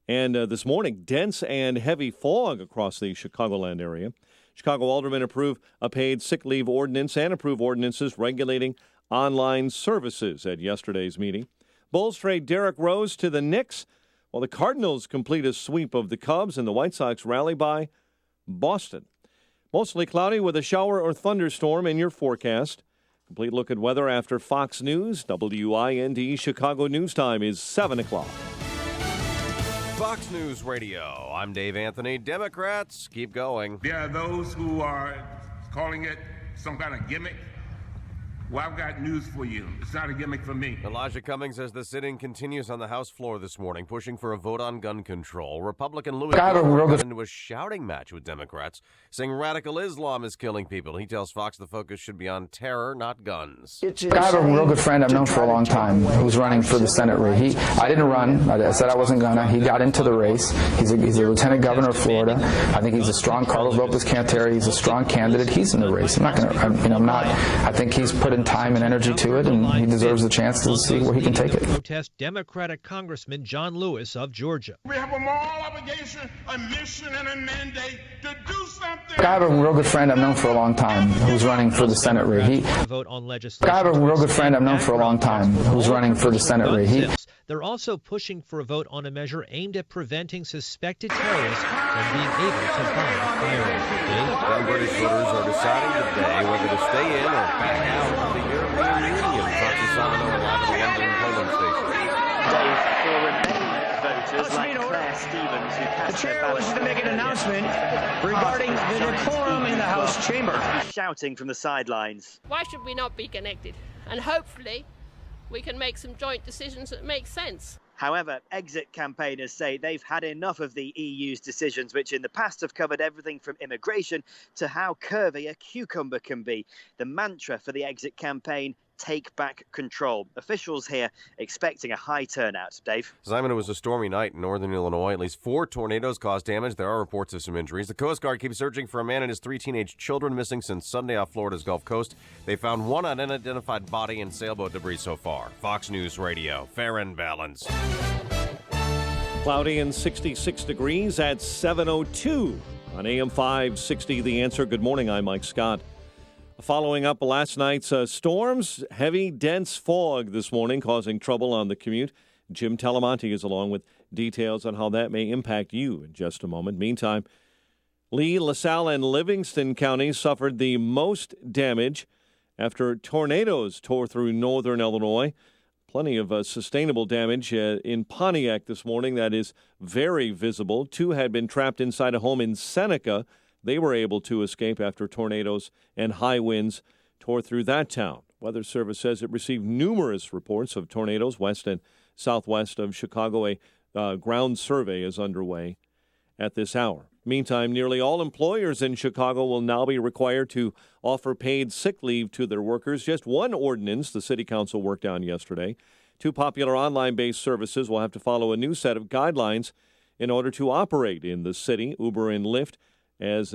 and this morning, dense and heavy fog across the Chicagoland area. Chicago aldermen approve a paid sick leave ordinance and approve ordinances regulating online services at yesterday's meeting. Bulls trade Derrick Rose to the Knicks, while the Cardinals complete a sweep of the Cubs and the White Sox rally by Boston. Mostly cloudy with a shower or thunderstorm in your forecast. Complete look at weather after Fox News. WIND Chicago News Time is 7 o'clock. Fox News Radio. I'm Dave Anthony. Democrats keep going. There are those who are calling it some kind of gimmick. Well, I've got news for you. It's not a gimmick for me. Elijah Cummings says the sitting continues on the House floor this morning, pushing for a vote on gun control. Republican Louis Gohmert got into a shouting match with Democrats, saying radical Islam is killing people. He tells Fox the focus should be on terror, not guns. I have a real good friend I've known for a long time who's running for the Senate race. I didn't run. I said I wasn't gonna. He got into the race. He's a lieutenant governor of Florida. I think he's a strong Carlos Lopez Cantera. He's a strong candidate. He's in the race. I'm not gonna. I think he's put in time and energy to it, and he deserves the chance to see where he can take it. Protest Democratic Congressman John Lewis of Georgia. We have a moral obligation, a mission, and a mandate to do something. I have a real good friend I've known for a long time who's running for the Senate race. Vote on legislation. I have a real good friend I've known for a long time who's running for the Senate race. They're also pushing for a vote on a measure aimed at preventing suspected terrorists from being able to buy firearms. Young British voters are deciding today whether to stay in or back out of the European Union. Fox's Simon Owen live at the London polling station. Dave, for Remain voters like Claire Stevens who cast the chair wishes to make an announcement regarding the decorum in the House chamber. Shouting from the sidelines. Why should we not be connected? And hopefully we can make some joint decisions that make sense. However, exit campaigners say they've had enough of the EU's decisions, which in the past have covered everything from immigration to how curvy a cucumber can be. The mantra for the exit campaign, take back control. Officials here expecting a high turnout. Dave? Simon, it was a stormy night in northern Illinois. At least 4 tornadoes caused damage. There are reports of some injuries. The Coast Guard keeps searching for a man and his 3 teenage children missing since Sunday off Florida's Gulf Coast. They found one unidentified body and sailboat debris so far. Fox News Radio, fair and balanced. Cloudy and 66 degrees at 7:02 on AM 560. The Answer. Good morning. I'm Mike Scott. Following up last night's storms, heavy, dense fog this morning causing trouble on the commute. Jim Talamonte is along with details on how that may impact you in just a moment. Meantime, Lee, LaSalle, and Livingston counties suffered the most damage after tornadoes tore through northern Illinois. Plenty of sustainable damage in Pontiac this morning that is very visible. 2 had been trapped inside a home in Seneca. They were able to escape after tornadoes and high winds tore through that town. Weather Service says it received numerous reports of tornadoes west and southwest of Chicago. A ground survey is underway at this hour. Meantime, nearly all employers in Chicago will now be required to offer paid sick leave to their workers. Just one ordinance the city council worked on yesterday. 2 popular online-based services will have to follow a new set of guidelines in order to operate in the city, Uber and Lyft, as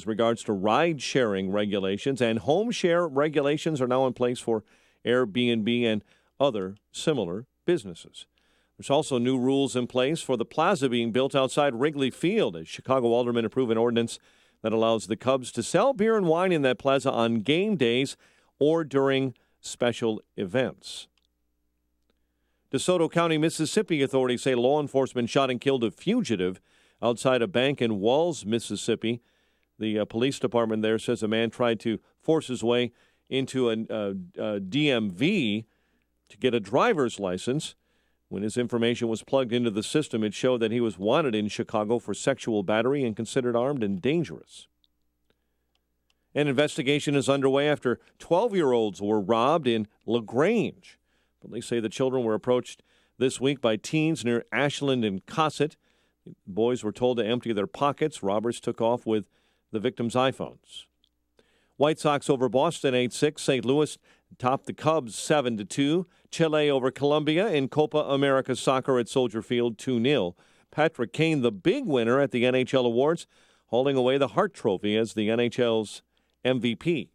regards to ride-sharing regulations, and home share regulations are now in place for Airbnb and other similar businesses. There's also new rules in place for the plaza being built outside Wrigley Field, as Chicago aldermen approve an ordinance that allows the Cubs to sell beer and wine in that plaza on game days or during special events. DeSoto County, Mississippi authorities say law enforcement shot and killed a fugitive outside a bank in Walls, Mississippi. The police department there says a man tried to force his way into a DMV to get a driver's license. When his information was plugged into the system, it showed that he was wanted in Chicago for sexual battery and considered armed and dangerous. An investigation is underway after 12-year-olds were robbed in LaGrange. Police say the children were approached this week by teens near Ashland and Cosset. Boys were told to empty their pockets. Robbers took off with the victims' iPhones. White Sox over Boston 8-6. St. Louis topped the Cubs 7-2. Chile over Colombia in Copa America Soccer at Soldier Field 2-0. Patrick Kane, the big winner at the NHL Awards, holding away the Hart Trophy as the NHL's MVP.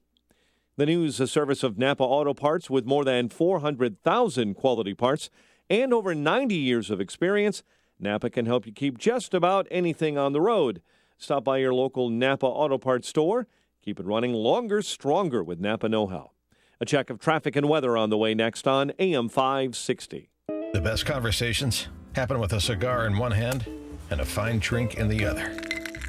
The news service of Napa Auto Parts, with more than 400,000 quality parts and over 90 years of experience, Napa can help you keep just about anything on the road. Stop by your local Napa Auto Parts store. Keep it running longer, stronger with Napa know-how. A check of traffic and weather on the way next on AM 560. The best conversations happen with a cigar in one hand and a fine drink in the other.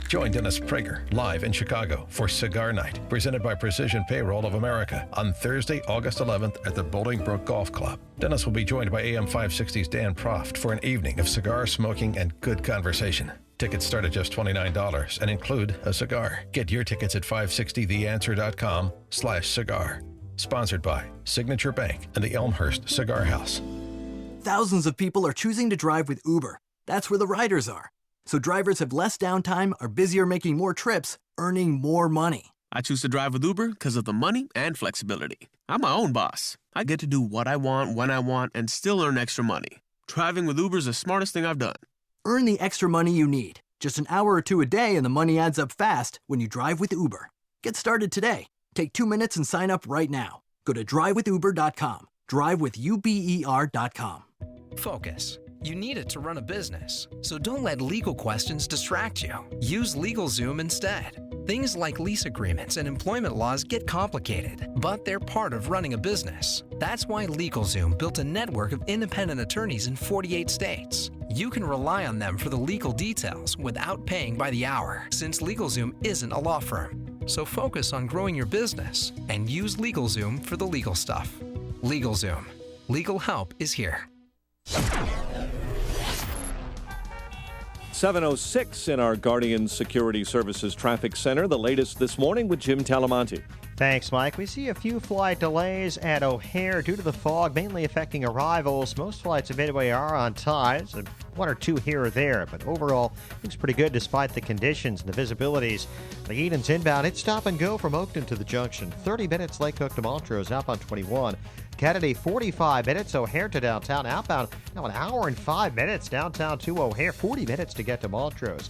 Join Dennis Prager live in Chicago for Cigar Night, presented by Precision Payroll of America on Thursday, August 11th at the Bolingbrook Golf Club. Dennis will be joined by AM 560's Dan Proft for an evening of cigar smoking and good conversation. Tickets start at just $29 and include a cigar. Get your tickets at 560theanswer.com/cigar. Sponsored by Signature Bank and the Elmhurst Cigar House. Thousands of people are choosing to drive with Uber. That's where the riders are. So drivers have less downtime, are busier making more trips, earning more money. I choose to drive with Uber because of the money and flexibility. I'm my own boss. I get to do what I want, when I want, and still earn extra money. Driving with Uber is the smartest thing I've done. Earn the extra money you need. Just an hour or two a day and the money adds up fast when you drive with Uber. Get started today. Take 2 minutes and sign up right now. Go to drivewithuber.com. Drivewithuber.com. Focus. You need it to run a business, so don't let legal questions distract you. Use LegalZoom instead. Things like lease agreements and employment laws get complicated, but they're part of running a business. That's why LegalZoom built a network of independent attorneys in 48 states. You can rely on them for the legal details without paying by the hour, since LegalZoom isn't a law firm. So focus on growing your business and use LegalZoom for the legal stuff. LegalZoom. Legal help is here. 7:06 in our Guardian Security Services Traffic Center. The latest this morning with Jim Talamonte. Thanks, Mike. We see a few flight delays at O'Hare due to the fog, mainly affecting arrivals. Most flights at Midway are on time, so one or two here or there, but overall, looks pretty good despite the conditions and the visibilities. The Eden's inbound, it's stop and go from Oakton to the junction. 30 minutes Lake Cook to Montrose, outbound 21. Kennedy, 45 minutes. O'Hare to downtown, outbound now an hour and 5 minutes. Downtown to O'Hare, 40 minutes to get to Montrose.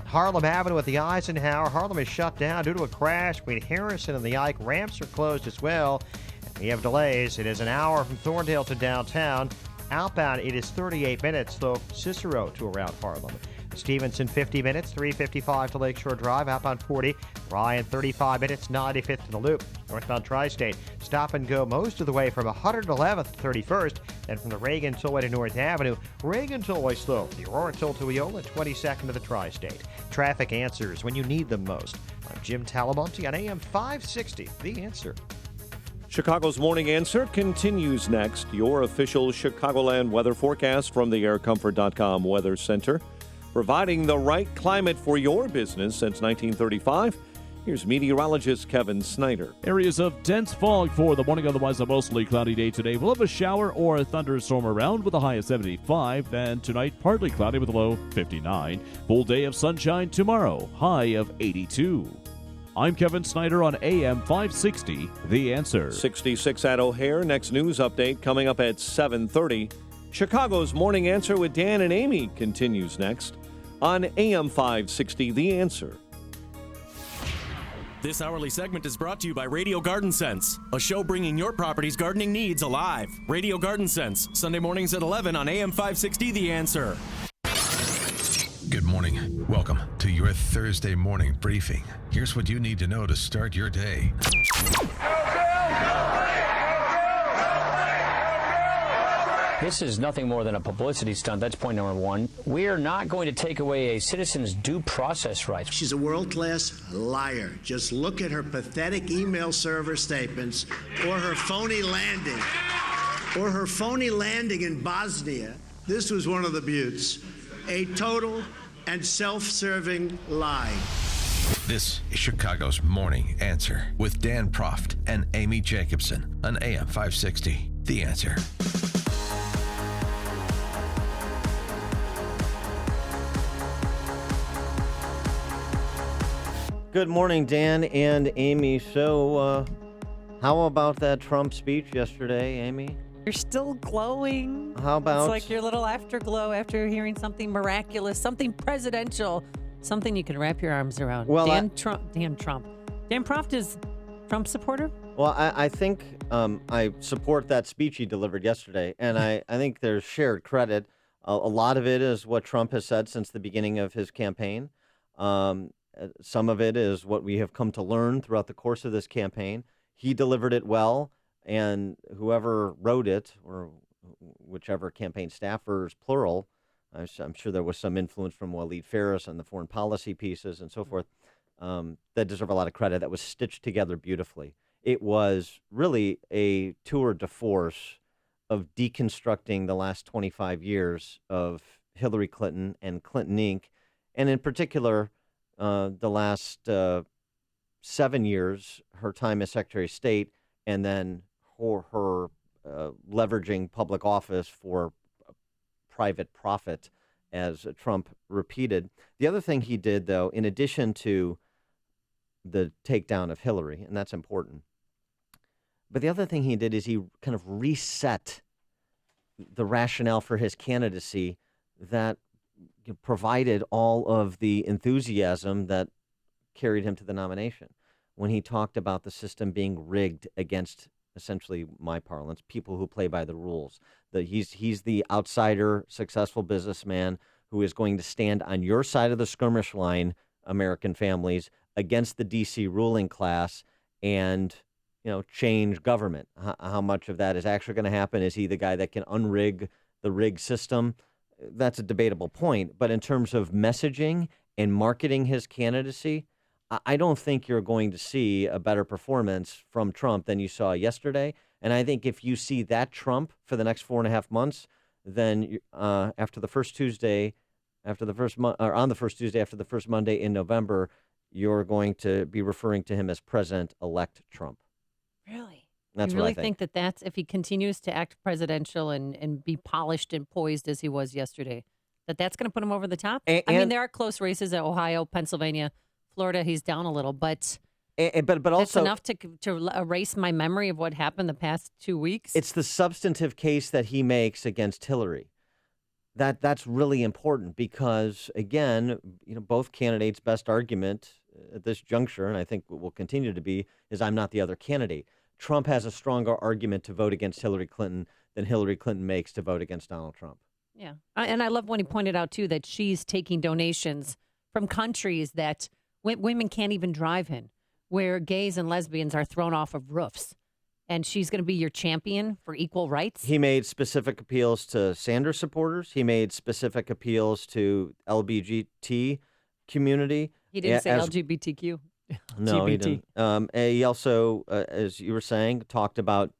Harlem Avenue at the Eisenhower. Harlem is shut down due to a crash between Harrison and the Ike. Ramps are closed as well. And we have delays. It is an hour from Thorndale to downtown. Outbound, it is 38 minutes, though Cicero to around Harlem. Stevenson, 50 minutes, 355 to Lakeshore Drive, outbound 40. Ryan, 35 minutes, 95th to the Loop. Northbound Tri-State, stop and go most of the way from 111th to 31st, then from the Reagan Tollway to North Avenue. Reagan Tollway slow, the Aurora Toll to Eola, 22nd to the Tri-State. Traffic answers when you need them most. I'm Jim Talamonte on AM 560, The Answer. Chicago's Morning Answer continues next. Your official Chicagoland weather forecast from the aircomfort.com Weather Center. Providing the right climate for your business since 1935. Here's meteorologist Kevin Snyder. Areas of dense fog for the morning, otherwise a mostly cloudy day today. We'll have a shower or a thunderstorm around with a high of 75. Then tonight, partly cloudy with a low 59. Full day of sunshine tomorrow, high of 82. I'm Kevin Snyder on AM 560, The Answer. 66 at O'Hare. Next news update coming up at 7:30. Chicago's Morning Answer with Dan and Amy continues next on AM 560, The Answer. This hourly segment is brought to you by Radio Garden Sense, a show bringing your property's gardening needs alive. Radio Garden Sense, Sunday mornings at 11 on AM 560, The Answer. Good morning. Welcome to your Thursday morning briefing. Here's what you need to know to start your day. This is nothing more than a publicity stunt. That's point number one. We are not going to take away a citizen's due process rights. She's a world-class liar. Just look at her pathetic email server statements or her phony landing. Or her phony landing in Bosnia. This was one of the buttes. A total and self-serving lie. This is Chicago's Morning Answer with Dan Proft and Amy Jacobson on AM 560, The Answer. Good morning, Dan and Amy. So, how about that Trump speech yesterday, Amy? You're still glowing. How about... It's like your little afterglow after hearing something miraculous, something presidential, something you can wrap your arms around. Well, Dan Trump. Dan Proft is Trump supporter? Well, I think I support that speech he delivered yesterday, and I think there's shared credit. A lot of it is what Trump has said since the beginning of his campaign. Some of it is what we have come to learn throughout the course of this campaign. He delivered it well, and whoever wrote it, or whichever campaign staffers, plural, I'm sure there was some influence from Waleed Ferris and the foreign policy pieces and so forth, that deserve a lot of credit. That was stitched together beautifully. It was really a tour de force of deconstructing the last 25 years of Hillary Clinton and Clinton Inc., and in particular, the last 7 years, her time as Secretary of State, and then her leveraging public office for private profit, as Trump repeated. The other thing he did, though, in addition to the takedown of Hillary, and that's important, but the other thing he did is he kind of reset the rationale for his candidacy that provided all of the enthusiasm that carried him to the nomination when he talked about the system being rigged against, essentially, my parlance, people who play by the rules. That he's the outsider, successful businessman who is going to stand on your side of the skirmish line, American families, against the D.C. ruling class and, change government. How much of that is actually going to happen? Is he the guy that can unrig the rigged system? That's a debatable point. But in terms of messaging and marketing his candidacy, I don't think you're going to see a better performance from Trump than you saw yesterday. And I think if you see that Trump for the next 4.5 months, then after the first Tuesday, on the first Tuesday after the first Monday in November, you're going to be referring to him as President-elect Trump. Really? That's you what really I think. that's if he continues to act presidential and be polished and poised as he was yesterday, that's going to put him over the top? I mean, there are close races at Ohio, Pennsylvania, Florida. He's down a little, but but that's also enough to erase my memory of what happened the past 2 weeks. It's the substantive case that he makes against Hillary. That's really important because, again, both candidates' best argument at this juncture, and I think will continue to be, is I'm not the other candidate. Trump has a stronger argument to vote against Hillary Clinton than Hillary Clinton makes to vote against Donald Trump. Yeah. And I love when he pointed out, too, that she's taking donations from countries that women can't even drive in, where gays and lesbians are thrown off of roofs. And she's going to be your champion for equal rights. He made specific appeals to Sanders supporters. He made specific appeals to LGBT community. He didn't say LGBTQ. No, he didn't. He also, as you were saying, talked about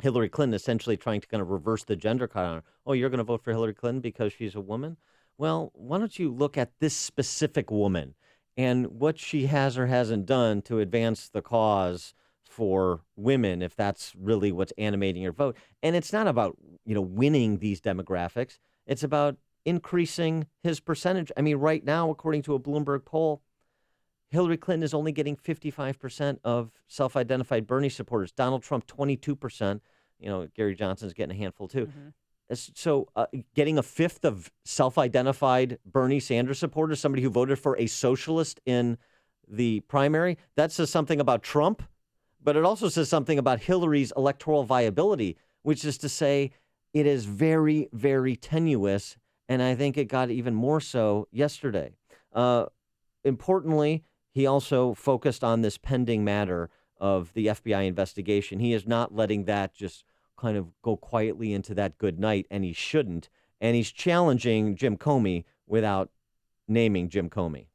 Hillary Clinton essentially trying to kind of reverse the gender cut on her. Oh, you're going to vote for Hillary Clinton because she's a woman? Well, why don't you look at this specific woman and what she has or hasn't done to advance the cause for women, if that's really what's animating your vote. And it's not about, winning these demographics. It's about increasing his percentage. I mean, right now, according to a Bloomberg poll, Hillary Clinton is only getting 55% of self-identified Bernie supporters. Donald Trump, 22%. Gary Johnson's getting a handful, too. Mm-hmm. So getting a fifth of self-identified Bernie Sanders supporters, somebody who voted for a socialist in the primary, that says something about Trump, but it also says something about Hillary's electoral viability, which is to say it is very, very tenuous, and I think it got even more so yesterday. Importantly, he also focused on this pending matter of the FBI investigation. He is not letting that just kind of go quietly into that good night, and he shouldn't. And he's challenging Jim Comey without naming Jim Comey.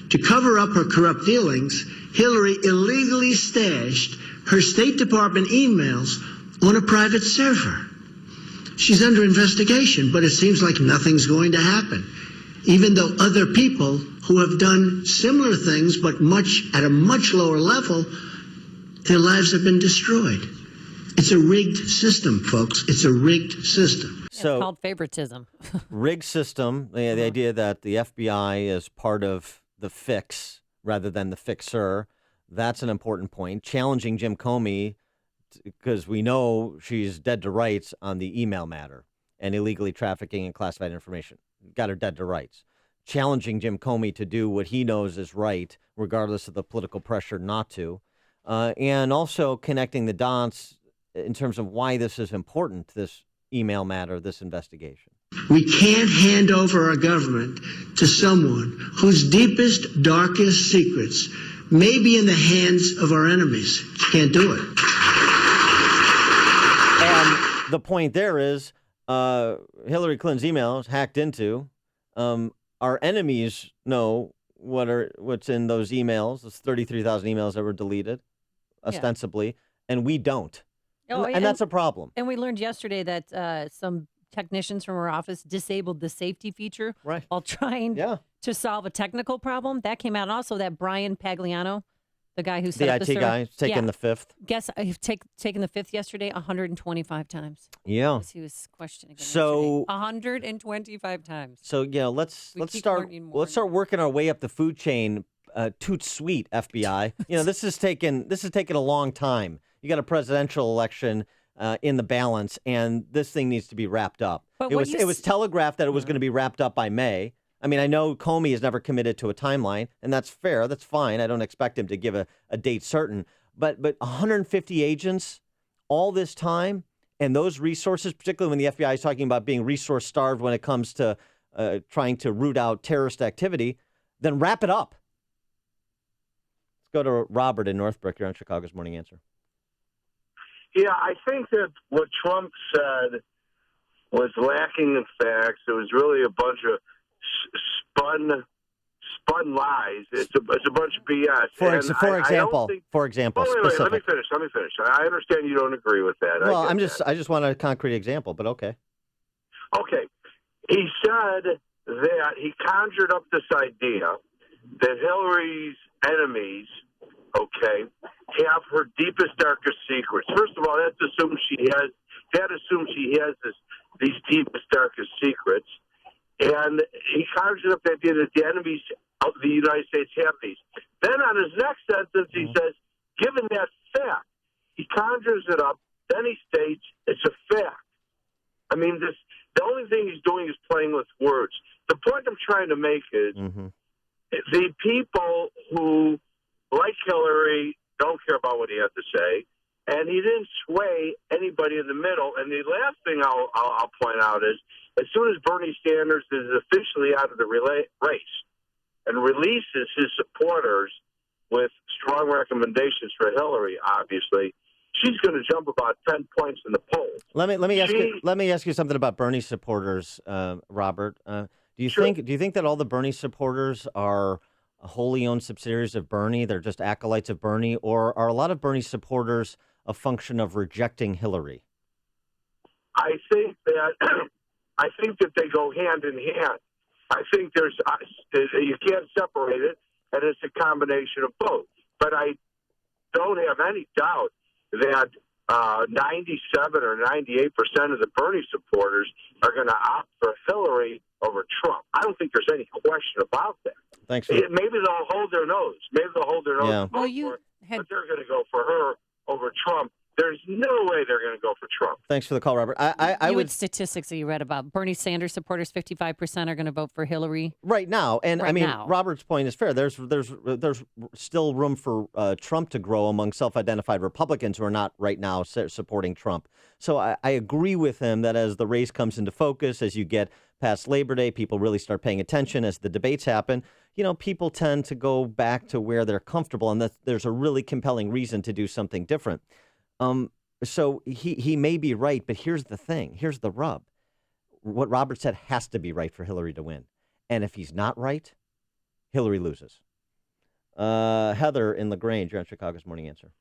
To cover up her corrupt dealings, Hillary illegally stashed her State Department emails on a private server. She's under investigation, but it seems like nothing's going to happen, even though other people who have done similar things, but at a much lower level, their lives have been destroyed. It's a rigged system, folks. It's a rigged system. So, it's called favoritism. Rigged system, the idea that the FBI is part of the fix rather than the fixer, that's an important point. Challenging Jim Comey, because we know she's dead to rights on the email matter and illegally trafficking and classified information. Got her dead to rights. Challenging Jim Comey to do what he knows is right, regardless of the political pressure not to. And also connecting the dots in terms of why this is important, this email matter, this investigation. We can't hand over our government to someone whose deepest, darkest secrets may be in the hands of our enemies. Can't do it. And the point there is Hillary Clinton's emails hacked into. Our enemies know what's in those emails, those 33,000 emails that were deleted, ostensibly, and we don't. Oh, and that's a problem. And we learned yesterday that some technicians from her office disabled the safety feature right. while trying to solve a technical problem. That came out. And also that Brian Pagliano, the guy who set the up IT guy, taking the fifth. Guess I've taken the fifth yesterday 125 times. Yeah. Because he was questioning it So 125 times. So let's start working our way up the food chain. Toot sweet, FBI. This has taken a long time. You got a presidential election in the balance, and this thing needs to be wrapped up. But it was telegraphed that it was going to be wrapped up by May. I mean, I know Comey has never committed to a timeline, and that's fair. That's fine. I don't expect him to give a date certain. But 150 agents all this time, and those resources, particularly when the FBI is talking about being resource starved when it comes to trying to root out terrorist activity, then wrap it up. Let's go to Robert in Northbrook. You're on Chicago's Morning Answer. Yeah, I think that what Trump said was lacking in facts. It was really a bunch of spun lies. It's a bunch of BS. For example, wait, let me finish. I understand you don't agree with that. Well, I just want a concrete example, but okay. Okay. He said that he conjured up this idea that Hillary's enemies, have her deepest, darkest secrets. First of all, that assumes she has these deepest, darkest secrets. And he conjured up the idea that the enemies of the United States have these. Then on his next sentence, he says, given that fact, he conjures it up. Then he states it's a fact. I mean, the only thing he's doing is playing with words. The point I'm trying to make is the people who, like Hillary, don't care about what he had to say, and he didn't sway anybody in the middle. And the last thing I'll point out is, as soon as Bernie Sanders is officially out of the race and releases his supporters with strong recommendations for Hillary, obviously, she's going to jump about 10 points in the polls. Let me ask you something about Bernie supporters, Robert. Do you think that all the Bernie supporters are wholly owned subsidiaries of Bernie? They're just acolytes of Bernie, or are a lot of Bernie supporters a function of rejecting Hillary? I think that they go hand in hand. I think you can't separate it, and it's a combination of both. But I don't have any doubt that 97 or 98% of the Bernie supporters are going to opt for Hillary over Trump. I don't think there's any question about that. Thanks. Maybe they'll hold their nose. But they're going to go for her over Trump. There's no way they're going to go for Trump. Thanks for the call, Robert. I would statistics that you read about Bernie Sanders supporters, 55% are going to vote for Hillary right now. And Robert's point is fair. There's still room for Trump to grow among self-identified Republicans who are not right now supporting Trump. So I agree with him that as the race comes into focus, as you get past Labor Day, people really start paying attention as the debates happen. People tend to go back to where they're comfortable, and that there's a really compelling reason to do something different. So he may be right, but here's the thing. Here's the rub. What Robert said has to be right for Hillary to win. And if he's not right, Hillary loses. Heather in LaGrange, you're on Chicago's Morning Answer.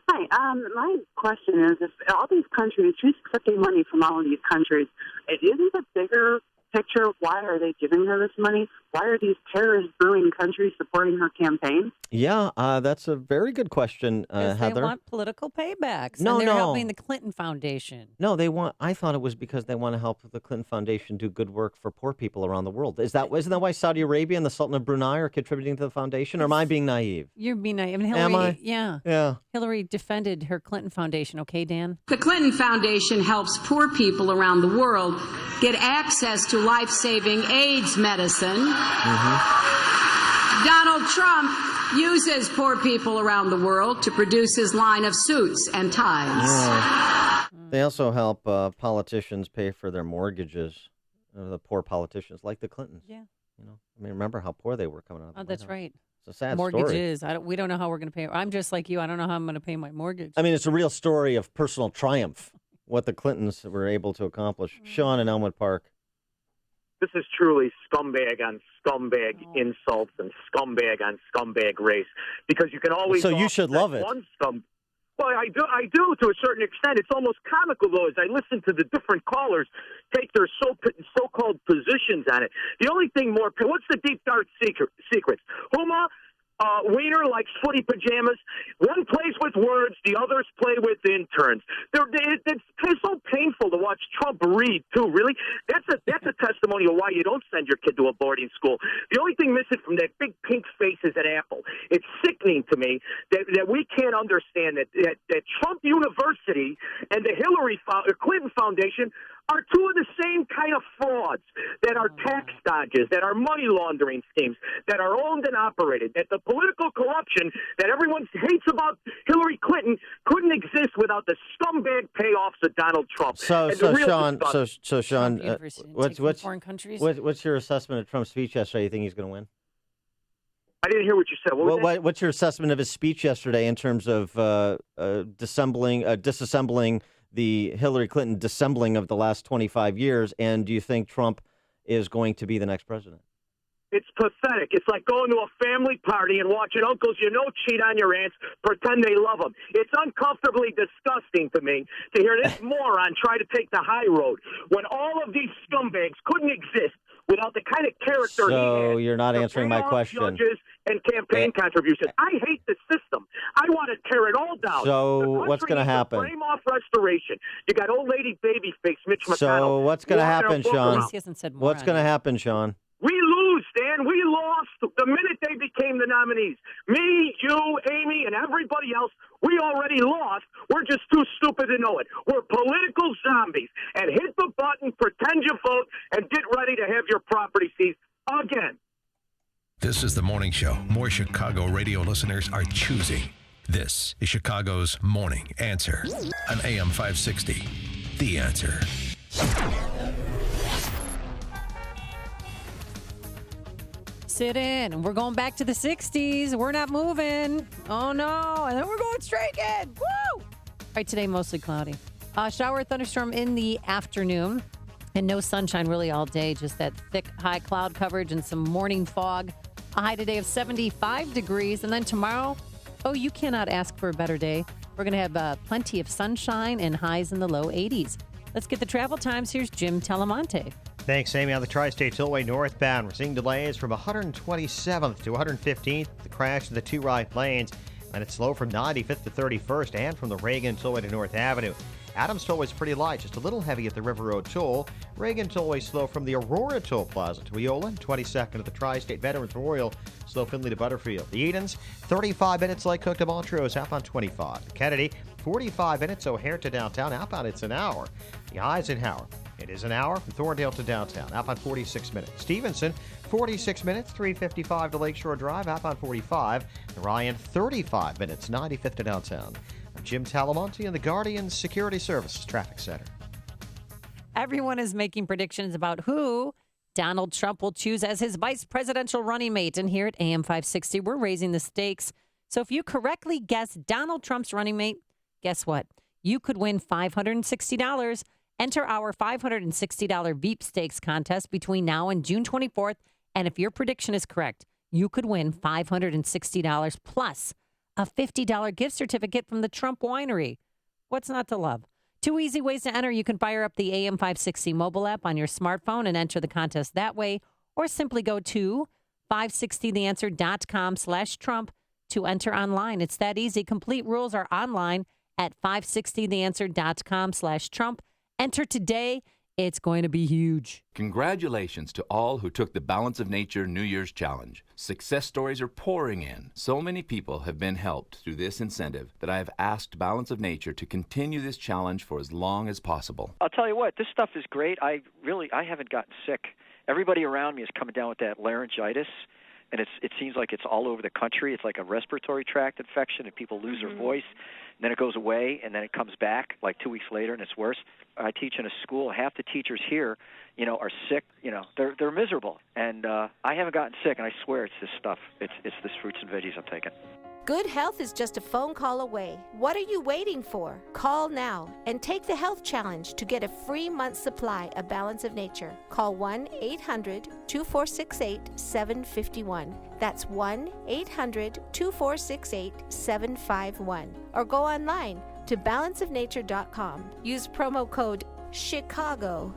Hi. My question is, if all these countries, she's accepting money from all of these countries, isn't the bigger picture of why are they giving her this money? Why are these terrorist brewing countries supporting her campaign? Yeah, that's a very good question, Heather. They want political paybacks. No, and they're helping the Clinton Foundation. No, I thought it was because they want to help the Clinton Foundation do good work for poor people around the world. Isn't that why Saudi Arabia and the Sultan of Brunei are contributing to the foundation? Or am I being naive? You're being naive. Hillary, am I? Yeah. Hillary defended her Clinton Foundation. Okay, Dan? The Clinton Foundation helps poor people around the world get access to life-saving AIDS medicine. Donald Trump uses poor people around the world to produce his line of suits and ties. Yeah. They also help politicians pay for their mortgages, the poor politicians like the Clintons. Yeah. Remember how poor they were coming out of the White that's House. right. It's a sad Mortgages. story. We don't know how we're going to pay. I'm just like you. I don't know how I'm going to pay my mortgage. It's a real story of personal triumph, what the Clintons were able to accomplish. Sean in Elmwood Park. This is truly scumbag on scumbag insults and scumbag on scumbag race, because you can always. So you should love it. Well, I do to a certain extent. It's almost comical, though, as I listen to the different callers take their so-called positions on it. The only thing more, what's the deep dark secrets? Huma, Wiener likes footy pajamas. One plays with words, the others play with interns. It's so painful to watch Trump read, too, really. That's a testimony of why you don't send your kid to a boarding school. The only thing missing from that big pink face is at Apple. It's sickening to me that we can't understand that Trump University and the Clinton Foundation are two of the same kind of frauds, that are tax dodges, that are money laundering schemes, that are owned and operated, that the political corruption that everyone hates about Hillary Clinton couldn't exist without the scumbag payoffs of Donald Trump. So Sean, what's your assessment of Trump's speech yesterday? You think he's going to win? I didn't hear what you said. What's your assessment of his speech yesterday in terms of disassembling the Hillary Clinton dissembling of the last 25 years, and do you think Trump is going to be the next president? It's pathetic. It's like going to a family party and watching uncles you know cheat on your aunts, pretend they love them. It's uncomfortably disgusting to me to hear this moron try to take the high road when all of these scumbags couldn't exist without the kind of character he had. So you're not answering my question. Judges and campaign contributions. I hate the system. I want to tear it all down. So what's going to happen? Frame off restoration. You got old lady babyface Mitch McConnell. So what's going to happen, Sean? He hasn't said more what's going to happen, Sean? We lose, Dan. We lost the minute they became the nominees. Me, you, Amy, and everybody else, we already lost. We're just too stupid to know it. We're political zombies. And hit the button, pretend you vote, and get ready to have your property seized again. This is the morning show more Chicago radio listeners are choosing. This is Chicago's Morning Answer on AM 560. The Answer. Sit in. And we're going back to the 60s. We're not moving. Oh, no. And then we're going straight again. Woo! All right, today mostly cloudy. Shower, thunderstorm in the afternoon. And no sunshine really all day. Just that thick, high cloud coverage and some morning fog. A high today of 75 degrees. And then tomorrow, you cannot ask for a better day. We're going to have plenty of sunshine and highs in the low 80s. Let's get the travel times. Here's Jim Talamonte. Thanks, Amy. On the Tri-State Tollway northbound, we're seeing delays from 127th to 115th. The crash in the two right lanes. And it's slow from 95th to 31st and from the Reagan Tollway to North Avenue. Adams Tollway is pretty light, just a little heavy at the River Road Toll. Reagan Tollway slow from the Aurora Toll Plaza to Eola, 22nd at the Tri-State Veterans Memorial, slow Findlay to Butterfield. The Edens, 35 minutes Lake Cook to Montrose, outbound 25. The Kennedy, 45 minutes O'Hare to downtown, outbound it's an hour. The Eisenhower, it is an hour from Thorndale to downtown, outbound 46 minutes. Stevenson, 46 minutes, 355 to Lakeshore Drive, outbound 45. The Ryan, 35 minutes, 95th to downtown. I'm Jim Talamonte in the Guardian Security Services Traffic Center. Everyone is making predictions about who Donald Trump will choose as his vice presidential running mate. And here at AM 560, we're raising the stakes. So if you correctly guess Donald Trump's running mate, guess what? You could win $560. Enter our $560 Veep Stakes contest between now and June 24th. And if your prediction is correct, you could win $560 plus a $50 gift certificate from the Trump Winery. What's not to love? 2 easy ways to enter. You can fire up the AM 560 mobile app on your smartphone and enter the contest that way, or simply go to 560theanswer.com/Trump to enter online. It's that easy. Complete rules are online at 560theanswer.com/Trump. Enter today. It's going to be huge. Congratulations to all who took the Balance of Nature New Year's Challenge. Success stories are pouring in. So many people have been helped through this incentive that I have asked Balance of Nature to continue this challenge for as long as possible. I'll tell you what, this stuff is great. I haven't gotten sick. Everybody around me is coming down with that laryngitis, and it seems like it's all over the country. It's like a respiratory tract infection, and people lose their voice. And then it goes away, and then it comes back like 2 weeks later, and it's worse. I teach in a school. Half the teachers here, are sick. They're miserable. And I haven't gotten sick, and I swear it's this stuff. It's this fruits and veggies I'm taking. Good health is just a phone call away. What are you waiting for? Call now and take the health challenge to get a free month's supply of Balance of Nature. Call 1-800-2468-751. That's 1-800-2468-751. Or go online to balanceofnature.com. Use promo code CHICAGO.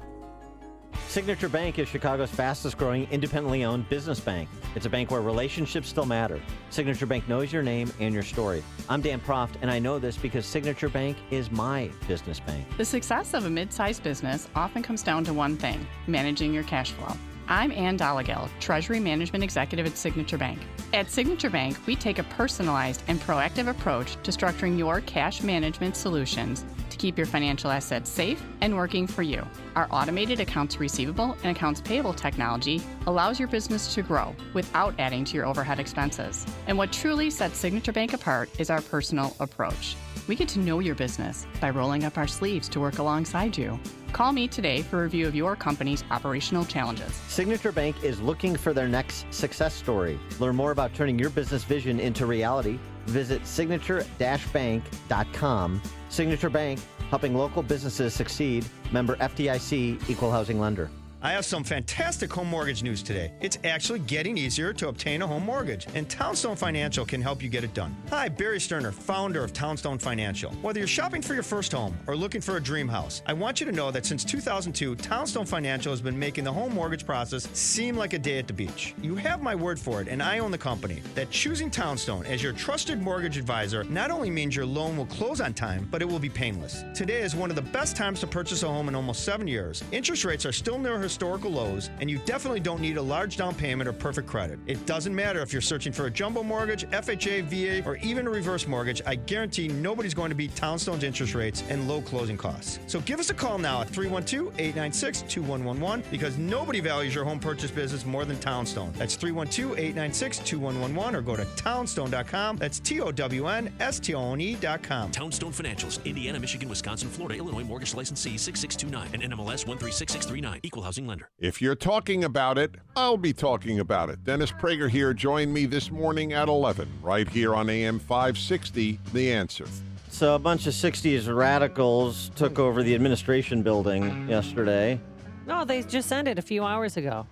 Signature Bank is Chicago's fastest growing independently owned business bank. It's a bank where relationships still matter. Signature Bank knows your name and your story. I'm Dan Proft, and I know this because Signature Bank is my business bank. The success of a mid-sized business often comes down to one thing: managing your cash flow. I'm Ann Dollagall, Treasury Management Executive at Signature Bank. At Signature Bank, we take a personalized and proactive approach to structuring your cash management solutions to keep your financial assets safe and working for you. Our automated accounts receivable and accounts payable technology allows your business to grow without adding to your overhead expenses. And what truly sets Signature Bank apart is our personal approach. We get to know your business by rolling up our sleeves to work alongside you. Call me today for a review of your company's operational challenges. Signature Bank is looking for their next success story. Learn more about turning your business vision into reality. Visit signature-bank.com. Signature Bank, helping local businesses succeed. Member FDIC, Equal Housing Lender. I have some fantastic home mortgage news today. It's actually getting easier to obtain a home mortgage, and Townstone Financial can help you get it done. Hi, Barry Sterner, founder of Townstone Financial. Whether you're shopping for your first home or looking for a dream house, I want you to know that since 2002, Townstone Financial has been making the home mortgage process seem like a day at the beach. You have my word for it, and I own the company, that choosing Townstone as your trusted mortgage advisor not only means your loan will close on time, but it will be painless. Today is one of the best times to purchase a home in almost 7 years. Interest rates are still near historical lows, and you definitely don't need a large down payment or perfect credit. It doesn't matter if you're searching for a jumbo mortgage, FHA, VA, or even a reverse mortgage. I guarantee nobody's going to beat Townstone's interest rates and low closing costs. So give us a call now at 312-896-2111 because nobody values your home purchase business more than Townstone. That's 312-896-2111 or go to townstone.com. That's TOWNSTONE.com. Townstone Financials, Indiana, Michigan, Wisconsin, Florida, Illinois, mortgage license C 6629 and NMLS 136639, equal housing lender. If you're talking about it, I'll be talking about it. Dennis Prager here. Join me this morning at 11, right here on AM 560, The Answer. So a bunch of 60s radicals took over the administration building yesterday. No, they just ended a few hours ago.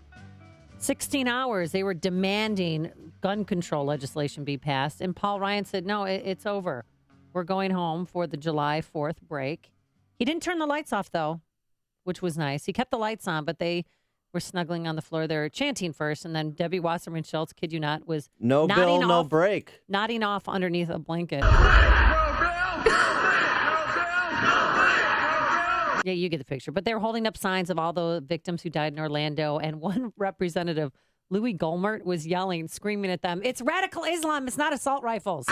16 hours. They were demanding gun control legislation be passed. And Paul Ryan said, no, it's over. We're going home for the July 4th break. He didn't turn the lights off, though, which was nice. He kept the lights on, but they were snuggling on the floor. They were chanting first, and then Debbie Wasserman Schultz, kid you not, was no bill, no break, nodding off underneath a blanket. Yeah, you get the picture. But they were holding up signs of all the victims who died in Orlando, and one representative, Louis Gohmert, was yelling, screaming at them, "It's radical Islam, it's not assault rifles."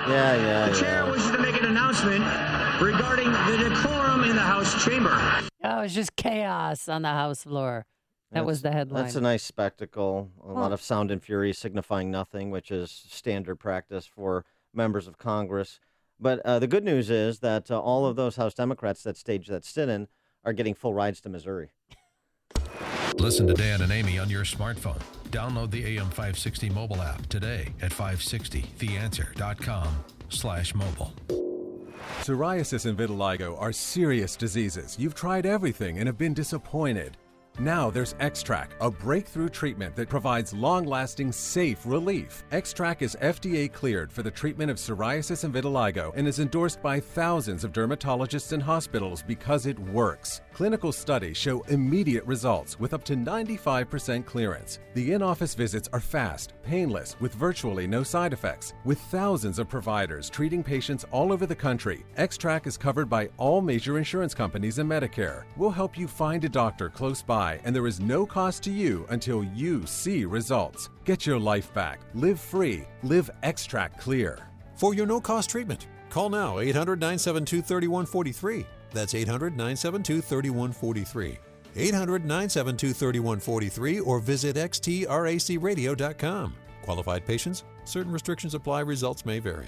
Yeah. The chair wishes to make an announcement regarding the decorum in the House chamber. Oh, it's just chaos on the House floor. That was the headline. That's a nice spectacle. A lot of sound and fury signifying nothing, which is standard practice for members of Congress. But the good news is that all of those House Democrats that staged that sit-in are getting full rides to Missouri. Listen to Dan and Amy on your smartphone. Download the AM 560 mobile app today at 560theanswer.com/mobile. Psoriasis and vitiligo are serious diseases. You've tried everything and have been disappointed. Now there's X-Track, a breakthrough treatment that provides long-lasting, safe relief. X-Track is FDA cleared for the treatment of psoriasis and vitiligo and is endorsed by thousands of dermatologists and hospitals because it works. Clinical studies show immediate results with up to 95% clearance. The in-office visits are fast, painless, with virtually no side effects. With thousands of providers treating patients all over the country, X-Track is covered by all major insurance companies and Medicare. We'll help you find a doctor close by, and there is no cost to you until you see results. Get your life back. Live free. Live X-Track clear. For your no-cost treatment, call now 800-972-3143. That's 800-972-3143. 800-972-3143 or visit xtracradio.com. Qualified patients, certain restrictions apply, results may vary.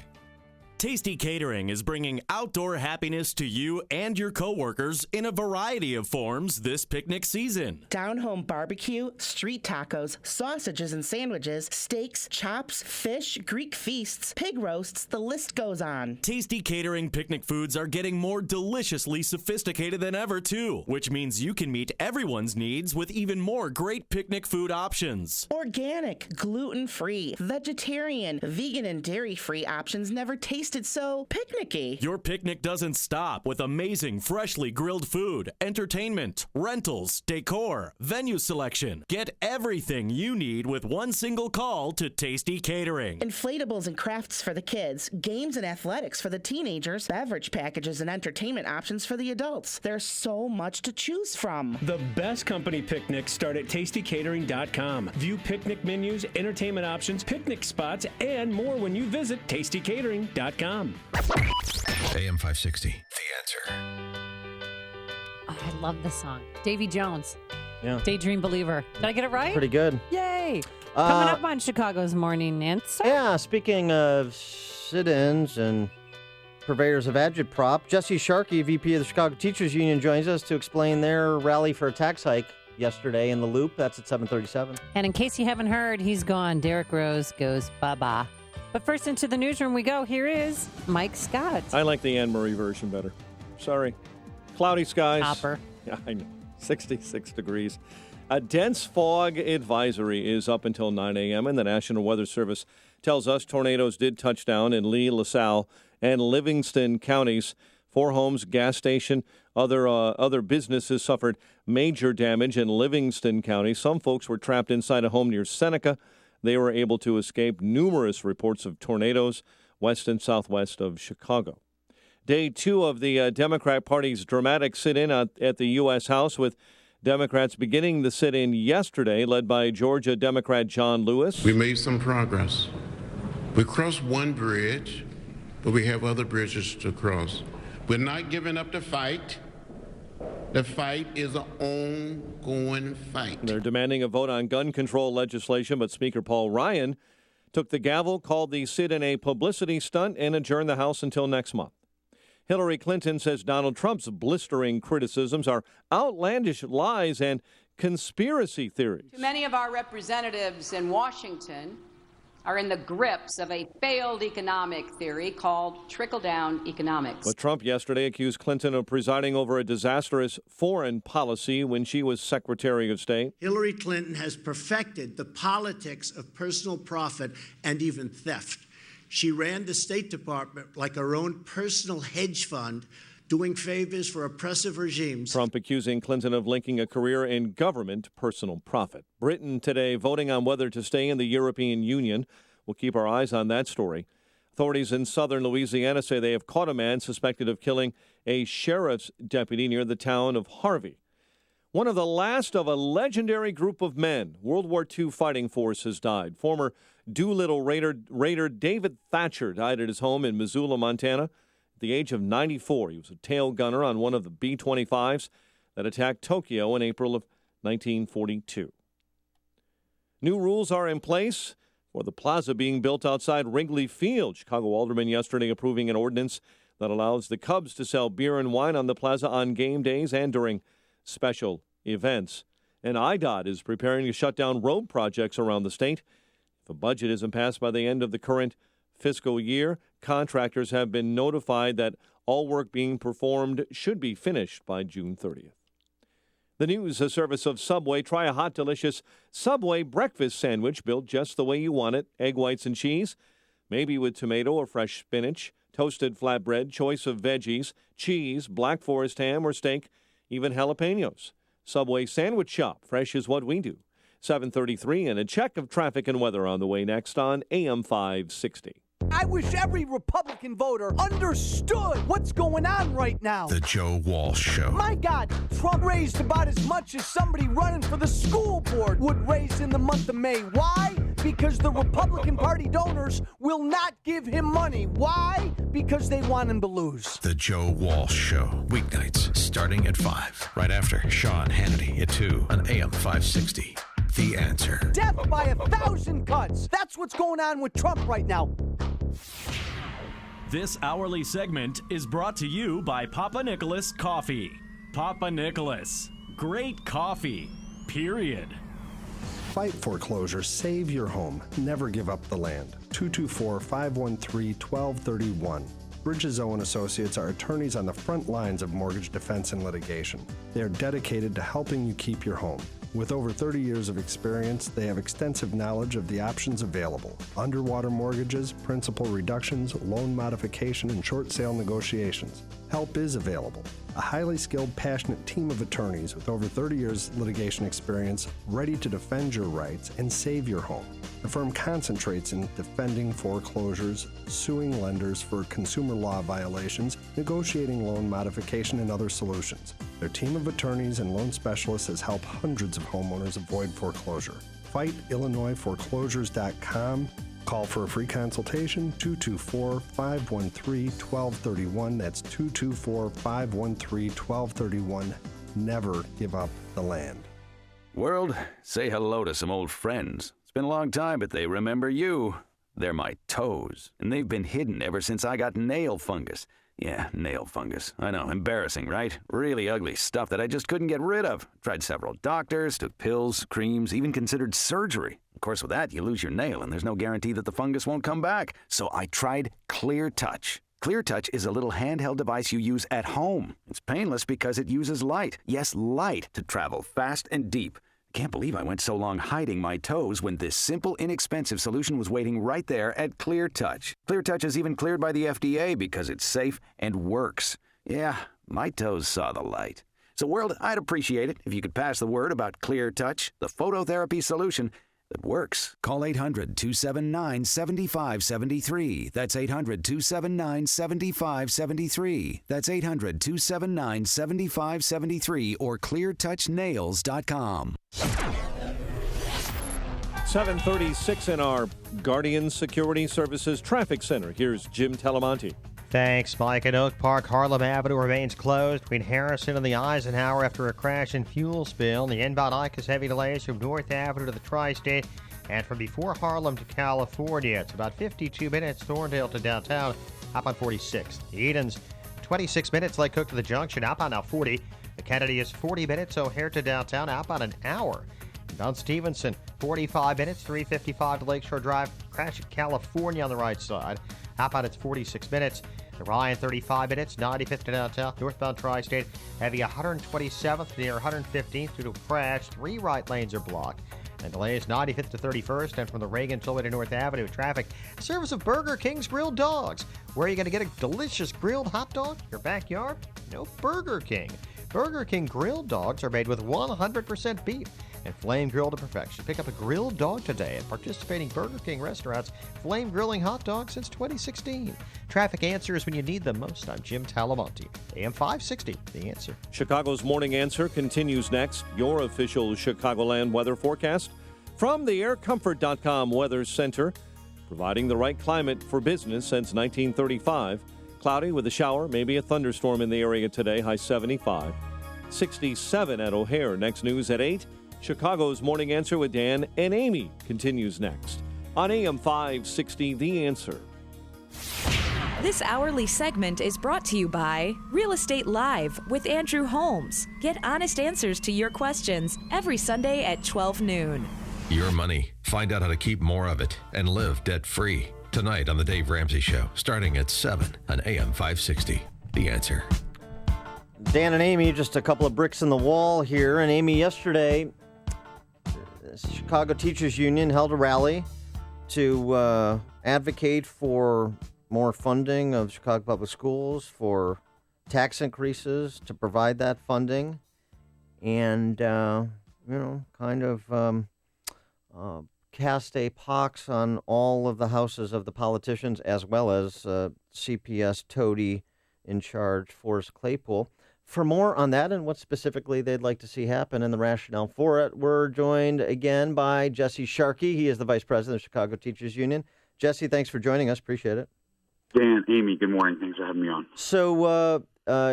Tasty Catering is bringing outdoor happiness to you and your coworkers in a variety of forms this picnic season. Down-home barbecue, street tacos, sausages and sandwiches, steaks, chops, fish, Greek feasts, pig roasts, the list goes on. Tasty Catering picnic foods are getting more deliciously sophisticated than ever, too, which means you can meet everyone's needs with even more great picnic food options. Organic, gluten-free, vegetarian, vegan, and dairy-free options never tasted so picnicky. Your picnic doesn't stop with amazing freshly grilled food, entertainment, rentals, decor, venue selection. Get everything you need with one single call to Tasty Catering. Inflatables and crafts for the kids, games and athletics for the teenagers, beverage packages and entertainment options for the adults. There's so much to choose from. The best company picnics start at tastycatering.com. View picnic menus, entertainment options, picnic spots, and more when you visit tastycatering.com. AM 560, The Answer. Oh, I love this song. Davy Jones. Yeah. Daydream Believer. Did I get it right? Pretty good. Yay. Coming up on Chicago's Morning Answer. Yeah, speaking of sit-ins and purveyors of agitprop, Jesse Sharkey, VP of the Chicago Teachers Union, joins us to explain their rally for a tax hike yesterday in the Loop. That's at 7:37. And in case you haven't heard, he's gone. Derek Rose goes bye-bye. But first into the newsroom we go. Here is Mike Scott. I like the Anne Marie version better. Sorry. Cloudy skies. Hopper. Yeah, I know. 66 degrees. A dense fog advisory is up until 9 a.m., and the National Weather Service tells us tornadoes did touch down in Lee, LaSalle, and Livingston counties. 4 homes, gas station, other businesses suffered major damage in Livingston County. Some folks were trapped inside a home near Seneca. They were able to escape numerous reports of tornadoes west and southwest of Chicago. Day 2 of the Democrat Party's dramatic sit-in at the U.S. House, with Democrats beginning the sit-in yesterday, led by Georgia Democrat John Lewis. We made some progress. We crossed one bridge, but we have other bridges to cross. We're not giving up the fight. The fight is an ongoing fight. They're demanding a vote on gun control legislation, but Speaker Paul Ryan took the gavel, called the sit-in a publicity stunt, and adjourned the House until next month. Hillary Clinton says Donald Trump's blistering criticisms are outlandish lies and conspiracy theories. Too many of our representatives in Washington are in the grips of a failed economic theory called trickle-down economics. But Trump yesterday accused Clinton of presiding over a disastrous foreign policy when she was Secretary of State. Hillary Clinton has perfected the politics of personal profit and even theft. She ran the State Department like her own personal hedge fund, doing favors for oppressive regimes. Trump accusing Clinton of linking a career in government to personal profit. Britain today voting on whether to stay in the European Union. We'll keep our eyes on that story. Authorities in southern Louisiana say they have caught a man suspected of killing a sheriff's deputy near the town of Harvey. One of the last of a legendary group of men. World War II fighting force has died. Former Doolittle Raider David Thatcher died at his home in Missoula, Montana, at the age of 94. He was a tail gunner on one of the B-25s that attacked Tokyo in April of 1942. New rules are in place for the plaza being built outside Wrigley Field. Chicago aldermen yesterday approving an ordinance that allows the Cubs to sell beer and wine on the plaza on game days and during special events. And IDOT is preparing to shut down road projects around the state. If a budget isn't passed by the end of the current fiscal year, contractors have been notified that all work being performed should be finished by June 30th. The news, a service of Subway. Try a hot, delicious Subway breakfast sandwich built just the way you want it. Egg whites and cheese, maybe with tomato or fresh spinach, toasted flatbread, choice of veggies, cheese, Black Forest ham or steak, even jalapenos. Subway Sandwich Shop. Fresh is what we do. 7:33 and a check of traffic and weather on the way next on AM 560. I wish every Republican voter understood what's going on right now. The Joe Walsh Show. My God, Trump raised about as much as somebody running for the school board would raise in the month of May. Why? Because the Republican Party donors will not give him money. Why? Because they want him to lose. The Joe Walsh Show. Weeknights starting at 5. Right after Sean Hannity at 2 on AM 560. The Answer. Death by 1,000 cuts. That's what's going on with Trump right now. This hourly segment is brought to you by Papa Nicholas Coffee. Papa Nicholas. Great coffee. Period. Fight foreclosure. Save your home. Never give up the land. 224-513-1231. Bridges Owen Associates are attorneys on the front lines of mortgage defense and litigation. They are dedicated to helping you keep your home. With over 30 years of experience, they have extensive knowledge of the options available: underwater mortgages, principal reductions, loan modification, and short sale negotiations. Help is available. A highly skilled, passionate team of attorneys with over 30 years litigation experience, ready to defend your rights and save your home. The firm concentrates in defending foreclosures, suing lenders for consumer law violations, negotiating loan modification, and other solutions. Their team of attorneys and loan specialists has helped hundreds of homeowners avoid foreclosure. FightIllinoisForeclosures.com. Call for a free consultation, 224-513-1231. That's 224-513-1231. Never give up the land. World, say hello to some old friends. It's been a long time, but they remember you. They're my toes, and they've been hidden ever since I got nail fungus. Yeah, nail fungus. I know, embarrassing, right? Really ugly stuff that I just couldn't get rid of. Tried several doctors, took pills, creams, even considered surgery. Of course, with that, you lose your nail, and there's no guarantee that the fungus won't come back. So I tried Clear Touch. Clear Touch is a little handheld device you use at home. It's painless because it uses light. Yes, light to travel fast and deep. I can't believe I went so long hiding my toes when this simple, inexpensive solution was waiting right there at Clear Touch. Clear Touch is even cleared by the FDA because it's safe and works. Yeah, my toes saw the light. So, world, I'd appreciate it if you could pass the word about Clear Touch, the phototherapy solution that works. Call 800-279-7573. That's 800-279-7573. That's 800-279-7573 or cleartouchnails.com. 7:36 in our Guardian Security Services Traffic Center. Here's Jim Talamonte. Thanks, Mike. At Oak Park, Harlem Avenue remains closed between Harrison and the Eisenhower after a crash and fuel spill. The inbound Ike has heavy delays from North Avenue to the Tri-State and from before Harlem to California. It's about 52 minutes, Thorndale to downtown, up on 46. Edens, 26 minutes, Lake Cook to the Junction, outbound now 40. The Kennedy is 40 minutes, O'Hare to downtown, outbound an hour. Don Stevenson, 45 minutes, 355 to Lakeshore Drive. Crash at California on the right side. Outbound it's 46 minutes. The Ryan, 35 minutes, 95th to downtown. Northbound Tri-State, heavy 127th near 115th due to a crash. 3 right lanes are blocked. And delays 95th to 31st, and from the Reagan Tollway to North Avenue traffic. A service of Burger King's Grilled Dogs. Where are you going to get a delicious grilled hot dog? Your backyard? No, Burger King. Burger King grilled dogs are made with 100% beef and flame grilled to perfection. Pick up a grilled dog today at participating Burger King restaurants. Flame grilling hot dogs since 2016. Traffic answers when you need them most. I'm Jim Talamonte. AM 560, The Answer. Chicago's Morning Answer continues next. Your official Chicagoland weather forecast from the AirComfort.com Weather Center, providing the right climate for business since 1935. Cloudy with a shower, maybe a thunderstorm in the area today, high 75. 67 at O'Hare. Next news at 8. Chicago's Morning Answer with Dan and Amy continues next on AM 560, The Answer. This hourly segment is brought to you by Real Estate Live with Andrew Holmes. Get honest answers to your questions every Sunday at 12 noon. Your money. Find out how to keep more of it and live debt-free. Tonight on The Dave Ramsey Show, starting at 7 on AM 560. The Answer. Dan and Amy, just a couple of bricks in the wall here. And Amy, yesterday, the Chicago Teachers Union held a rally to advocate for more funding of Chicago Public Schools, for tax increases to provide that funding, and, cast a pox on all of the houses of the politicians, as well as CPS toady in charge, Forrest Claypool. For more on that and what specifically they'd like to see happen and the rationale for it, we're joined again by Jesse Sharkey. He is the Vice President of Chicago Teachers Union. Jesse, thanks for joining us. Appreciate it. Dan, Amy, good morning. Thanks for having me on. So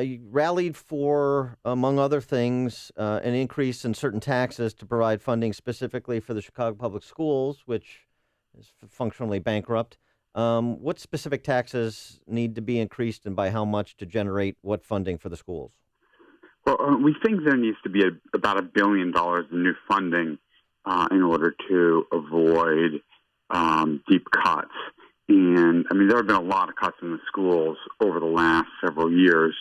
you rallied for, among other things, an increase in certain taxes to provide funding specifically for the Chicago Public Schools, which is functionally bankrupt. What specific taxes need to be increased and by how much to generate what funding for the schools? Well, we think there needs to be about $1 billion in new funding in order to avoid deep cuts. And, I mean, there have been a lot of cuts in the schools over the last several years.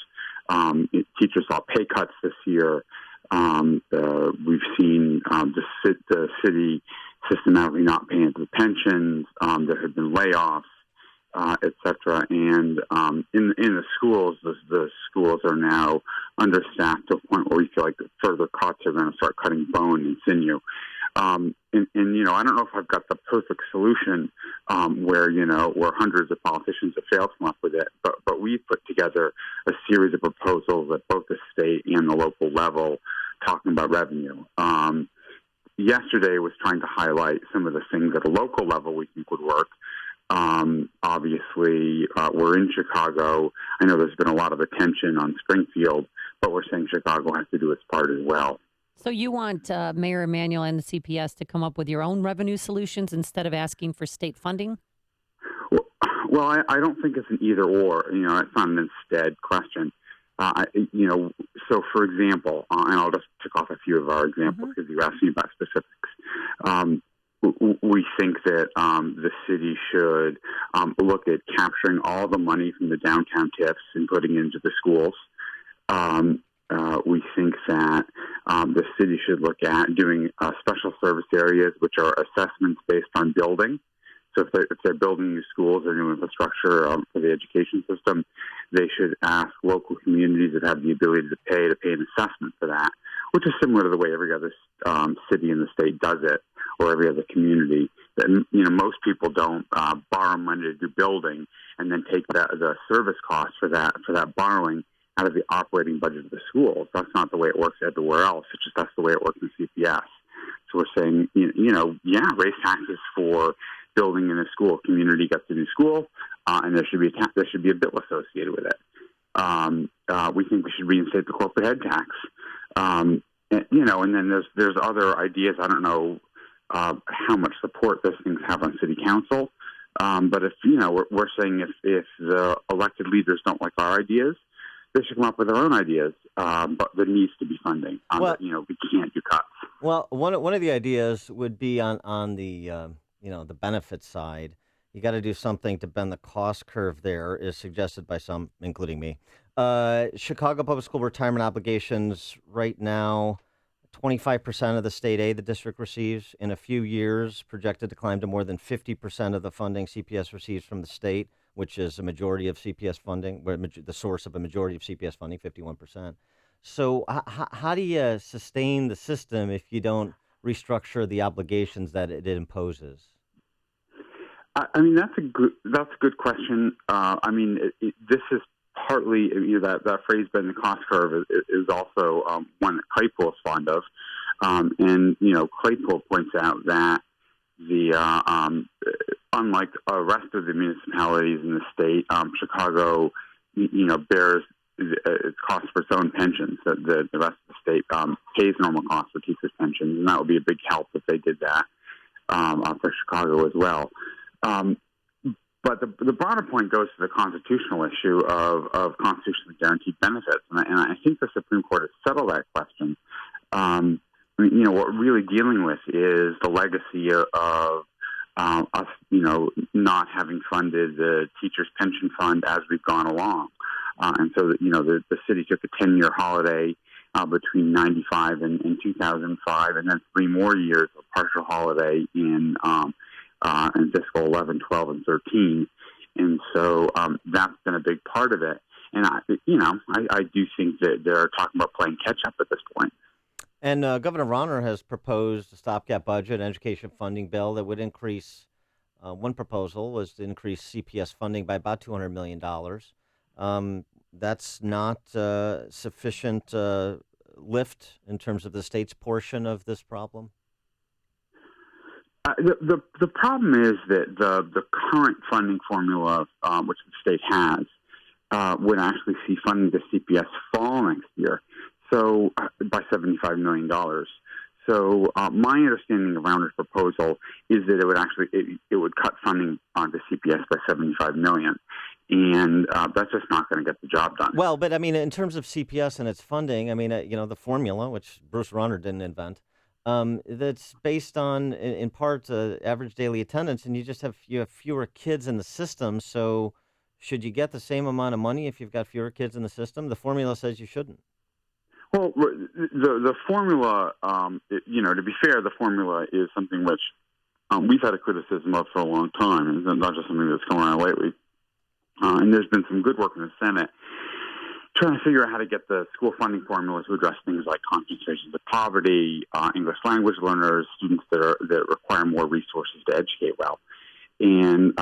Teachers saw pay cuts this year. We've seen the city systematically not paying into the pensions. There have been layoffs, et cetera. And in the schools, the schools are now understaffed to a point where we feel like further cuts are going to start cutting bone and sinew. And I don't know if I've got the perfect solution where hundreds of politicians have failed to come up with it, but we've put together a series of proposals at both the state and the local level talking about revenue. Yesterday was trying to highlight some of the things at a local level we think would work. Obviously, we're in Chicago. I know there's been a lot of attention on Springfield, but we're saying Chicago has to do its part as well. So you want Mayor Emanuel and the CPS to come up with your own revenue solutions instead of asking for state funding? Well, I don't think it's an either or. It's not an instead question. So for example, and I'll just tick off a few of our examples because you asked me about specifics. We think that the city should look at capturing all the money from the downtown TIFs and putting it into the schools. We think that the city should look at doing special service areas, which are assessments based on building. So if they're building new schools or new infrastructure for the education system, they should ask local communities that have the ability to pay an assessment for that, which is similar to the way every other city in the state does it, or every other community. That most people don't borrow money to do building and then take the service costs for that borrowing out of the operating budget of the schools. That's not the way it works everywhere else. It's just that's the way it works in CPS. So we're saying, raise taxes for building in a school. Community gets a new school, and there should be a bill associated with it. We think we should reinstate the corporate head tax. And then there's other ideas. I don't know how much support those things have on city council, but if we're saying if the elected leaders don't like our ideas, they should come up with their own ideas. But there needs to be funding. We can't do cuts. Well, one of the ideas would be on the the benefit side. You got to do something to bend the cost curve there, is suggested by some, including me. Chicago Public School retirement obligations right now, 25% of the state aid the district receives. In a few years, projected to climb to more than 50% of the funding CPS receives from the state, which is a majority of CPS funding, the source of a majority of CPS funding, 51%. So how do you sustain the system if you don't restructure the obligations that it imposes? I mean, that's a good question. This is partly that phrase "bend the cost curve" is also one that Claypool is fond of, and Claypool points out that unlike the rest of the municipalities in the state, Chicago bears its cost for its own pensions. The rest of the state pays normal costs for teachers' pensions, and that would be a big help if they did that for Chicago as well. But the broader point goes to the constitutional issue of constitutionally guaranteed benefits, and I think the Supreme Court has settled that question. What we're really dealing with is the legacy of us, not having funded the teachers' pension fund as we've gone along, and so the city took a 10-year holiday between 95 and 2005, and then 3 more years of partial holiday in fiscal 11, 12, and 13. And so that's been a big part of it. And, I do think that they're talking about playing catch-up at this point. And Governor Rauner has proposed a stopgap budget, an education funding bill that would increase, one proposal was to increase CPS funding by about $200 million. That's not sufficient lift in terms of the state's portion of this problem? The problem is that the current funding formula, which the state has, would actually see funding to CPS fall next year, so by $75 million. So my understanding around this proposal is that it would actually it would cut funding to CPS by $75 million, and that's just not going to get the job done. Well, but I mean, in terms of CPS and its funding, I mean, the formula, which Bruce Rauner didn't invent, that's based on, in part, average daily attendance, and you have fewer kids in the system. So, should you get the same amount of money if you've got fewer kids in the system? The formula says you shouldn't. Well, the formula, to be fair, the formula is something which we've had a criticism of for a long time, and it's not just something that's come around lately. And there's been some good work in the Senate trying to figure out how to get the school funding formula to address things like concentrations of poverty, English language learners, students that require more resources to educate well. And,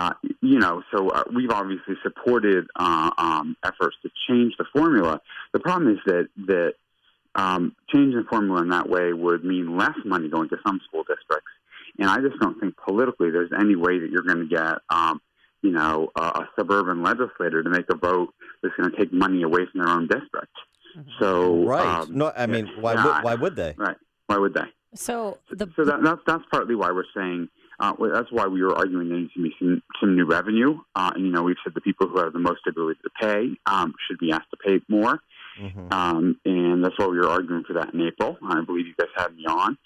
so we've obviously supported efforts to change the formula. The problem is that changing the formula in that way would mean less money going to some school districts. And I just don't think politically there's any way that you're going to get, a suburban legislator to make a vote that's going to take money away from their own district. So, right. Why would they? Right. Why would they? So that's partly why we're saying, that's why we were arguing there needs to be some new revenue. We've said the people who have the most ability to pay should be asked to pay more. And that's why we were arguing for that in April. I believe you guys had me on.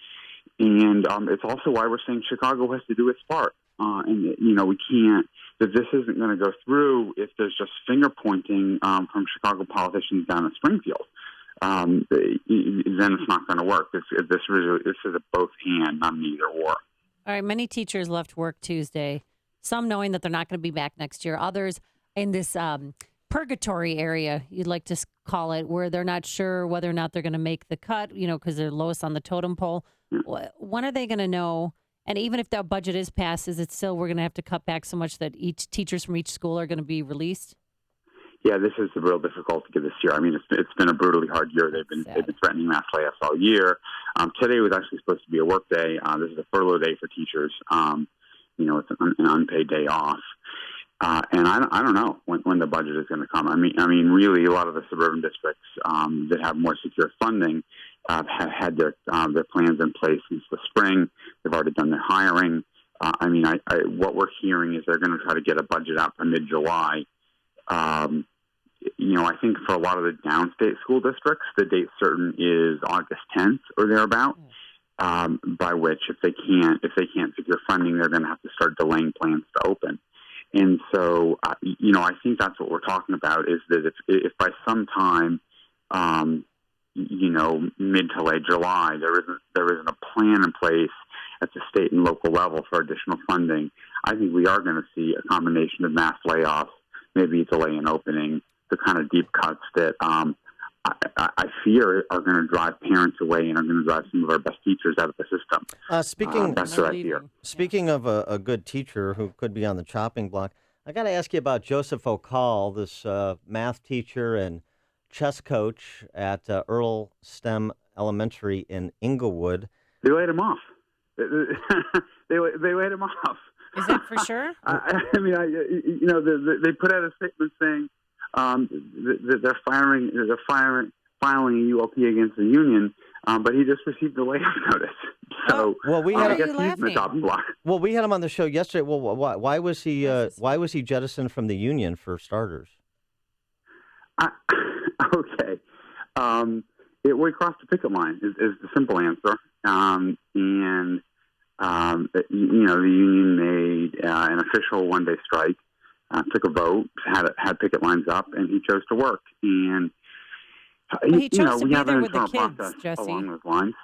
And it's also why we're saying Chicago has to do its part. We can't, that this isn't going to go through if there's just finger pointing from Chicago politicians down in Springfield. Then it's not going to work. This is a both and, not an either or. All right, many teachers left work Tuesday, some knowing that they're not going to be back next year, others in this purgatory area, you'd like to call it, where they're not sure whether or not they're going to make the cut, because they're lowest on the totem pole. When are they going to know? And even if that budget is passed, is it still we're going to have to cut back so much that each teachers from each school are going to be released? Yeah, this is a real difficulty this year. I mean, it's been a brutally hard year. They've been threatening mass layoffs all year. Today was actually supposed to be a work day. This is a furlough day for teachers. It's an unpaid day off. And I don't know when the budget is going to come. I mean, really, a lot of the suburban districts that have more secure funding have had their plans in place since the spring. They've already done their hiring. What we're hearing is they're going to try to get a budget out by mid-July. I think for a lot of the downstate school districts, the date certain is August 10th or thereabout. By which, if they can't secure funding, they're going to have to start delaying plans to open. And so, I think that's what we're talking about is that if by some time, mid to late July, there isn't a plan in place at the state and local level for additional funding, I think we are going to see a combination of mass layoffs, maybe a delay in opening, the kind of deep cuts that I fear are going to drive parents away and are going to drive some of our best teachers out of the system. That's what I fear. Speaking of a good teacher who could be on the chopping block, I got to ask you about Joseph O'Call, this math teacher and chess coach at Earl STEM Elementary in Inglewood. They laid him off. They laid him off. Is that for sure? They put out a statement saying that they're filing a ULP against the union, but he just received a layoff notice. So, I guess he's in the chopping block. Well, we had him on the show yesterday. Well, why was he jettisoned from the union for starters? Okay. We crossed the picket line is the simple answer. The union made an official one-day strike, took a vote, had picket lines up, and he chose to work. And he chose to be have there an with the internal kids, process Jesse. along those lines.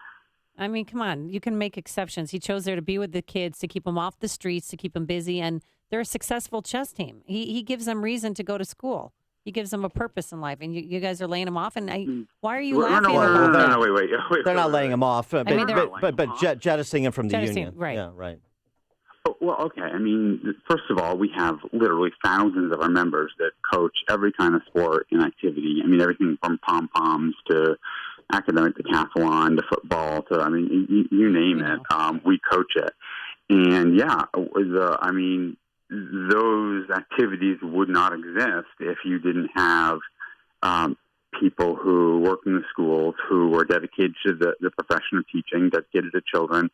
I mean, come on. You can make exceptions. He chose there to be with the kids, to keep them off the streets, to keep them busy, and they're a successful chess team. He gives them reason to go to school. He gives them a purpose in life, and you guys are laying him off. And why are you laughing? No, wait. They're not laying him off, but jettisoning him from the Jettisoning, union. right. Yeah, right. Well, okay. I mean, first of all, we have literally thousands of our members that coach every kind of sport and activity. I mean, everything from pom-poms to academic decathlon to football to, you name it. We coach it. And, those activities would not exist if you didn't have people who work in the schools who are dedicated to the profession of teaching, dedicated to children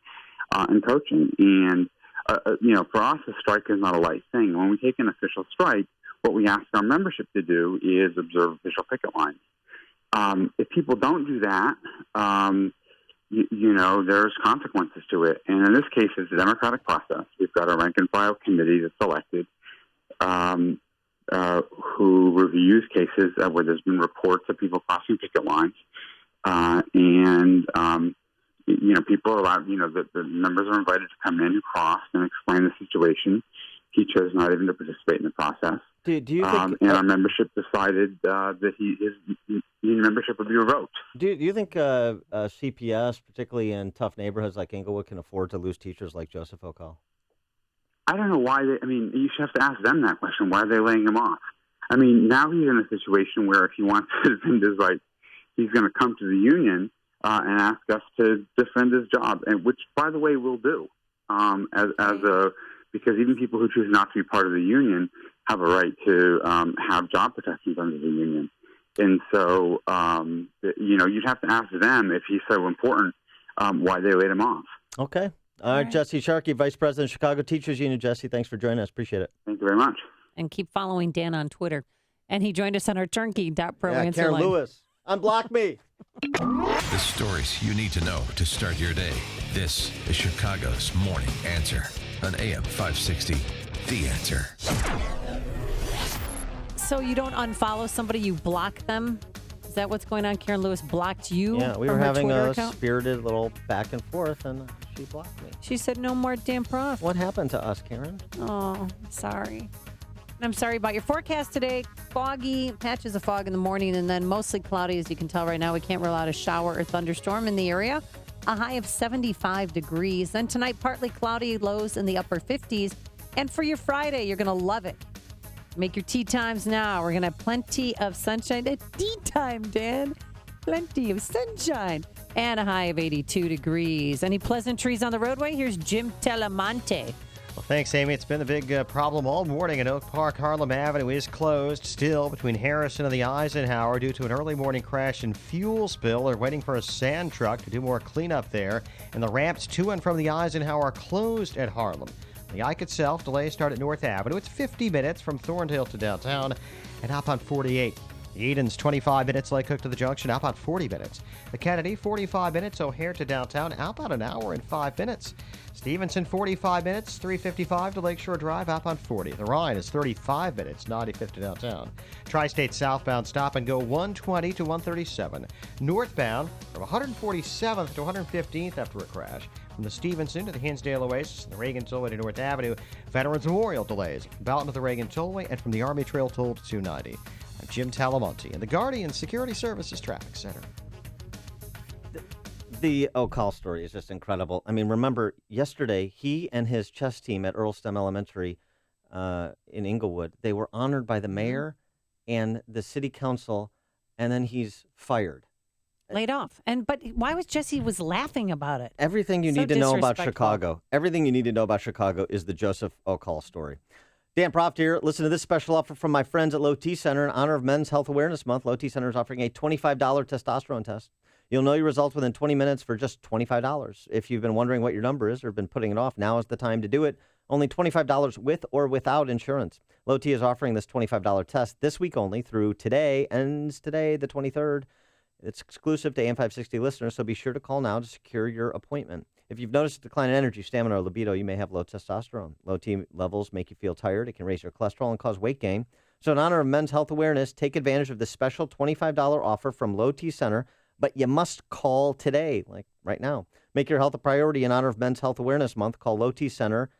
and coaching. And, for us, a strike is not a light thing. When we take an official strike, what we ask our membership to do is observe official picket lines. If people don't do that, there's consequences to it. And in this case, it's a democratic process. We've got a rank-and-file committee that's elected who reviews cases where there's been reports of people crossing picket lines. People are allowed, the members are invited to come in who crossed and explain the situation. He chose not even to participate in the process. Do you think, and our membership decided that his union membership would be revoked. Do you think CPS, particularly in tough neighborhoods like Inglewood, can afford to lose teachers like Joseph O'Call? I don't know why. You should have to ask them that question. Why are they laying him off? Now he's in a situation where if he wants to defend his rights, he's going to come to the union and ask us to defend his job, and which, by the way, we'll do. Because even people who choose not to be part of the union have a right to have job protections under the union. And so, you'd have to ask them, if he's so important, why they laid him off. Okay. All right, Jesse Sharkey, Vice President of Chicago Teachers Union. Jesse, thanks for joining us. Appreciate it. Thank you very much. And keep following Dan on Twitter. And he joined us on our turnkey.pro answer Karen line. Lewis, unblock me. The stories you need to know to start your day. This is Chicago's Morning Answer on AM 560, The Answer. So you don't unfollow somebody, you block them? Is that what's going on? Karen Lewis blocked you? Yeah, we from were her having Twitter a account? spirited little back and forth, and she blocked me. She said no more Dan Prof. What happened to us, Karen? Oh, sorry. And I'm sorry about your forecast today. Foggy, patches of fog in the morning, and then mostly cloudy, as you can tell right now. We can't rule out a shower or thunderstorm in the area. A high of 75 degrees. Then tonight, partly cloudy, lows in the upper 50s. And for your Friday, you're going to love it. Make your tea times now. We're going to have plenty of sunshine. At tea time, Dan. Plenty of sunshine. And a high of 82 degrees. Any pleasantries on the roadway? Here's Jim Telemonte. Well, thanks, Amy. It's been a big problem all morning in Oak Park. Harlem Avenue is closed still between Harrison and the Eisenhower due to an early morning crash and fuel spill. They're waiting for a sand truck to do more cleanup there. And the ramps to and from the Eisenhower are closed at Harlem. The Ike itself, delays start at North Avenue. It's 50 minutes from Thorndale to downtown and outbound 48. The Eden's 25 minutes, Lake Hook to the junction, outbound 40 minutes. The Kennedy, 45 minutes, O'Hare to downtown, outbound an hour and 5 minutes. Stevenson, 45 minutes, 355 to Lakeshore Drive, outbound 40. The Rhine is 35 minutes, 95 to downtown. Tri-State southbound stop and go 120 to 137. Northbound from 147th to 115th after a crash. From the Stevenson to the Hinsdale Oasis and the Reagan Tollway to North Avenue, Veterans Memorial delays. Belton to the Reagan Tollway and from the Army Trail Toll to 290. I'm Jim Talamonte in the Guardian Security Services Traffic Center. The O'Call story is just incredible. Remember, yesterday, he and his chess team at Earlstem Elementary in Inglewood, they were honored by the mayor and the city council, and then he's fired. Laid off. But why was Jesse laughing about it? Everything you need to know about Chicago. Everything you need to know about Chicago is the Joseph O'Call story. Dan Proft here. Listen to this special offer from my friends at Low T Center in honor of Men's Health Awareness Month. Low T Center is offering a $25 testosterone test. You'll know your results within 20 minutes for just $25. If you've been wondering what your number is or been putting it off, now is the time to do it. Only $25 with or without insurance. Low T is offering this $25 test this week only through today. Ends today, the 23rd. It's exclusive to AM 560 listeners, so be sure to call now to secure your appointment. If you've noticed a decline in energy, stamina, or libido, you may have low testosterone. Low T levels make you feel tired. It can raise your cholesterol and cause weight gain. So in honor of Men's Health Awareness, take advantage of this special $25 offer from Low T Center, but you must call today, like right now. Make your health a priority in honor of Men's Health Awareness Month. Call Low T Center,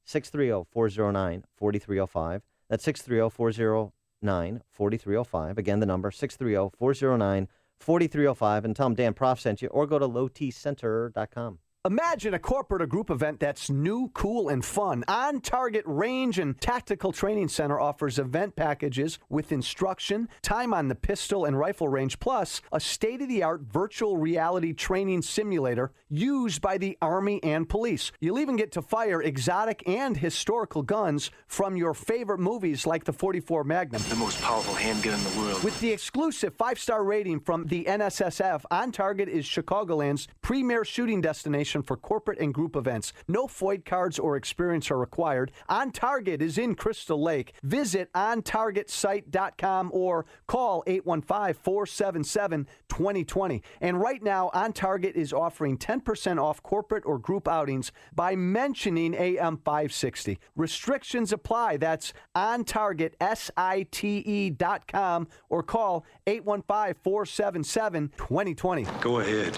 630-409-4305. That's 630-409-4305. Again, the number, 630-409-4305. And tell them Dan Proft sent you, or go to lowtcenter.com. Imagine a corporate or group event that's new, cool, and fun. On Target Range and Tactical Training Center offers event packages with instruction, time on the pistol and rifle range, plus a state-of-the-art virtual reality training simulator used by the Army and police. You'll even get to fire exotic and historical guns from your favorite movies like the .44 Magnum. The most powerful handgun in the world. With the exclusive 5-star rating from the NSSF, On Target is Chicagoland's premier shooting destination for corporate and group events. No FOID cards or experience are required. On Target is in Crystal Lake. Visit OnTargetSite.com or call 815-477-2020. And right now, On Target is offering 10% off corporate or group outings by mentioning AM 560. Restrictions apply. That's OnTargetSite.com or call 815-477-2020. Go ahead.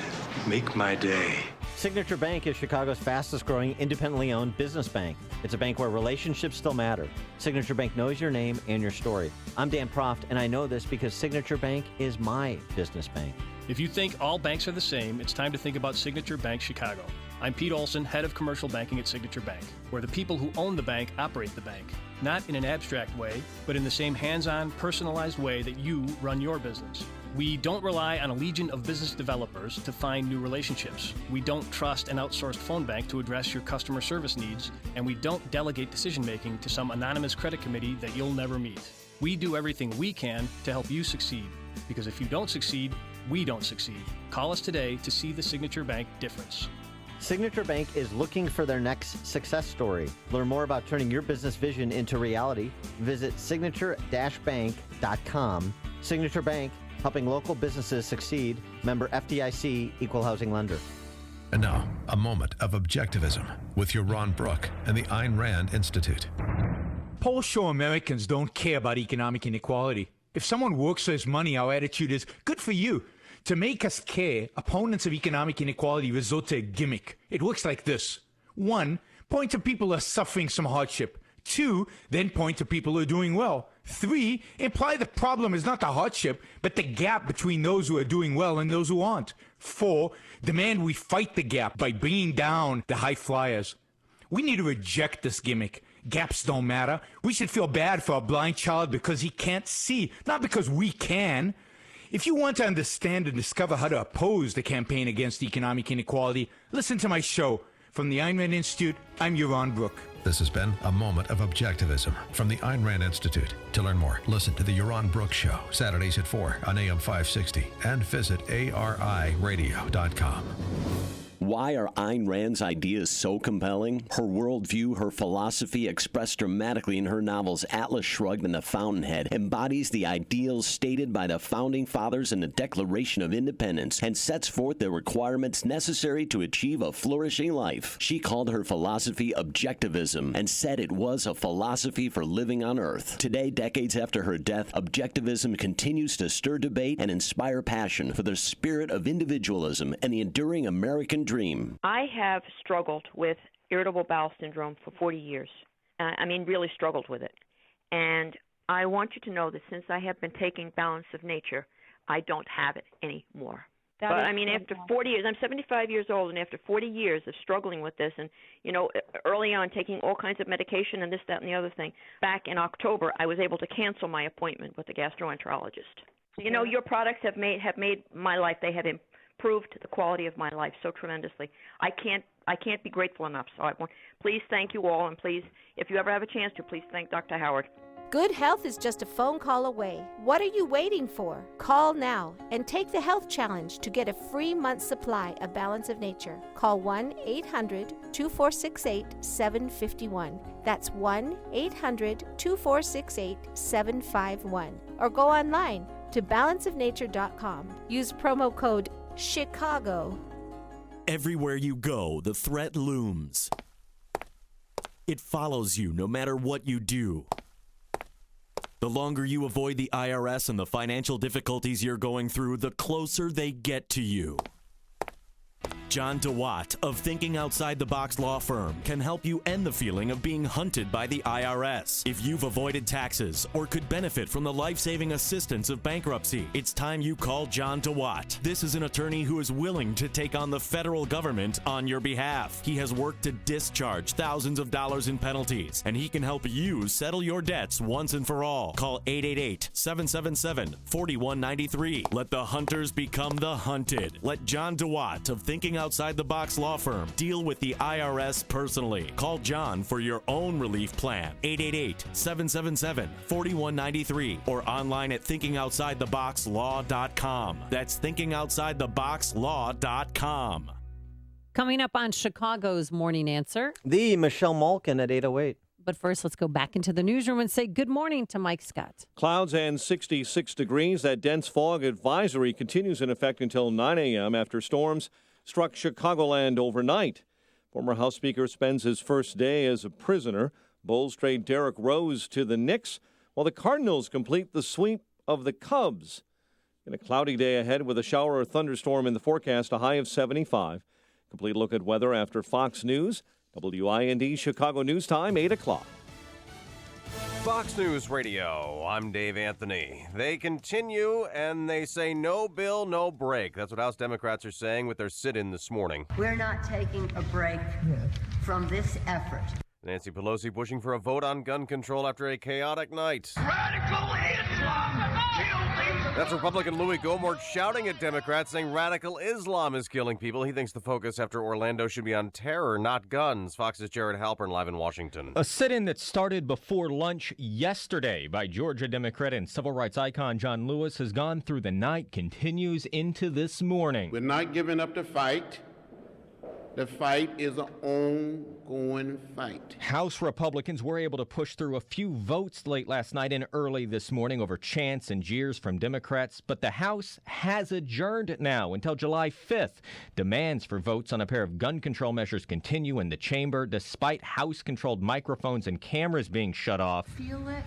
Make my day. Signature Bank is Chicago's fastest growing independently owned business bank. It's a bank where relationships still matter. Signature Bank knows your name and your story. I'm Dan Proft, and I know this because Signature Bank is my business bank. If you think all banks are the same, it's time to think about Signature Bank Chicago. I'm Pete Olson, head of commercial banking at Signature Bank, where the people who own the bank operate the bank. Not in an abstract way, but in the same hands-on, personalized way that you run your business. We don't rely on a legion of business developers to find new relationships. We don't trust an outsourced phone bank to address your customer service needs, and we don't delegate decision-making to some anonymous credit committee that you'll never meet. We do everything we can to help you succeed, because if you don't succeed, we don't succeed. Call us today to see the Signature Bank difference. Signature Bank is looking for their next success story. Learn more about turning your business vision into reality. Visit signature-bank.com. Signature Bank, helping local businesses succeed. Member FDIC, Equal Housing Lender. And now, a moment of objectivism with your Ron Brook and the Ayn Rand Institute. Polls show Americans don't care about economic inequality. If someone works for his money, our attitude is, good for you. To make us care, opponents of economic inequality resort to a gimmick. It works like this. 1, point to people who are suffering some hardship. 2, then point to people who are doing well. 3, imply the problem is not the hardship, but the gap between those who are doing well and those who aren't. 4, demand we fight the gap by bringing down the high flyers. We need to reject this gimmick. Gaps don't matter. We should feel bad for a blind child because he can't see, not because we can. If you want to understand and discover how to oppose the campaign against economic inequality, listen to my show. From the Ayn Rand Institute, I'm Ron Brook. This has been a moment of objectivism from the Ayn Rand Institute. To learn more, listen to the Yaron Brooks Show, Saturdays at 4 on AM 560, and visit ariradio.com. Why are Ayn Rand's ideas so compelling? Her worldview, her philosophy, expressed dramatically in her novels Atlas Shrugged and The Fountainhead, embodies the ideals stated by the Founding Fathers in the Declaration of Independence and sets forth the requirements necessary to achieve a flourishing life. She called her philosophy objectivism and said it was a philosophy for living on Earth. Today, decades after her death, objectivism continues to stir debate and inspire passion for the spirit of individualism and the enduring American dream. I have struggled with irritable bowel syndrome for 40 years. Really struggled with it. And I want you to know that since I have been taking Balance of Nature, I don't have it anymore. After 40 years, I'm 75 years old, and after 40 years of struggling with this, and, early on taking all kinds of medication and this, that, and the other thing, back in October, I was able to cancel my appointment with the gastroenterologist. Your products have made my life, they have improved the quality of my life so tremendously. I can't be grateful enough. So please thank you all, and please, if you ever have a chance to, please thank Dr. Howard. Good health is just a phone call away. What are you waiting for? Call now and take the health challenge to get a free month's supply of Balance of Nature. Call 1-800-2468-751. That's 1-800-2468-751. Or go online to balanceofnature.com. Use promo code Chicago. Everywhere you go, the threat looms. It follows you no matter what you do. The longer you avoid the IRS and the financial difficulties you're going through, the closer they get to you. John DeWatt of Thinking Outside the Box Law Firm can help you end the feeling of being hunted by the IRS. If you've avoided taxes or could benefit from the life-saving assistance of bankruptcy, it's time you call John DeWatt. This is an attorney who is willing to take on the federal government on your behalf. He has worked to discharge thousands of dollars in penalties, and he can help you settle your debts once and for all. Call 888-777-4193. Let the hunters become the hunted. Let John DeWatt of Thinking Outside the Box Law Firm deal with the IRS personally. Call John for your own relief plan. 888-777-4193 or online at thinkingoutsidetheboxlaw.com. That's thinkingoutsidetheboxlaw.com. Coming up on Chicago's Morning Answer, the Michelle Malkin at 8:08. But first, let's go back into the newsroom and say good morning to Mike Scott. Clouds and 66 degrees. That dense fog advisory continues in effect until 9 a.m. after storms struck Chicagoland overnight. Former House Speaker spends his first day as a prisoner. Bulls trade Derrick Rose to the Knicks, while the Cardinals complete the sweep of the Cubs. In a cloudy day ahead with a shower or thunderstorm in the forecast, a high of 75. Complete look at weather after Fox News. WIND Chicago News Time, 8 o'clock. Fox News Radio, I'm Dave Anthony. They continue, and they say no bill, no break. That's what House Democrats are saying with their sit-in this morning. We're not taking a break from this effort. Nancy Pelosi pushing for a vote on gun control after a chaotic night. Radical Islam! That's Republican Louis Gohmert shouting at Democrats, saying radical Islam is killing people. He thinks the focus after Orlando should be on terror, not guns. Fox's Jared Halpern live in Washington. A sit-in that started before lunch yesterday by Georgia Democrat and civil rights icon John Lewis has gone through the night, continues into this morning. We're not giving up the fight. The fight is an ongoing fight. House Republicans were able to push through a few votes late last night and early this morning over chants and jeers from Democrats, but the House has adjourned now until July 5th. Demands for votes on a pair of gun control measures continue in the chamber, despite House-controlled microphones and cameras being shut off. Feel it?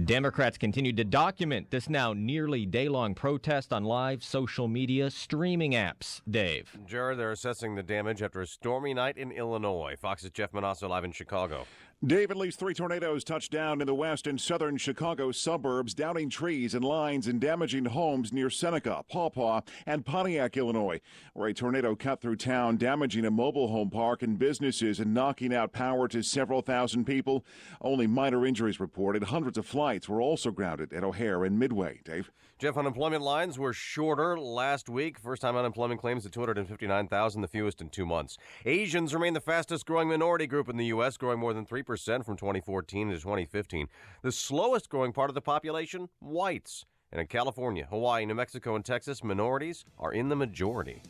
Democrats continued to document this now nearly day-long protest on live social media streaming apps. Dave. Jared, they're assessing the damage after a stormy night in Illinois. Fox's Jeff Manasso live in Chicago. Dave, at least 3 tornadoes touched down in the west and southern Chicago suburbs, downing trees and lines and damaging homes near Seneca, Paw Paw, and Pontiac, Illinois, where a tornado cut through town, damaging a mobile home park and businesses and knocking out power to several thousand people. Only minor injuries reported. Hundreds of flights were also grounded at O'Hare and Midway. Dave. Jeff, unemployment lines were shorter last week. First-time unemployment claims at 259,000, the fewest in 2 months. Asians remain the fastest-growing minority group in the U.S., growing more than 3% from 2014 to 2015. The slowest-growing part of the population, whites. And in California, Hawaii, New Mexico, and Texas, minorities are in the majority.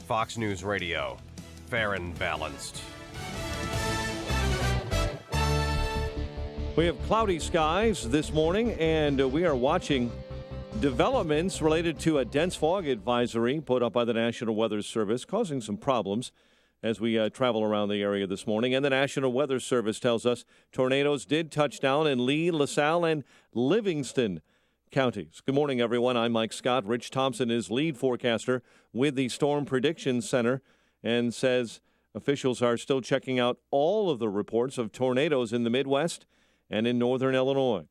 Fox News Radio, fair and balanced. We have cloudy skies this morning, and we are watching developments related to a dense fog advisory put up by the National Weather Service, causing some problems as we travel around the area this morning. And the National Weather Service tells us tornadoes did touch down in Lee, LaSalle, and Livingston counties. Good morning, everyone. I'm Mike Scott. Rich Thompson is lead forecaster with the Storm Prediction Center and says officials are still checking out all of the reports of tornadoes in the Midwest and in northern Illinois.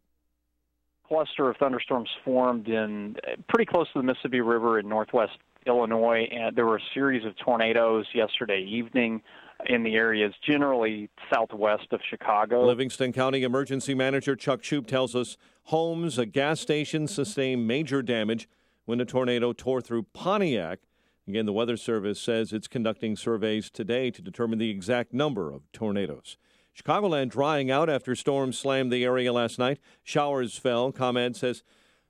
Cluster of thunderstorms formed in pretty close to the Mississippi River in northwest Illinois, and there were a series of tornadoes yesterday evening in the areas generally southwest of Chicago. Livingston County Emergency Manager Chuck Shoup tells us homes, a gas station sustained major damage when a tornado tore through Pontiac. Again, the Weather Service says it's conducting surveys today to determine the exact number of tornadoes. Chicagoland drying out after storms slammed the area last night. Showers fell. ComEd says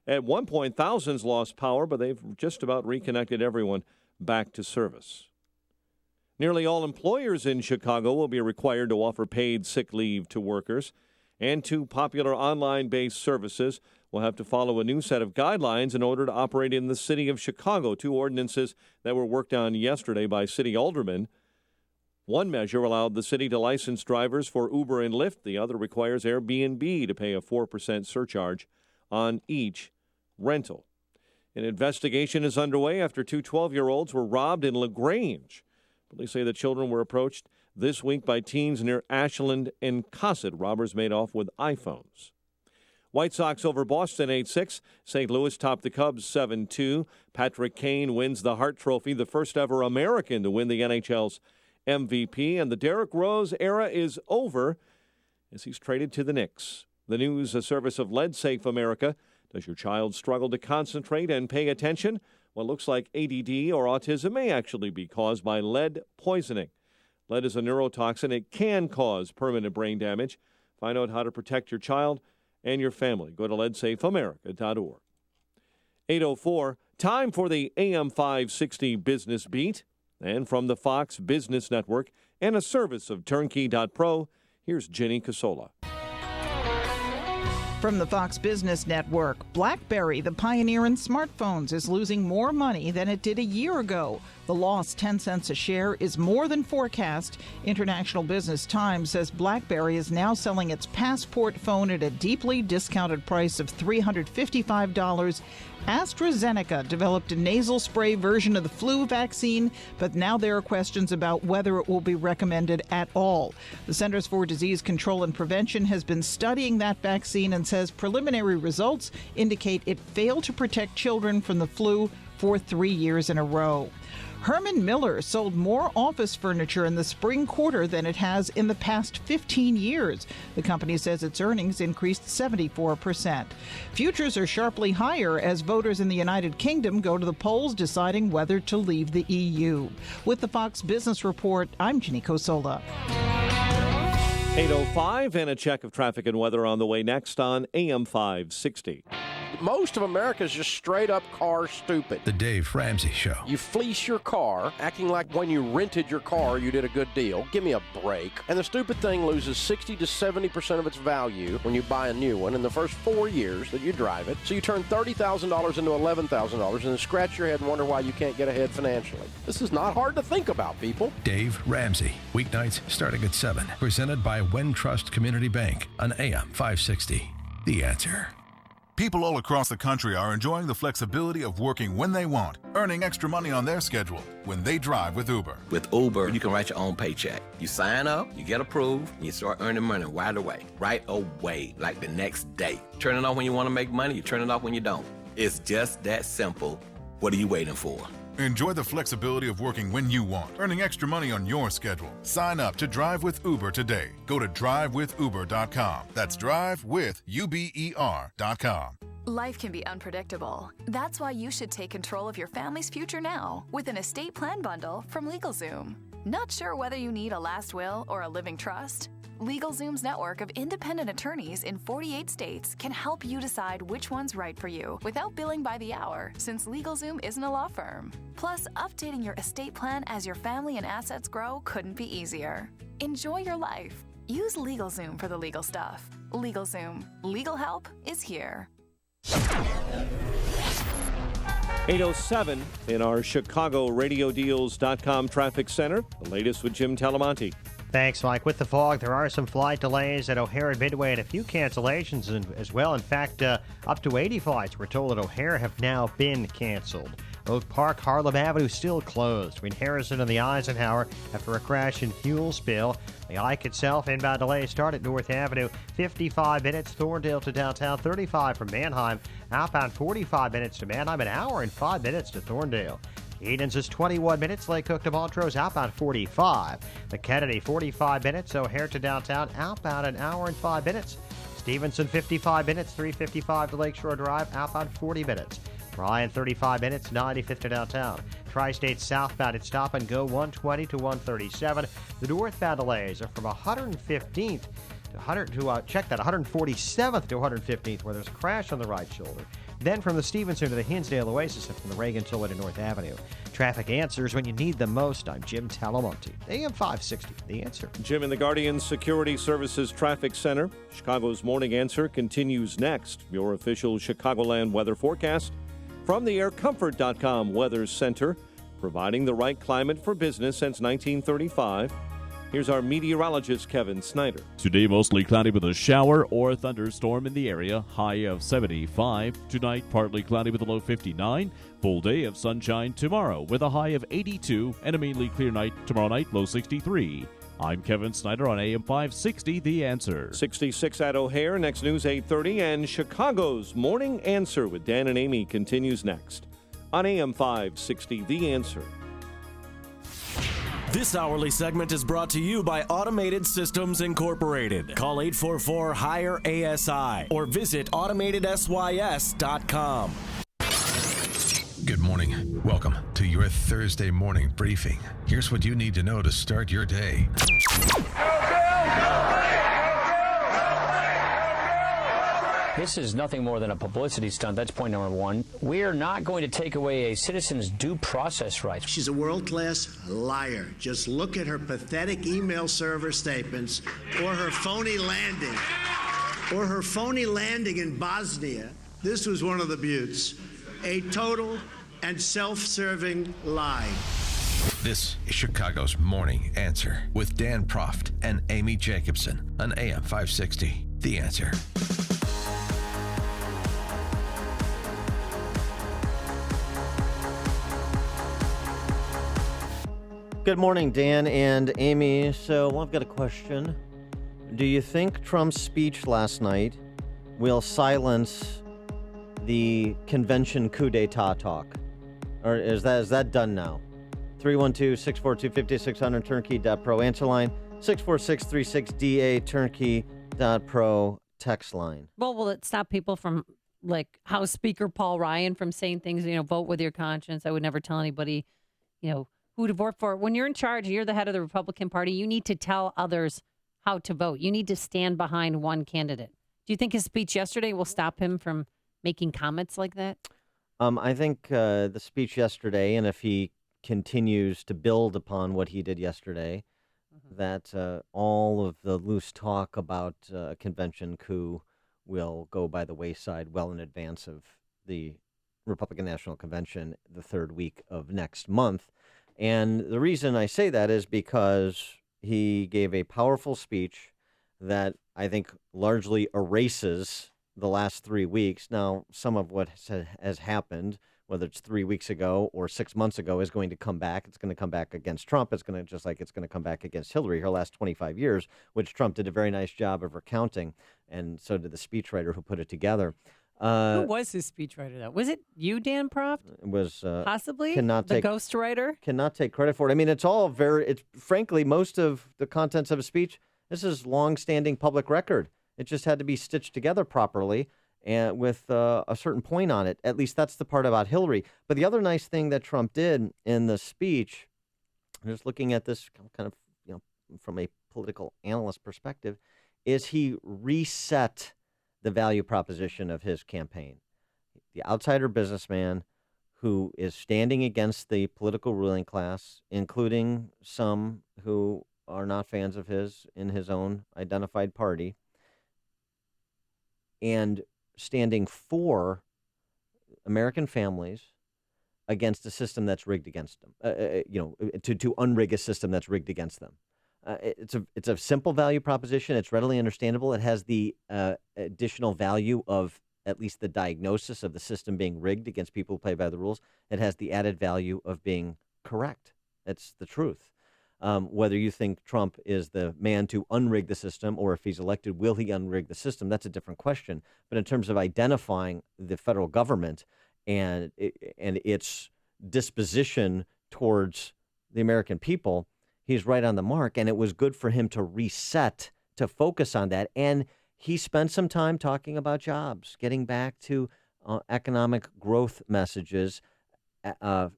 at one point thousands lost power, but they've just about reconnected everyone back to service. Nearly all employers in Chicago will be required to offer paid sick leave to workers, and 2 popular online-based services will have to follow a new set of guidelines in order to operate in the city of Chicago. 2 ordinances that were worked on yesterday by city aldermen. One measure allowed the city to license drivers for Uber and Lyft. The other requires Airbnb to pay a 4% surcharge on each rental. An investigation is underway after 2 12-year-olds were robbed in LaGrange. Police say the children were approached this week by teens near Ashland and Cosset. Robbers made off with iPhones. White Sox over Boston 8-6. St. Louis topped the Cubs 7-2. Patrick Kane wins the Hart Trophy, the first ever American to win the NHL's MVP. And the Derrick Rose era is over as he's traded to the Knicks. The news, a service of LeadSafe America. Does your child struggle to concentrate and pay attention? What looks like ADD or autism may actually be caused by lead poisoning. Lead is a neurotoxin. It can cause permanent brain damage. Find out how to protect your child and your family. Go to leadsafeamerica.org. 8:04, time for the AM 560 Business Beat. And from the Fox Business Network and a service of Turnkey.pro, here's Jenny Casola. From the Fox Business Network, BlackBerry, the pioneer in smartphones, is losing more money than it did a year ago. The loss, 10 cents a share, is more than forecast. International Business Times says BlackBerry is now selling its Passport phone at a deeply discounted price of $355. AstraZeneca developed a nasal spray version of the flu vaccine, but now there are questions about whether it will be recommended at all. The Centers for Disease Control and Prevention has been studying that vaccine and says preliminary results indicate it failed to protect children from the flu for 3 years in a row. Herman Miller sold more office furniture in the spring quarter than it has in the past 15 years. The company says its earnings increased 74%. Futures are sharply higher as voters in the United Kingdom go to the polls deciding whether to leave the EU. With the Fox Business Report, I'm Ginny Cosola. 8:05 and a check of traffic and weather on the way next on AM 560. Most of America is just straight up car stupid. The Dave Ramsey Show. You fleece your car, acting like when you rented your car, you did a good deal. Give me a break. And the stupid thing loses 60 to 70% of its value when you buy a new one in the first 4 years that you drive it. So you turn $30,000 into $11,000 and then scratch your head and wonder why you can't get ahead financially. This is not hard to think about, people. Dave Ramsey. Weeknights starting at 7. Presented by Wintrust Community Bank on AM 560. The Answer. People all across the country are enjoying the flexibility of working when they want, earning extra money on their schedule when they drive with Uber. With Uber, you can write your own paycheck. You sign up, you get approved, and you start earning money right away. Right away, like the next day. Turn it on when you want to make money, you turn it off when you don't. It's just that simple. What are you waiting for? Enjoy the flexibility of working when you want, earning extra money on your schedule. Sign up to Drive with Uber today. Go to drivewithuber.com. That's drivewithuber.com. Life can be unpredictable. That's why you should take control of your family's future now with an estate plan bundle from LegalZoom. Not sure whether you need a last will or a living trust? LegalZoom's network of independent attorneys in 48 states can help you decide which one's right for you without billing by the hour, since LegalZoom isn't a law firm. Plus, updating your estate plan as your family and assets grow couldn't be easier. Enjoy your life. Use LegalZoom for the legal stuff. LegalZoom. Legal help is here. 8:07 in our ChicagoRadioDeals.com traffic center. The latest with Jim Talamonte. Thanks, Mike. With the fog, there are some flight delays at O'Hare and Midway and a few cancellations as well. In fact, up to 80 flights, we're told, at O'Hare have now been canceled. Oak Park, Harlem Avenue still closed between Harrison and the Eisenhower after a crash and fuel spill. The Ike itself, inbound delays start at North Avenue, 55 minutes, Thorndale to downtown, 35 from Manheim, outbound 45 minutes to Manheim, an hour and 5 minutes to Thorndale. Edens is 21 minutes, Lake Cook to Montrose, outbound 45. The Kennedy, 45 minutes, O'Hare to downtown, outbound an hour and 5 minutes. Stevenson, 55 minutes, 355 to Lakeshore Drive, outbound 40 minutes. Bryan, 35 minutes, 95th to downtown. Tri-State southbound at Stop and Go, 120 to 137. The northbound delays are from 115th to 147th to 115th, where there's a crash on the right shoulder. Then from the Stevenson to the Hinsdale Oasis and from the Reagan Tollway to North Avenue. Traffic answers when you need them most. I'm Jim Talamonte. AM 560, The Answer. Jim in the Guardian Security Services Traffic Center. Chicago's Morning Answer continues next. Your official Chicagoland weather forecast from the AirComfort.com Weather Center, providing the right climate for business since 1935. Here's our meteorologist, Kevin Snyder. Today, mostly cloudy with a shower or thunderstorm in the area. High of 75. Tonight, partly cloudy with a low 59. Full day of sunshine tomorrow with a high of 82 and a mainly clear night tomorrow night, low 63. I'm Kevin Snyder on AM 560, The Answer. 66 at O'Hare, next news 8:30, and Chicago's Morning Answer with Dan and Amy continues next on AM 560, The Answer. This hourly segment is brought to you by Automated Systems Incorporated. Call 844-HIRE-ASI or visit AutomatedSYS.com. Good morning. Welcome to your Thursday morning briefing. Here's what you need to know to start your day. This is nothing more than a publicity stunt. That's point number one. We are not going to take away a citizen's due process rights. She's a world-class liar. Just look at her pathetic email server statements or her phony landing. Or her phony landing in Bosnia. This was one of the buttes. A total and self-serving lie. This is Chicago's Morning Answer with Dan Proft and Amy Jacobson on AM 560. The Answer. Good morning, Dan and Amy. So I've got a question. Do you think Trump's speech last night will silence the convention coup d'etat talk? Or is that done now? 312-642-5600, turnkey.pro. Answer line, 64636DA, turnkey.pro, text line. Well, will it stop people from, like House Speaker Paul Ryan, from saying things, vote with your conscience? I would never tell anybody, who to vote for. When you're in charge, you're the head of the Republican Party, you need to tell others how to vote. You need to stand behind one candidate. Do you think his speech yesterday will stop him from making comments like that? I think the speech yesterday, and if he continues to build upon what he did yesterday, that all of the loose talk about a convention coup will go by the wayside well in advance of the Republican National Convention the third week of next month. And the reason I say that is because he gave a powerful speech that I think largely erases the last 3 weeks. Now, some of what has happened, whether it's 3 weeks ago or 6 months ago, is going to come back. It's going to come back against Trump. It's going to come back against Hillary, her last 25 years, which Trump did a very nice job of recounting, and so did the speechwriter who put it together. Who was his speechwriter, though? Was it you, Dan Proft? It was possibly the ghostwriter. Cannot take credit for it. I mean, it's frankly, most of the contents of a speech, this is long-standing public record. It just had to be stitched together properly and with a certain point on it. At least that's the part about Hillary. But the other nice thing that Trump did in the speech, just looking at this kind of, from a political analyst perspective, is he reset the value proposition of his campaign. The outsider businessman who is standing against the political ruling class, including some who are not fans of his in his own identified party, and standing for American families against a system that's rigged against them, to unrig a system that's rigged against them. It's a simple value proposition. It's readily understandable. It has the additional value of at least the diagnosis of the system being rigged against people who play by the rules. It has the added value of being correct. It's the truth. Whether you think Trump is the man to unrig the system, or if he's elected, will he unrig the system? That's a different question. But in terms of identifying the federal government and its disposition towards the American people, he's right on the mark. And it was good for him to reset, to focus on that. And he spent some time talking about jobs, getting back to economic growth messages,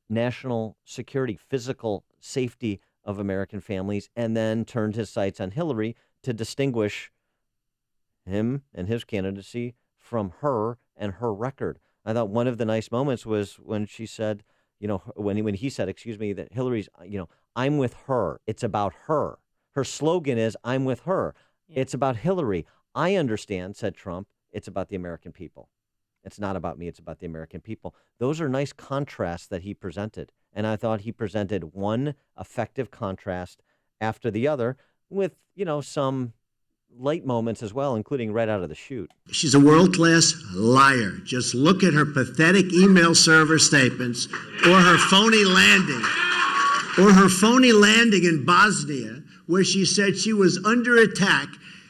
national security, physical safety of American families, and then turned his sights on Hillary to distinguish him and his candidacy from her and her record. I thought one of the nice moments was when she said, when he said, that Hillary's, I'm with her. It's about her. Her slogan is, I'm with her. Yeah. It's about Hillary. I understand, said Trump, it's about the American people. It's not about me. It's about the American people. Those are nice contrasts that he presented. And I thought he presented one effective contrast after the other with, some light moments as well, including right out of the chute. She's a world-class liar. Just look at her pathetic email server statements or her phony landing. Or her phony landing in Bosnia, where she said she was under attack,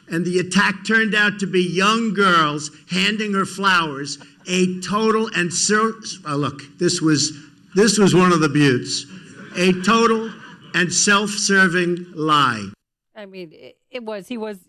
and the attack turned out to be young girls handing her flowers. A total and look, this was one of the buttes. A total and self-serving lie. I mean, he was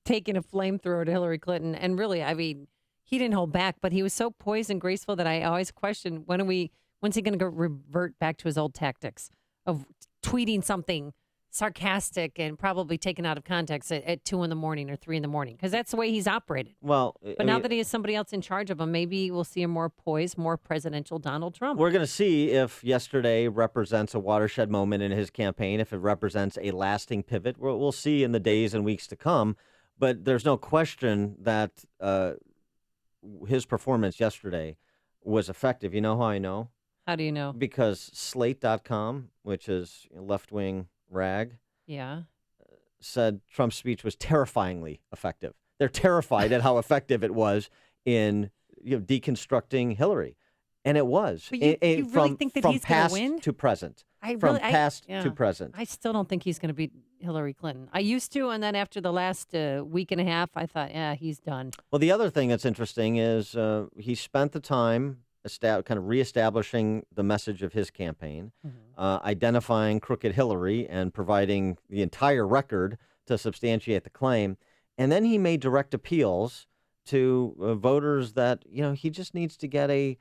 taking a flamethrower to Hillary Clinton, and really, I mean, he didn't hold back, but he was so poised and graceful that I always questioned when's he going to revert back to his old tactics of tweeting something sarcastic and probably taken out of context at 2 a.m. or 3 a.m, because that's the way he's operated. Well, but now that he has somebody else in charge of him, maybe we'll see a more poised, more presidential Donald Trump. We're going to see if yesterday represents a watershed moment in his campaign, if it represents a lasting pivot. We'll see in the days and weeks to come. But there's no question that his performance yesterday was effective. You know how I know? How do you know? Because Slate.com, which is a left-wing rag, said Trump's speech was terrifyingly effective. They're terrified at how effective it was in deconstructing Hillary. And it was. But you really think that he's going to win? To present. From past to present. I still don't think he's going to beat Hillary Clinton. I used to, and then after the last week and a half, I thought, he's done. Well, the other thing that's interesting is he spent the time kind of reestablishing the message of his campaign, identifying crooked Hillary and providing the entire record to substantiate the claim. And then he made direct appeals to voters that, he just needs to get a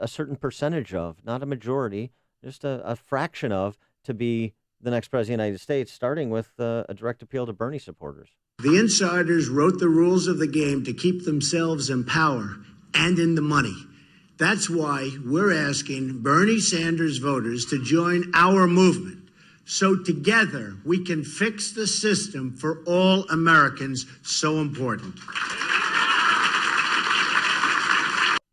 certain percentage of, not a majority, just a fraction of, to be the next president of the United States, starting with a direct appeal to Bernie supporters. The insiders wrote the rules of the game to keep themselves in power and in the money. That's why we're asking Bernie Sanders voters to join our movement, so together we can fix the system for all Americans, so important.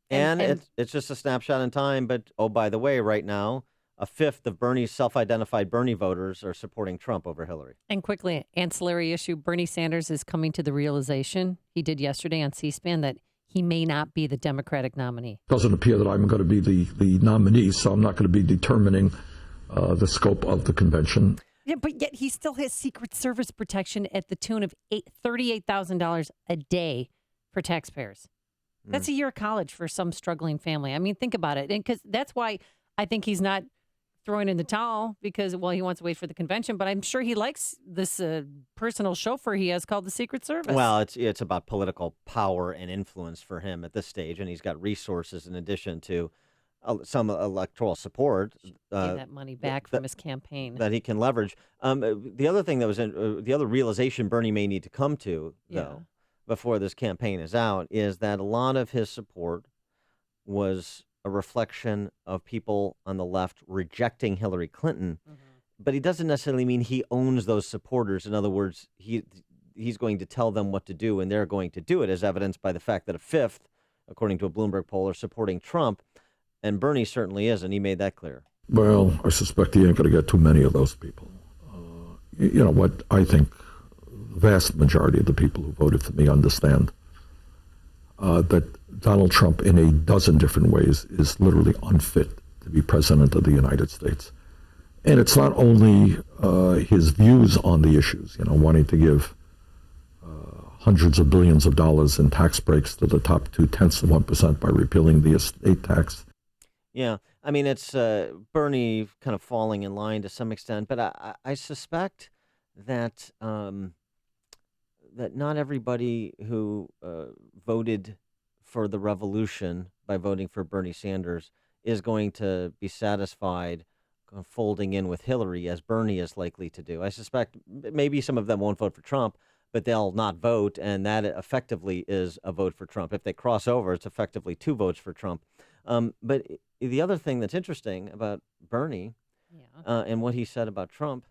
And it's just a snapshot in time, but, oh, by the way, right now, a fifth of Bernie's self-identified Bernie voters are supporting Trump over Hillary. And quickly, ancillary issue, Bernie Sanders is coming to the realization, he did yesterday on C-SPAN, that he may not be the Democratic nominee. It doesn't appear that I'm going to be the nominee, so I'm not going to be determining the scope of the convention. Yeah, but yet he still has Secret Service protection at the tune of $38,000 a day for taxpayers. That's a year of college for some struggling family. I mean, think about it. And because that's why I think he's not throwing in the towel, because, well, he wants to wait for the convention, but I'm sure he likes this personal chauffeur he has called the Secret Service. Well, it's about political power and influence for him at this stage, and he's got resources in addition to some electoral support. Give that money back from his campaign. That he can leverage. The other thing that was the other realization Bernie may need to come to, though, before this campaign is out, is that a lot of his support was a reflection of people on the left rejecting Hillary Clinton, but he doesn't necessarily mean he owns those supporters. In other words, he's going to tell them what to do, and they're going to do it, as evidenced by the fact that a fifth, according to a Bloomberg poll, are supporting Trump, and Bernie certainly is, and he made that clear. Well, I suspect he ain't going to get too many of those people. What I think the vast majority of the people who voted for me understand that Donald Trump, in a dozen different ways, is literally unfit to be president of the United States. And it's not only his views on the issues, wanting to give hundreds of billions of dollars in tax breaks to the top 0.2% by repealing the estate tax. Yeah, I mean, it's Bernie kind of falling in line to some extent, but I suspect that that not everybody who voted for the revolution by voting for Bernie Sanders is going to be satisfied folding in with Hillary, as Bernie is likely to do. I suspect maybe some of them won't vote for Trump, but they'll not vote, and that effectively is a vote for Trump. If they cross over, it's effectively 2 votes for Trump. But the other thing that's interesting about Bernie and what he said about Trump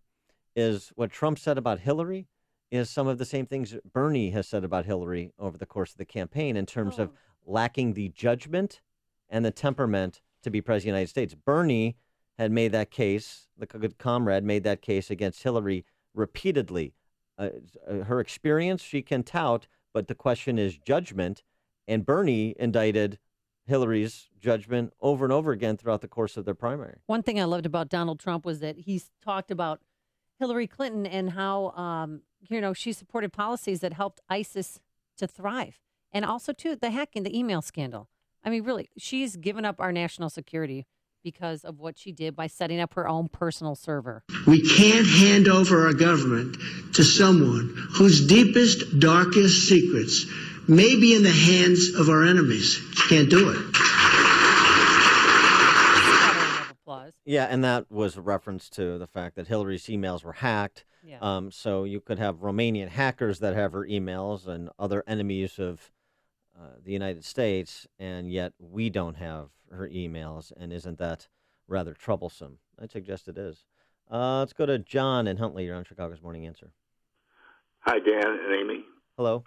is what Trump said about Hillary is some of the same things Bernie has said about Hillary over the course of the campaign in terms of lacking the judgment and the temperament to be president of the United States. Bernie had made that case, the good comrade made that case against Hillary repeatedly. Her experience she can tout, but the question is judgment. And Bernie indicted Hillary's judgment over and over again throughout the course of their primary. One thing I loved about Donald Trump was that he's talked about Hillary Clinton and how, she supported policies that helped ISIS to thrive. And also, too, the hacking, the email scandal. I mean, really, she's given up our national security because of what she did by setting up her own personal server. We can't hand over our government to someone whose deepest, darkest secrets may be in the hands of our enemies. Can't do it. Yeah, and that was a reference to the fact that Hillary's emails were hacked. Yeah. So you could have Romanian hackers that have her emails and other enemies of the United States, and yet we don't have her emails. And isn't that rather troublesome? I suggest it is. Let's go to John in Huntley. You're on Chicago's Morning Answer. Hi, Dan and Amy. Hello.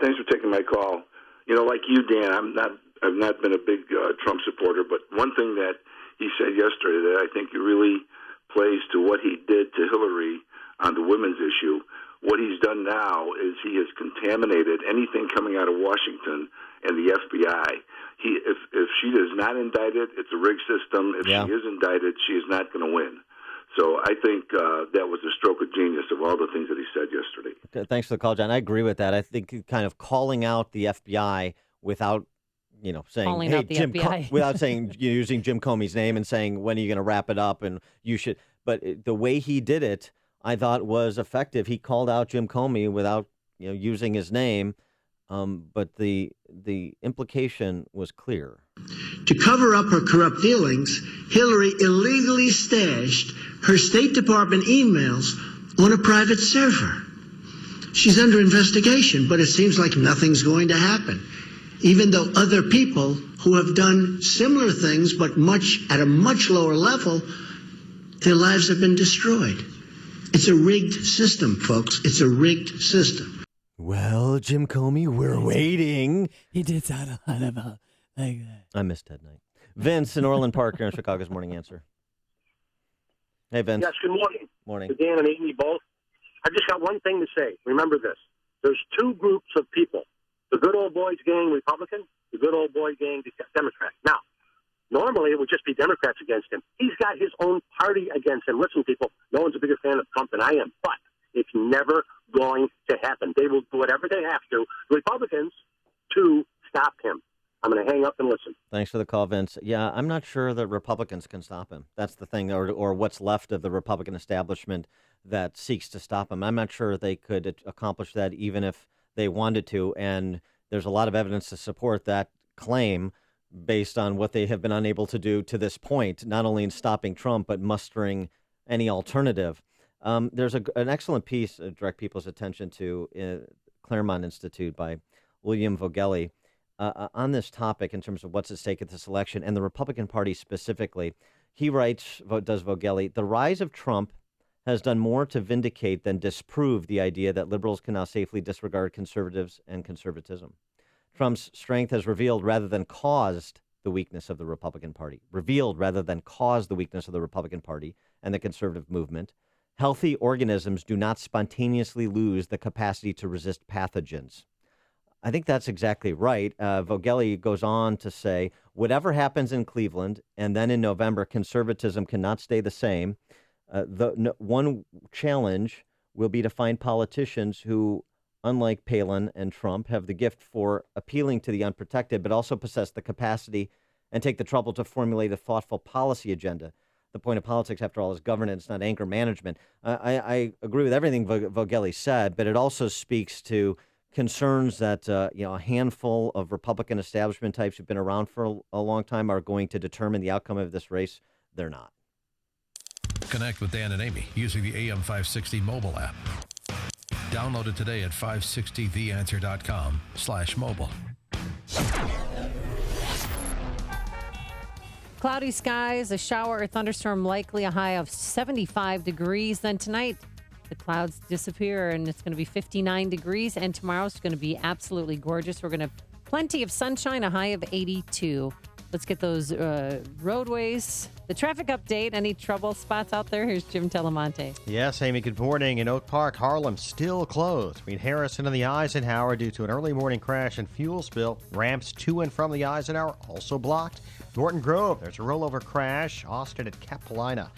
Thanks for taking my call. Like you, Dan, I've not been a big Trump supporter, but one thing that he said yesterday that I think really plays to what he did to Hillary on the women's issue. What he's done now is he has contaminated anything coming out of Washington and the FBI. If she is not indicted, it's a rigged system. If she is indicted, she is not going to win. So I think that was a stroke of genius of all the things that he said yesterday. Okay, thanks for the call, John. I agree with that. I think kind of calling out the FBI without, saying, Calling hey, out the Jim, FBI. without saying, using Jim Comey's name and saying, when are you going to wrap it up? And you should. But the way he did it, I thought was effective. He called out Jim Comey without, using his name. But the implication was clear. To cover up her corrupt dealings, Hillary illegally stashed her State Department emails on a private server. She's under investigation, but it seems like nothing's going to happen, even though other people who have done similar things but at a much lower level, their lives have been destroyed. It's a rigged system, folks. It's a rigged system. Well, Jim Comey, we're waiting. He did sound a lot about like that. I missed Ted Knight. Vince in Orland Park here on Chicago's Morning Answer. Hey, Vince. Yes, good morning. Morning. To Dan and Amy both. I've just got one thing to say. Remember this. There's two groups of people. The good old boys gang Republican, the good old boy gang Democrat. Now, normally it would just be Democrats against him. He's got his own party against him. Listen, people, no one's a bigger fan of Trump than I am, but it's never going to happen. They will do whatever they have to, the Republicans, to stop him. I'm going to hang up and listen. Thanks for the call, Vince. Yeah, I'm not sure that Republicans can stop him. That's the thing, or what's left of the Republican establishment that seeks to stop him. I'm not sure they could accomplish that even if they wanted to, and there's a lot of evidence to support that claim based on what they have been unable to do to this point, not only in stopping Trump, but mustering any alternative. There's an excellent piece to direct people's attention to Claremont Institute by William Vogelli on this topic in terms of what's at stake at this election and the Republican Party specifically. He writes, does Vogelli, the rise of Trump has done more to vindicate than disprove the idea that liberals can now safely disregard conservatives and conservatism. Trump's strength has revealed rather than caused the weakness of the Republican Party, revealed rather than caused the weakness of the Republican Party and the conservative movement. Healthy organisms do not spontaneously lose the capacity to resist pathogens. I think that's exactly right. Vogelli goes on to say, whatever happens in Cleveland and then in November, conservatism cannot stay the same. One challenge will be to find politicians who, unlike Palin and Trump, have the gift for appealing to the unprotected, but also possess the capacity and take the trouble to formulate a thoughtful policy agenda. The point of politics, after all, is governance, not anger management. I agree with everything Vogelli said, but it also speaks to concerns that a handful of Republican establishment types who've been around for a long time are going to determine the outcome of this race. They're not. Connect with Dan and Amy using the AM 560 mobile app. Download it today at 560theanswer.com/mobile. Cloudy skies, a shower or thunderstorm likely, a high of 75 degrees. Then tonight, the clouds disappear and it's going to be 59 degrees. And tomorrow it's going to be absolutely gorgeous. We're going to have plenty of sunshine, a high of 82. Let's get those roadways. The traffic update. Any trouble spots out there? Here's Jim Telemonte. Yes, Amy, good morning. In Oak Park, Harlem still closed between Harrison and the Eisenhower due to an early morning crash and fuel spill. Ramps to and from the Eisenhower also blocked. Norton Grove, there's a rollover crash. Austin at Capilina.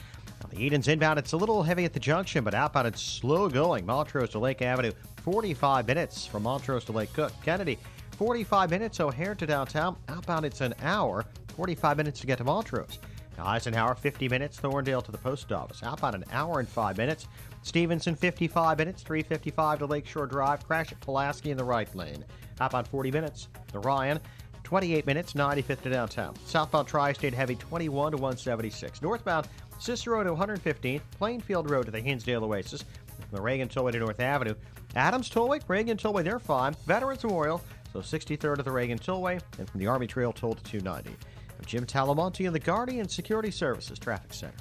Now, the Eden's inbound, it's a little heavy at the junction, but outbound it's slow going. Montrose to Lake Avenue, 45 minutes from Montrose to Lake Cook. Kennedy, 45 minutes, O'Hare to downtown. Outbound, it's an hour, 45 minutes to get to Montrose. Now, Eisenhower, 50 minutes, Thorndale to the post office. Outbound, an hour and 5 minutes. Stevenson, 55 minutes, 355 to Lakeshore Drive. Crash at Pulaski in the right lane. Outbound, 40 minutes. The Ryan, 28 minutes, 95th to downtown. Southbound Tri-State Heavy, 21 to 176. Northbound, Cicero to 115th. Plainfield Road to the Hinsdale Oasis. From the Reagan Tollway to North Avenue. Adams Tollway, Reagan Tollway, they're fine. Veterans Memorial, so 63rd of the Reagan Tollway, and from the Army Trail Toll to 290. I'm Jim Talamonte in the Guardian Security Services Traffic Center.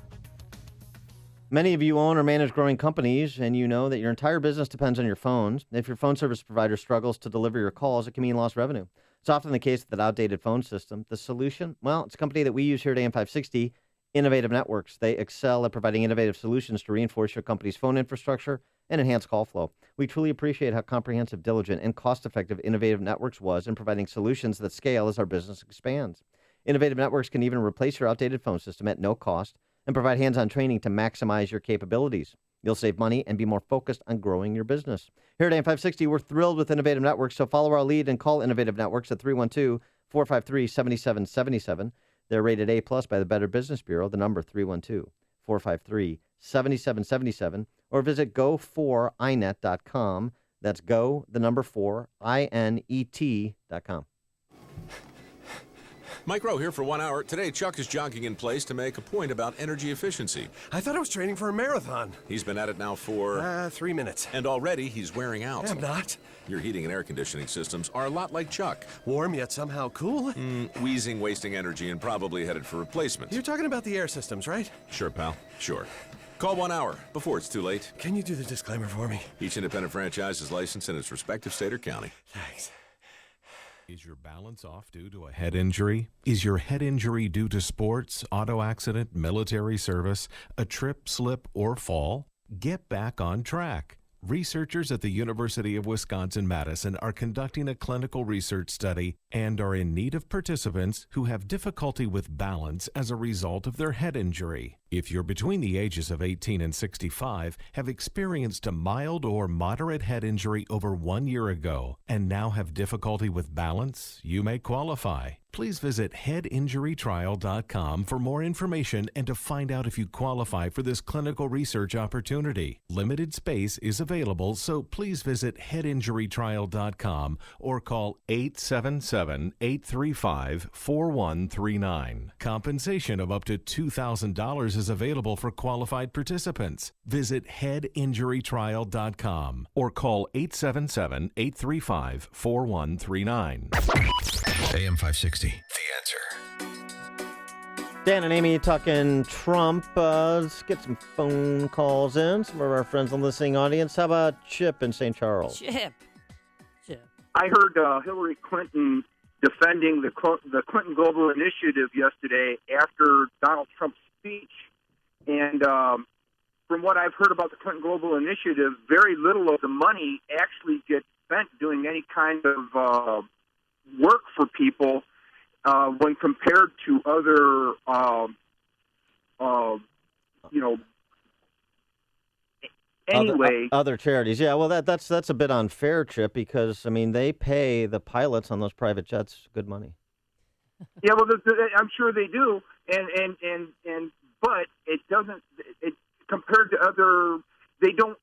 Many of you own or manage growing companies, and you know that your entire business depends on your phones. If your phone service provider struggles to deliver your calls, it can mean lost revenue. It's often the case with that outdated phone system. The solution? Well, it's a company that we use here at AM 560, Innovative Networks. They excel at providing innovative solutions to reinforce your company's phone infrastructure and enhance call flow. We truly appreciate how comprehensive, diligent, and cost-effective Innovative Networks was in providing solutions that scale as our business expands. Innovative Networks can even replace your outdated phone system at no cost and provide hands-on training to maximize your capabilities. You'll save money and be more focused on growing your business. Here at AM 560, we're thrilled with Innovative Networks, so follow our lead and call Innovative Networks at 312-453-7777. They're rated A+ by the Better Business Bureau, the number 312-453-7777, or visit go4inet.com. That's go, the number 4, INET.com. Mike Rowe here for 1 hour. Today, Chuck is jogging in place to make a point about energy efficiency. I thought I was training for a marathon. He's been at it now for... 3 minutes. And already he's wearing out. I'm not. Your heating and air conditioning systems are a lot like Chuck. Warm yet somehow cool? Wheezing, wasting energy, and probably headed for replacement. You're talking about the air systems, right? Sure, pal. Sure. Call 1 hour before it's too late. Can you do the disclaimer for me? Each independent franchise is licensed in its respective state or county. Thanks. Is your balance off due to a head injury? Is your head injury due to sports, auto accident, military service, a trip, slip, or fall? Get back on track. Researchers at the University of Wisconsin-Madison are conducting a clinical research study and are in need of participants who have difficulty with balance as a result of their head injury. If you're between the ages of 18 and 65, have experienced a mild or moderate head injury over 1 year ago, and now have difficulty with balance, you may qualify. Please visit headinjurytrial.com for more information and to find out if you qualify for this clinical research opportunity. Limited space is available, so please visit headinjurytrial.com or call 877-835-4139. Compensation of up to $2,000 is available for qualified participants. Visit headinjurytrial.com or call 877-835-4139. AM 560, The Answer. Dan and Amy talking Trump. Let's get some phone calls in. Some of our friends in the listening audience. How about Chip in St. Charles? Chip. I heard Hillary Clinton defending the Clinton Global Initiative yesterday after Donald Trump's speech. And from what I've heard about the Clinton Global Initiative, very little of the money actually gets spent doing any kind of work for people when compared to other, anyway. Other charities. Yeah, well, that's a bit unfair, Chip, because, I mean, they pay the pilots on those private jets good money. Yeah, well, I'm sure they do, but it doesn't. It compared to other, they don't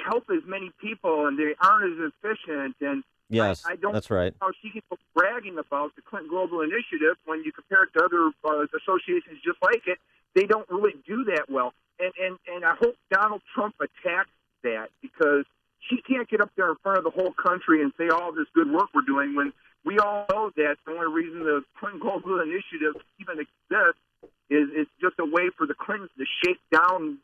help as many people, and they aren't as efficient. And yes, I don't. That's right. How she keeps bragging about the Clinton Global Initiative when you compare it to other associations just like it, they don't really do that well. And I hope Donald Trump attacks that, because she can't get up there in front of the whole country and say all this good work we're doing when we all know that the only reason the Clinton Global Initiative even exists is it's just a way for the Clintons to shake down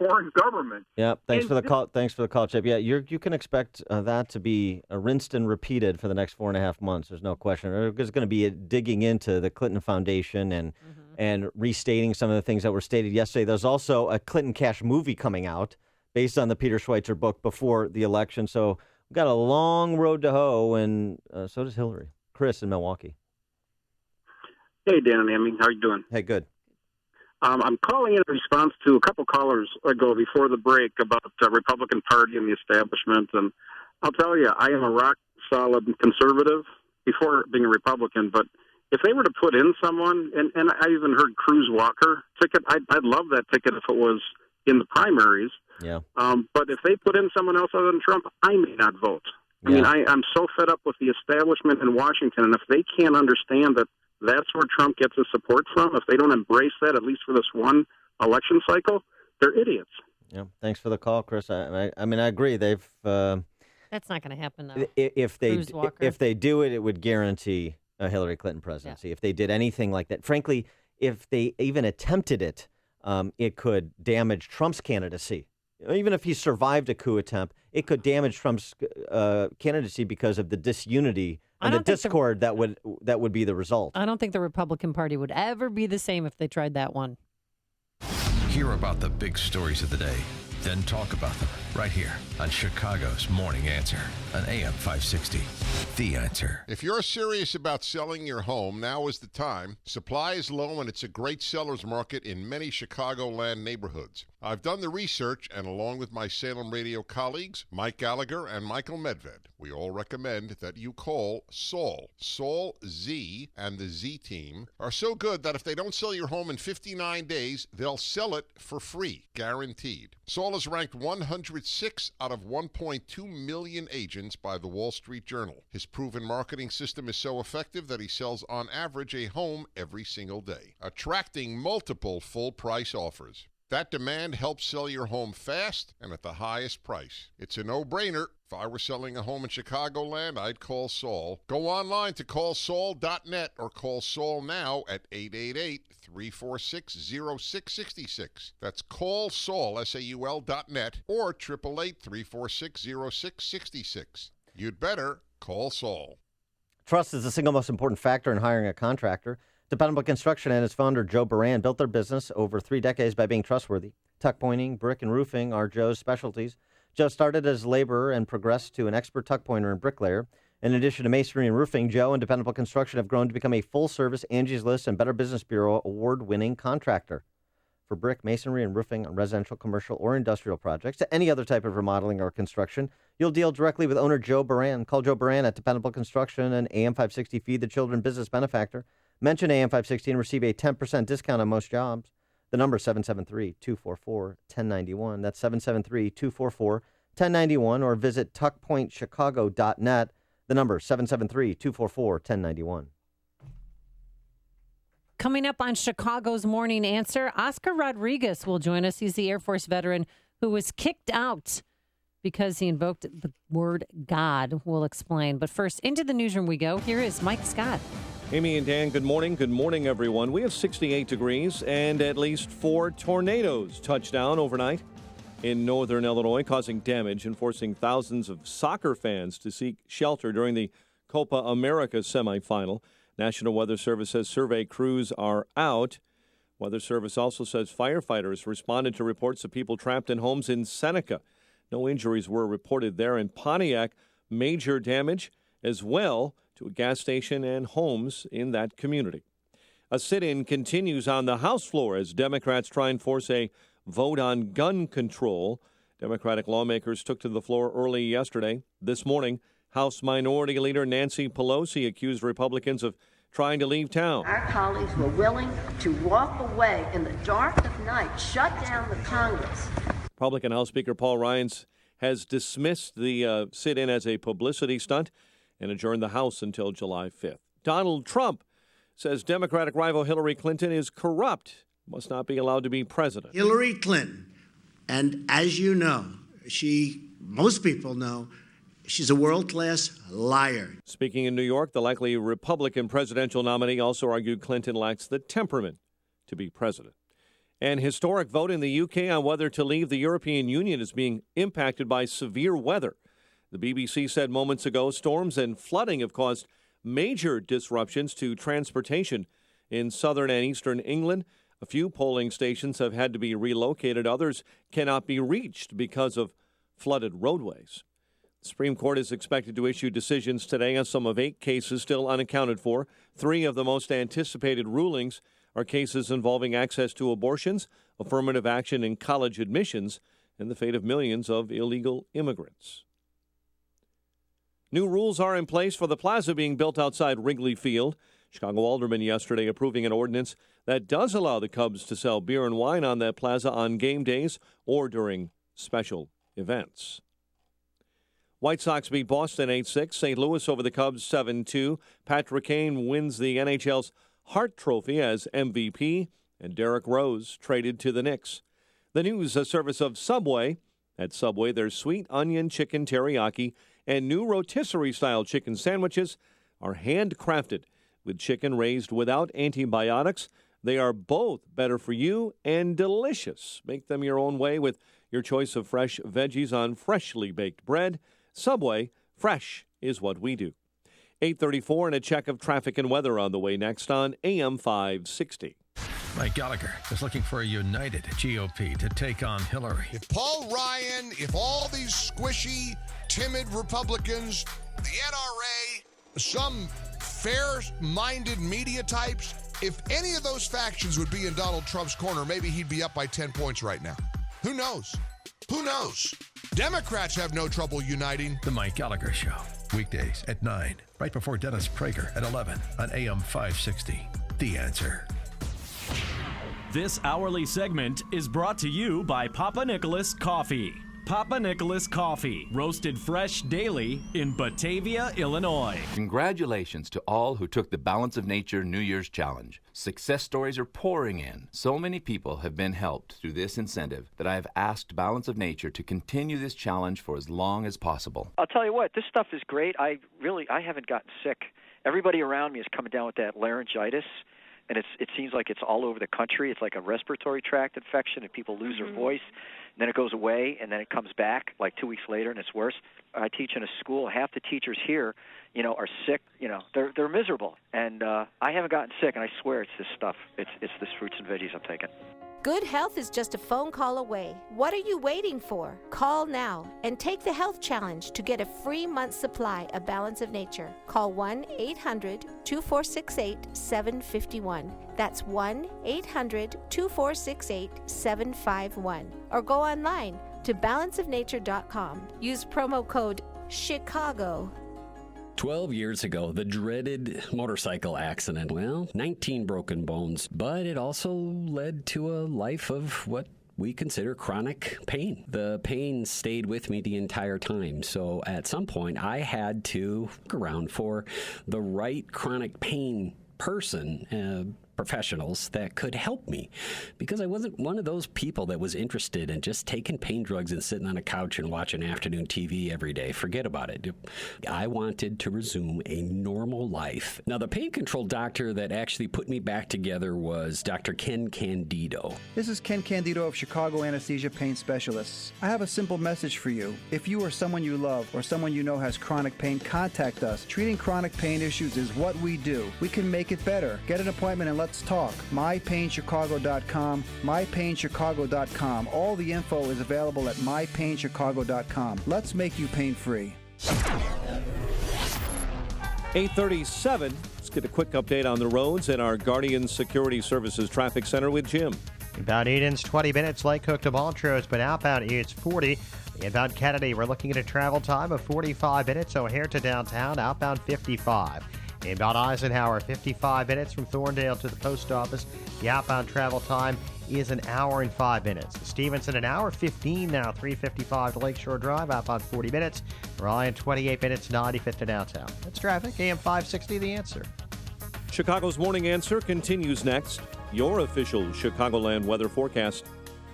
foreign government. Yeah, thanks for the call. Thanks for the call, Chip. Yeah, you can expect that to be rinsed and repeated for the next 4.5 months. There's no question. There's going to be digging into the Clinton Foundation and restating some of the things that were stated yesterday. There's also a Clinton Cash movie coming out based on the Peter Schweitzer book before the election. So we've got a long road to hoe, and so does Hillary. Chris in Milwaukee. Hey, Dan and Amy. How you doing? Hey, good. I'm calling in response to a couple callers ago before the break about the Republican Party and the establishment. And I'll tell you, I am a rock-solid conservative before being a Republican. But if they were to put in someone, and I even heard Cruz Walker ticket, I'd love that ticket if it was in the primaries. Yeah. But if they put in someone else other than Trump, I may not vote. I mean, I'm so fed up with the establishment in Washington, and if they can't understand that that's where Trump gets his support from, if they don't embrace that, at least for this one election cycle, they're idiots. Yeah, thanks for the call, Chris. I mean, I agree. They've That's not going to happen, though. If they do it, it would guarantee a Hillary Clinton presidency. Yeah. If they did anything like that, frankly, if they even attempted it, it could damage Trump's candidacy. Even if he survived a coup attempt, it could damage Trump's candidacy because of the disunity and the discord that would be the result. I don't think the Republican Party would ever be the same if they tried that one. Hear about the big stories of the day, then talk about them right here on Chicago's Morning Answer on AM 560. The Answer. If you're serious about selling your home, now is the time. Supply is low and it's a great seller's market in many Chicagoland neighborhoods. I've done the research, and along with my Salem Radio colleagues, Mike Gallagher and Michael Medved, we all recommend that you call Saul. Saul Z and the Z team are so good that if they don't sell your home in 59 days, they'll sell it for free, guaranteed. Saul is ranked 106 out of 1.2 million agents by the Wall Street Journal. His proven marketing system is so effective that he sells on average a home every single day, attracting multiple full-price offers. That demand helps sell your home fast and at the highest price. It's a no-brainer. If I were selling a home in Chicagoland, I'd call Saul. Go online to callsaul.net or call Saul now at 888-346-0666. That's callsaul, SAUL.net, or 888-346-0666. You'd better call Saul. Trust is the single most important factor in hiring a contractor. Dependable Construction and its founder, Joe Baran, built their business over 3 decades by being trustworthy. Tuck pointing, brick, and roofing are Joe's specialties. Joe started as a laborer and progressed to an expert tuck pointer and bricklayer. In addition to masonry and roofing, Joe and Dependable Construction have grown to become a full-service Angie's List and Better Business Bureau award-winning contractor. For brick, masonry, and roofing on residential, commercial, or industrial projects, to any other type of remodeling or construction, you'll deal directly with owner Joe Baran. Call Joe Baran at Dependable Construction and AM 560 Feed the Children Business Benefactor. Mention AM 560 and receive a 10% discount on most jobs. The number is 773-244-1091. That's 773-244-1091, or visit tuckpointchicago.net. The number is 773-244-1091. Coming up on Chicago's Morning Answer, Oscar Rodriguez will join us. He's the Air Force veteran who was kicked out because he invoked the word God. We'll explain. But first, into the newsroom we go. Here is Mike Scott. Amy and Dan, good morning. Good morning, everyone. We have 68 degrees and at least 4 tornadoes touched down overnight in northern Illinois, causing damage and forcing thousands of soccer fans to seek shelter during the Copa America semifinal. National Weather Service says survey crews are out. Weather Service also says firefighters responded to reports of people trapped in homes in Seneca. No injuries were reported there. In Pontiac, major damage as well to a gas station and homes in that community. A sit-in continues on the House floor as Democrats try and force a vote on gun control. Democratic lawmakers took to the floor early yesterday. This morning, House Minority Leader Nancy Pelosi accused Republicans of trying to leave town. Our colleagues were willing to walk away in the dark of night, shut down the Congress. Republican House Speaker Paul Ryan has dismissed the sit-in as a publicity stunt and adjourned the House until July 5th. Donald Trump says Democratic rival Hillary Clinton is corrupt, must not be allowed to be president. Hillary Clinton, and as you know, most people know, she's a world-class liar. Speaking in New York, the likely Republican presidential nominee also argued Clinton lacks the temperament to be president. An historic vote in the UK on whether to leave the European Union is being impacted by severe weather. The BBC said moments ago storms and flooding have caused major disruptions to transportation in southern and eastern England. A few polling stations have had to be relocated. Others cannot be reached because of flooded roadways. The Supreme Court is expected to issue decisions today on some of 8 cases still unaccounted for. 3 of the most anticipated rulings are cases involving access to abortions, affirmative action in college admissions, and the fate of millions of illegal immigrants. New rules are in place for the plaza being built outside Wrigley Field. Chicago aldermen yesterday approving an ordinance that does allow the Cubs to sell beer and wine on that plaza on game days or during special events. White Sox beat Boston 8-6. St. Louis over the Cubs 7-2. Patrick Kane wins the NHL's Hart Trophy as MVP, and Derrick Rose traded to the Knicks. The news, a service of Subway. At Subway, there's sweet onion chicken teriyaki and new rotisserie-style chicken sandwiches are handcrafted with chicken raised without antibiotics. They are both better for you and delicious. Make them your own way with your choice of fresh veggies on freshly baked bread. Subway, fresh is what we do. 8:34 and a check of traffic and weather on the way next on AM 560. Mike Gallagher is looking for a united GOP to take on Hillary. If Paul Ryan, if all these squishy, timid Republicans, the NRA, some fair-minded media types, if any of those factions would be in Donald Trump's corner, maybe he'd be up by 10 points right now. Who knows? Who knows? Democrats have no trouble uniting. The Mike Gallagher Show, weekdays at 9, right before Dennis Prager at 11 on AM 560. The Answer. This hourly segment is brought to you by Papa Nicholas Coffee. Papa Nicholas Coffee, roasted fresh daily in Batavia, Illinois. Congratulations to all who took the Balance of Nature New Year's Challenge. Success stories are pouring in. So many people have been helped through this incentive that I have asked Balance of Nature to continue this challenge for as long as possible. I'll tell you what, this stuff is great. I haven't gotten sick. Everybody around me is coming down with that laryngitis. And it seems like it's all over the country. It's like a respiratory tract infection, and people lose their voice. And then it goes away, and then it comes back like 2 weeks later, and it's worse. I teach in a school. Half the teachers here, are sick. They're miserable. And I haven't gotten sick, and I swear it's this stuff. It's this fruits and veggies I'm taking. Good health is just a phone call away. What are you waiting for? Call now and take the health challenge to get a free month's supply of Balance of Nature. Call 1-800-2468-751. That's 1-800-2468-751. Or go online to balanceofnature.com. Use promo code CHICAGO. 12 years ago, the dreaded motorcycle accident. 19 broken bones, but it also led to a life of what we consider chronic pain. The pain stayed with me the entire time, so at some point I had to look around for the right chronic pain person, professionals that could help me, because I wasn't one of those people that was interested in just taking pain drugs and sitting on a couch and watching afternoon TV every day. Forget about it. I wanted to resume a normal life. Now, the pain control doctor that actually put me back together was Dr. Ken Candido. This is Ken Candido of Chicago Anesthesia Pain Specialists. I have a simple message for you. If you or someone you love or someone you know has chronic pain, contact us. Treating chronic pain issues is what we do. We can make it better. Get an appointment and let's talk. MyPainChicago.com, MyPainChicago.com. All the info is available at MyPainChicago.com. Let's make you pain-free. 8:37. Let's get a quick update on the roads at our Guardian Security Services Traffic Center with Jim. Inbound Eden's 20 minutes, Lake Hook to Montrose, but outbound it's 40. Inbound Kennedy, we're looking at a travel time of 45 minutes. O'Hare to downtown, outbound 55. Inbound Eisenhower, 55 minutes from Thorndale to the post office. The outbound travel time is an hour and 5 minutes. Stevenson, an hour 15 now, 355 to Lakeshore Drive, outbound 40 minutes. Ryan, 28 minutes, 95th to downtown. That's traffic, AM 560, The Answer. Chicago's Morning Answer continues next. Your official Chicagoland weather forecast.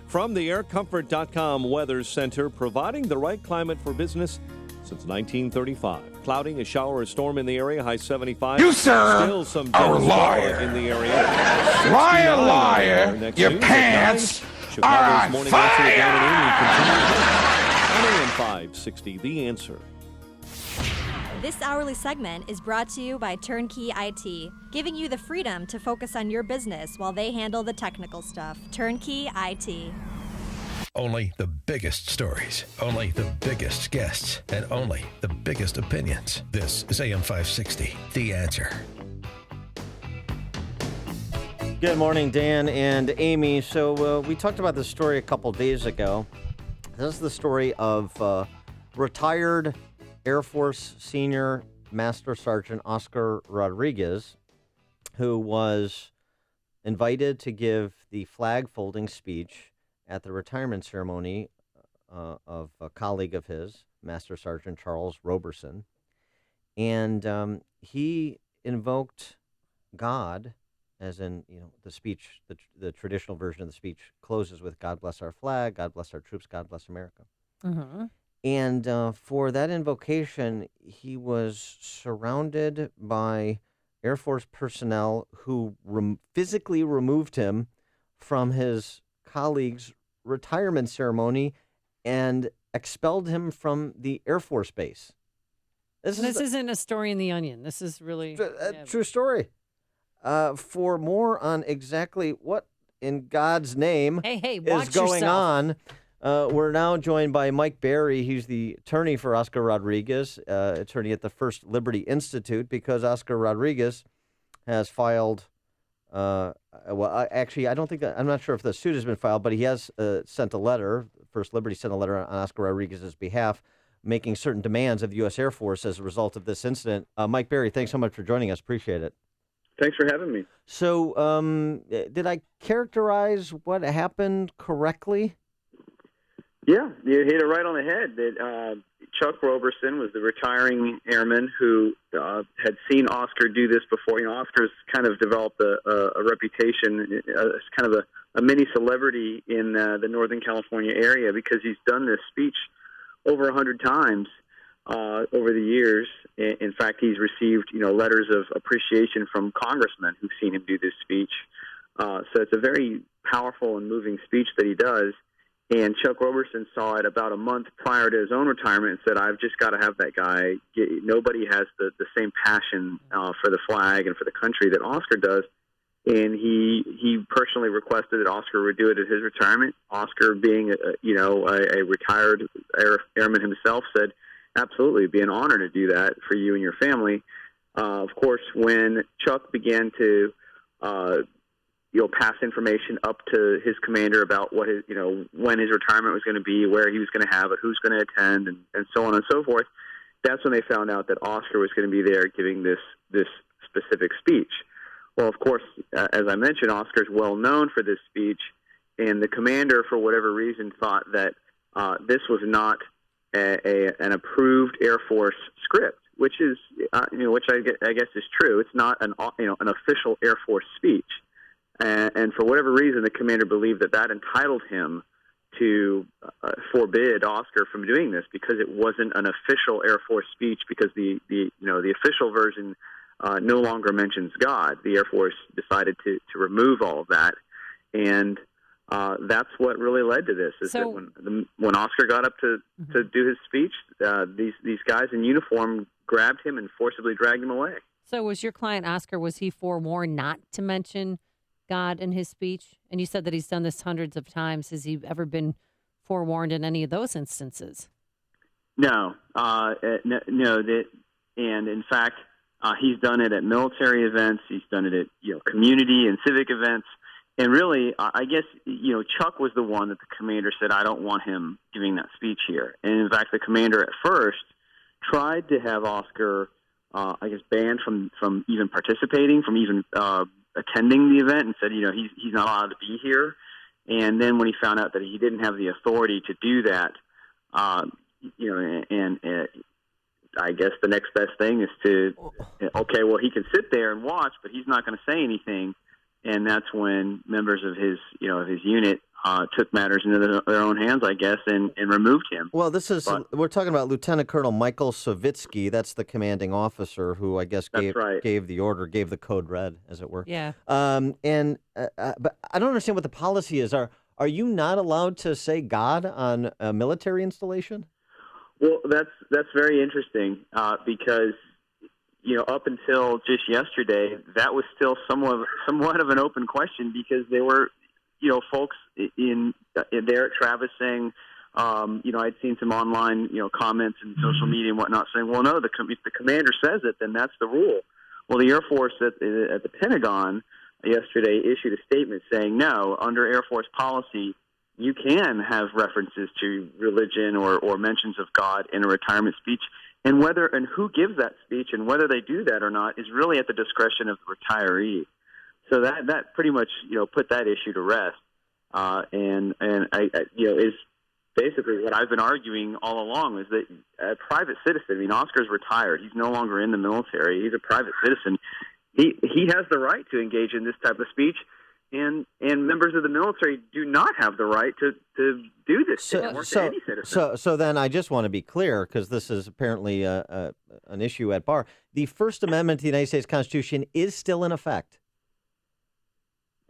From the AirComfort.com Weather Center, providing the right climate for business since 1935. Cloudy, a shower or storm in the area, high 75. You, sir, still some are a dense liar. fog in the area. Liar, 69 liar. next Your news at pants 9. are Chicago's on morning fire. answer with Dan and Amy continues on AM 560, The Answer. This hourly segment is brought to you by Turnkey IT, giving you the freedom to focus on your business while they handle the technical stuff. Turnkey IT. Only the biggest stories, only the biggest guests, and only the biggest opinions. This is AM 560, The Answer. Good morning, Dan and Amy. So we talked about this story a couple days ago. This is the story of retired Air Force Senior Master Sergeant Oscar Rodriguez, who was invited to give the flag-folding speech at the retirement ceremony of a colleague of his, Master Sergeant Charles Roberson. And he invoked God, as in, the speech, the traditional version of the speech closes with God bless our flag, God bless our troops, God bless America. Mm-hmm. And for that invocation, he was surrounded by Air Force personnel who physically removed him from his colleague's retirement ceremony and expelled him from the Air Force base. This isn't a story in The Onion. This is really a true story. For more on exactly what in God's name Hey, is watch going yourself. on, we're now joined by Mike Berry. He's the attorney for Oscar Rodriguez, attorney at the First Liberty Institute, because Oscar Rodriguez has filed. Actually, I'm not sure if the suit has been filed, but he has sent a letter. First Liberty sent a letter on Oscar Rodriguez's behalf, making certain demands of the U.S. Air Force as a result of this incident. Mike Berry, thanks so much for joining us. Appreciate it. Thanks for having me. So, did I characterize what happened correctly? Yeah, you hit it right on the head. That Chuck Roberson was the retiring airman who had seen Oscar do this before. Oscar's kind of developed a reputation as kind of a mini celebrity in the Northern California area because he's done this speech over 100 times over the years. In fact, he's received letters of appreciation from congressmen who've seen him do this speech. So it's a very powerful and moving speech that he does. And Chuck Roberson saw it about a month prior to his own retirement and said, I've just got to have that guy. Nobody has the same passion for the flag and for the country that Oscar does. And he personally requested that Oscar would do it at his retirement. Oscar, being a retired airman himself, said, absolutely, it'd be an honor to do that for you and your family. Of course, when Chuck began to pass information up to his commander about what his, when his retirement was going to be, where he was going to have it, who's going to attend, and so on and so forth. That's when they found out that Oscar was going to be there giving this specific speech. Well, of course, as I mentioned, Oscar's well known for this speech, and the commander, for whatever reason, thought that this was not an approved Air Force script, which is, which I guess is true. It's not an official Air Force speech. And for whatever reason, the commander believed that entitled him to forbid Oscar from doing this because it wasn't an official Air Force speech. Because the official version no longer mentions God. The Air Force decided to remove all of that, and that's what really led to this. Is that when Oscar got up to do his speech, these guys in uniform grabbed him and forcibly dragged him away. So was your client, Oscar, was he forewarned not to mention God in his speech? And you said that he's done this hundreds of times. Has he ever been forewarned in any of those instances? No. And in fact, he's done it at military events. He's done it at community and civic events. And really, I guess, Chuck was the one that the commander said, I don't want him giving that speech here. And in fact, the commander at first tried to have Oscar, banned from even participating, from even attending the event, and said, he's not allowed to be here. And then when he found out that he didn't have the authority to do that, and I guess the next best thing is to, he can sit there and watch, but he's not going to say anything. And that's when members of his unit took matters into their own hands, I guess, and removed him. Well, we're talking about Lieutenant Colonel Michael Savitsky. That's the commanding officer who I guess gave the order, gave the code red, as it were. Yeah. But I don't understand what the policy is. Are you not allowed to say God on a military installation? Well, that's very interesting because up until just yesterday, that was still somewhat of an open question because there were folks in there at Travis saying, I'd seen some online comments and social media and whatnot saying, well, no, if the commander says it, then that's the rule. Well, the Air Force at the Pentagon yesterday issued a statement saying, no, under Air Force policy, you can have references to religion or mentions of God in a retirement speech, and who gives that speech and whether they do that or not is really at the discretion of the retiree. So that pretty much put that issue to rest, and I is basically what I've been arguing all along is that a private citizen. I mean, Oscar's retired; he's no longer in the military. He's a private citizen. He has the right to engage in this type of speech, and members of the military do not have the right to do this anymore to any citizen. So then I just want to be clear, because this is apparently an issue at bar. The First Amendment to the United States Constitution is still in effect.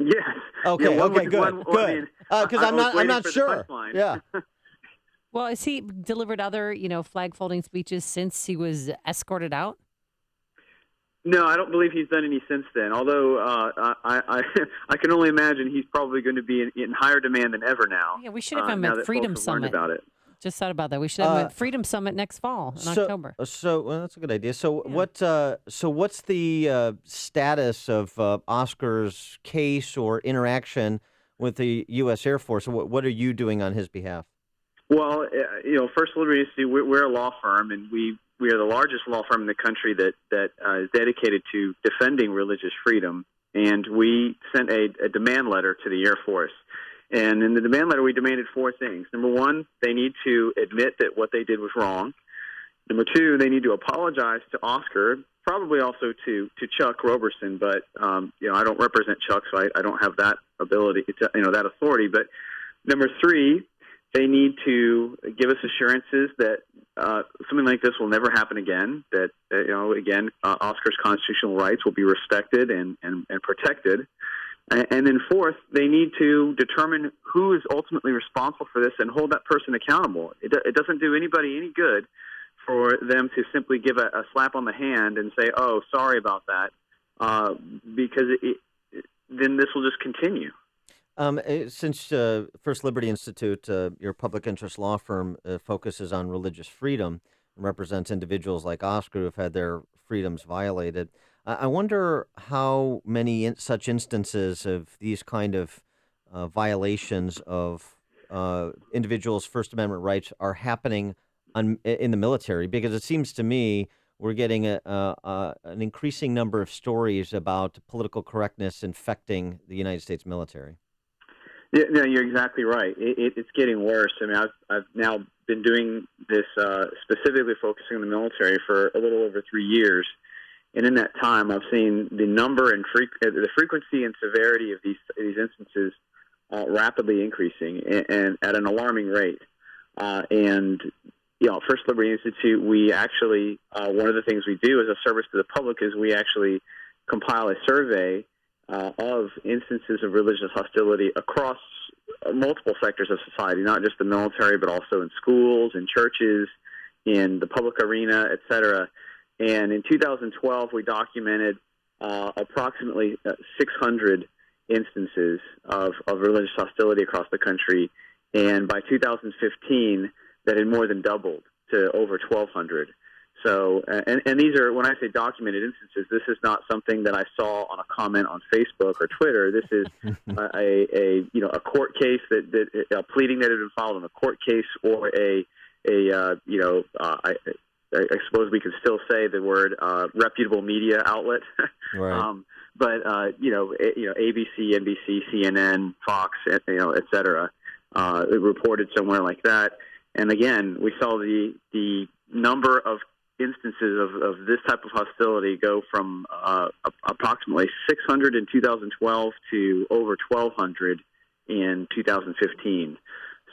Yes. Okay. Yeah, good. Good. Because I'm not sure. Yeah. Well, has he delivered other, flag folding speeches since he was escorted out? No, I don't believe he's done any since then. Although I can only imagine he's probably going to be in higher demand than ever now. Yeah, we should have him at Freedom Summit. About it. Just thought about that. We should have him at Freedom Summit next fall in October. Well, that's a good idea. So what's the status of Oscar's case or interaction with the U.S. Air Force? What are you doing on his behalf? Well, First Liberty Institute, we're a law firm, and we are the largest law firm in the country that is dedicated to defending religious freedom. And we sent a demand letter to the Air Force. And in the demand letter, we demanded four things. Number one, they need to admit that what they did was wrong. Number two, they need to apologize to Oscar, probably also to Chuck Roberson. But I don't represent Chuck, so I don't have that ability, that authority. But number three, they need to give us assurances that something like this will never happen again. That Oscar's constitutional rights will be respected and protected. And then fourth, they need to determine who is ultimately responsible for this and hold that person accountable. It doesn't do anybody any good for them to simply give a slap on the hand and say, oh, sorry about that, because then this will just continue. Since First Liberty Institute, your public interest law firm, focuses on religious freedom and represents individuals like Oscar who have had their freedoms violated, I wonder how many such instances of these kind of violations of individuals' First Amendment rights are happening in the military, because it seems to me we're getting an increasing number of stories about political correctness infecting the United States military. Yeah, no, you're exactly right. It's getting worse. I mean, I've now been doing this specifically focusing on the military for a little over 3 years. And in that time, I've seen the number and the frequency and severity of these instances rapidly increasing and at an alarming rate. First Liberty Institute, we actually one of the things we do as a service to the public is we actually compile a survey of instances of religious hostility across multiple sectors of society, not just the military, but also in schools, in churches, in the public arena, et cetera. And in 2012, we documented approximately 600 instances of religious hostility across the country. And by 2015, that had more than doubled to over 1,200. So, and these are, when I say documented instances, this is not something that I saw on a comment on Facebook or Twitter. This is a court case a pleading that had been filed in a court case, or I suppose we could still say the word reputable media outlet. Right. But ABC, NBC, CNN, Fox, et cetera, it reported somewhere like that. And again, we saw the number of instances of this type of hostility go from approximately 600 in 2012 to over 1,200 in 2015.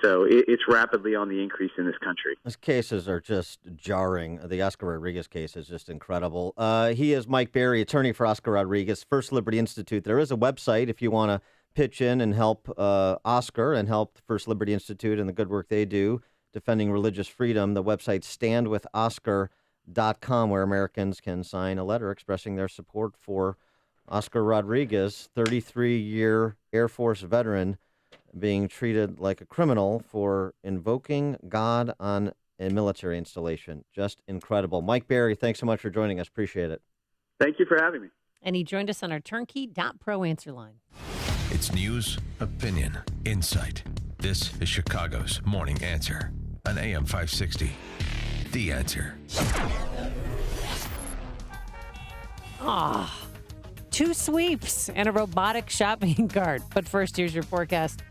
So it's rapidly on the increase in this country. These cases are just jarring. The Oscar Rodriguez case is just incredible. He is Mike Berry, attorney for Oscar Rodriguez, First Liberty Institute. There is a website if you want to pitch in and help Oscar and help First Liberty Institute and the good work they do defending religious freedom. The website standwithoscar.com, where Americans can sign a letter expressing their support for Oscar Rodriguez, 33-year Air Force veteran, being treated like a criminal for invoking God on a military installation. Just incredible. Mike Berry, thanks so much for joining us. Appreciate it. Thank you for having me. And he joined us on our turnkey.pro answer line. It's news, opinion, insight. This is Chicago's Morning Answer on AM 560. The Answer. Ah, 2 sweeps and a robotic shopping cart. But first, here's your forecast.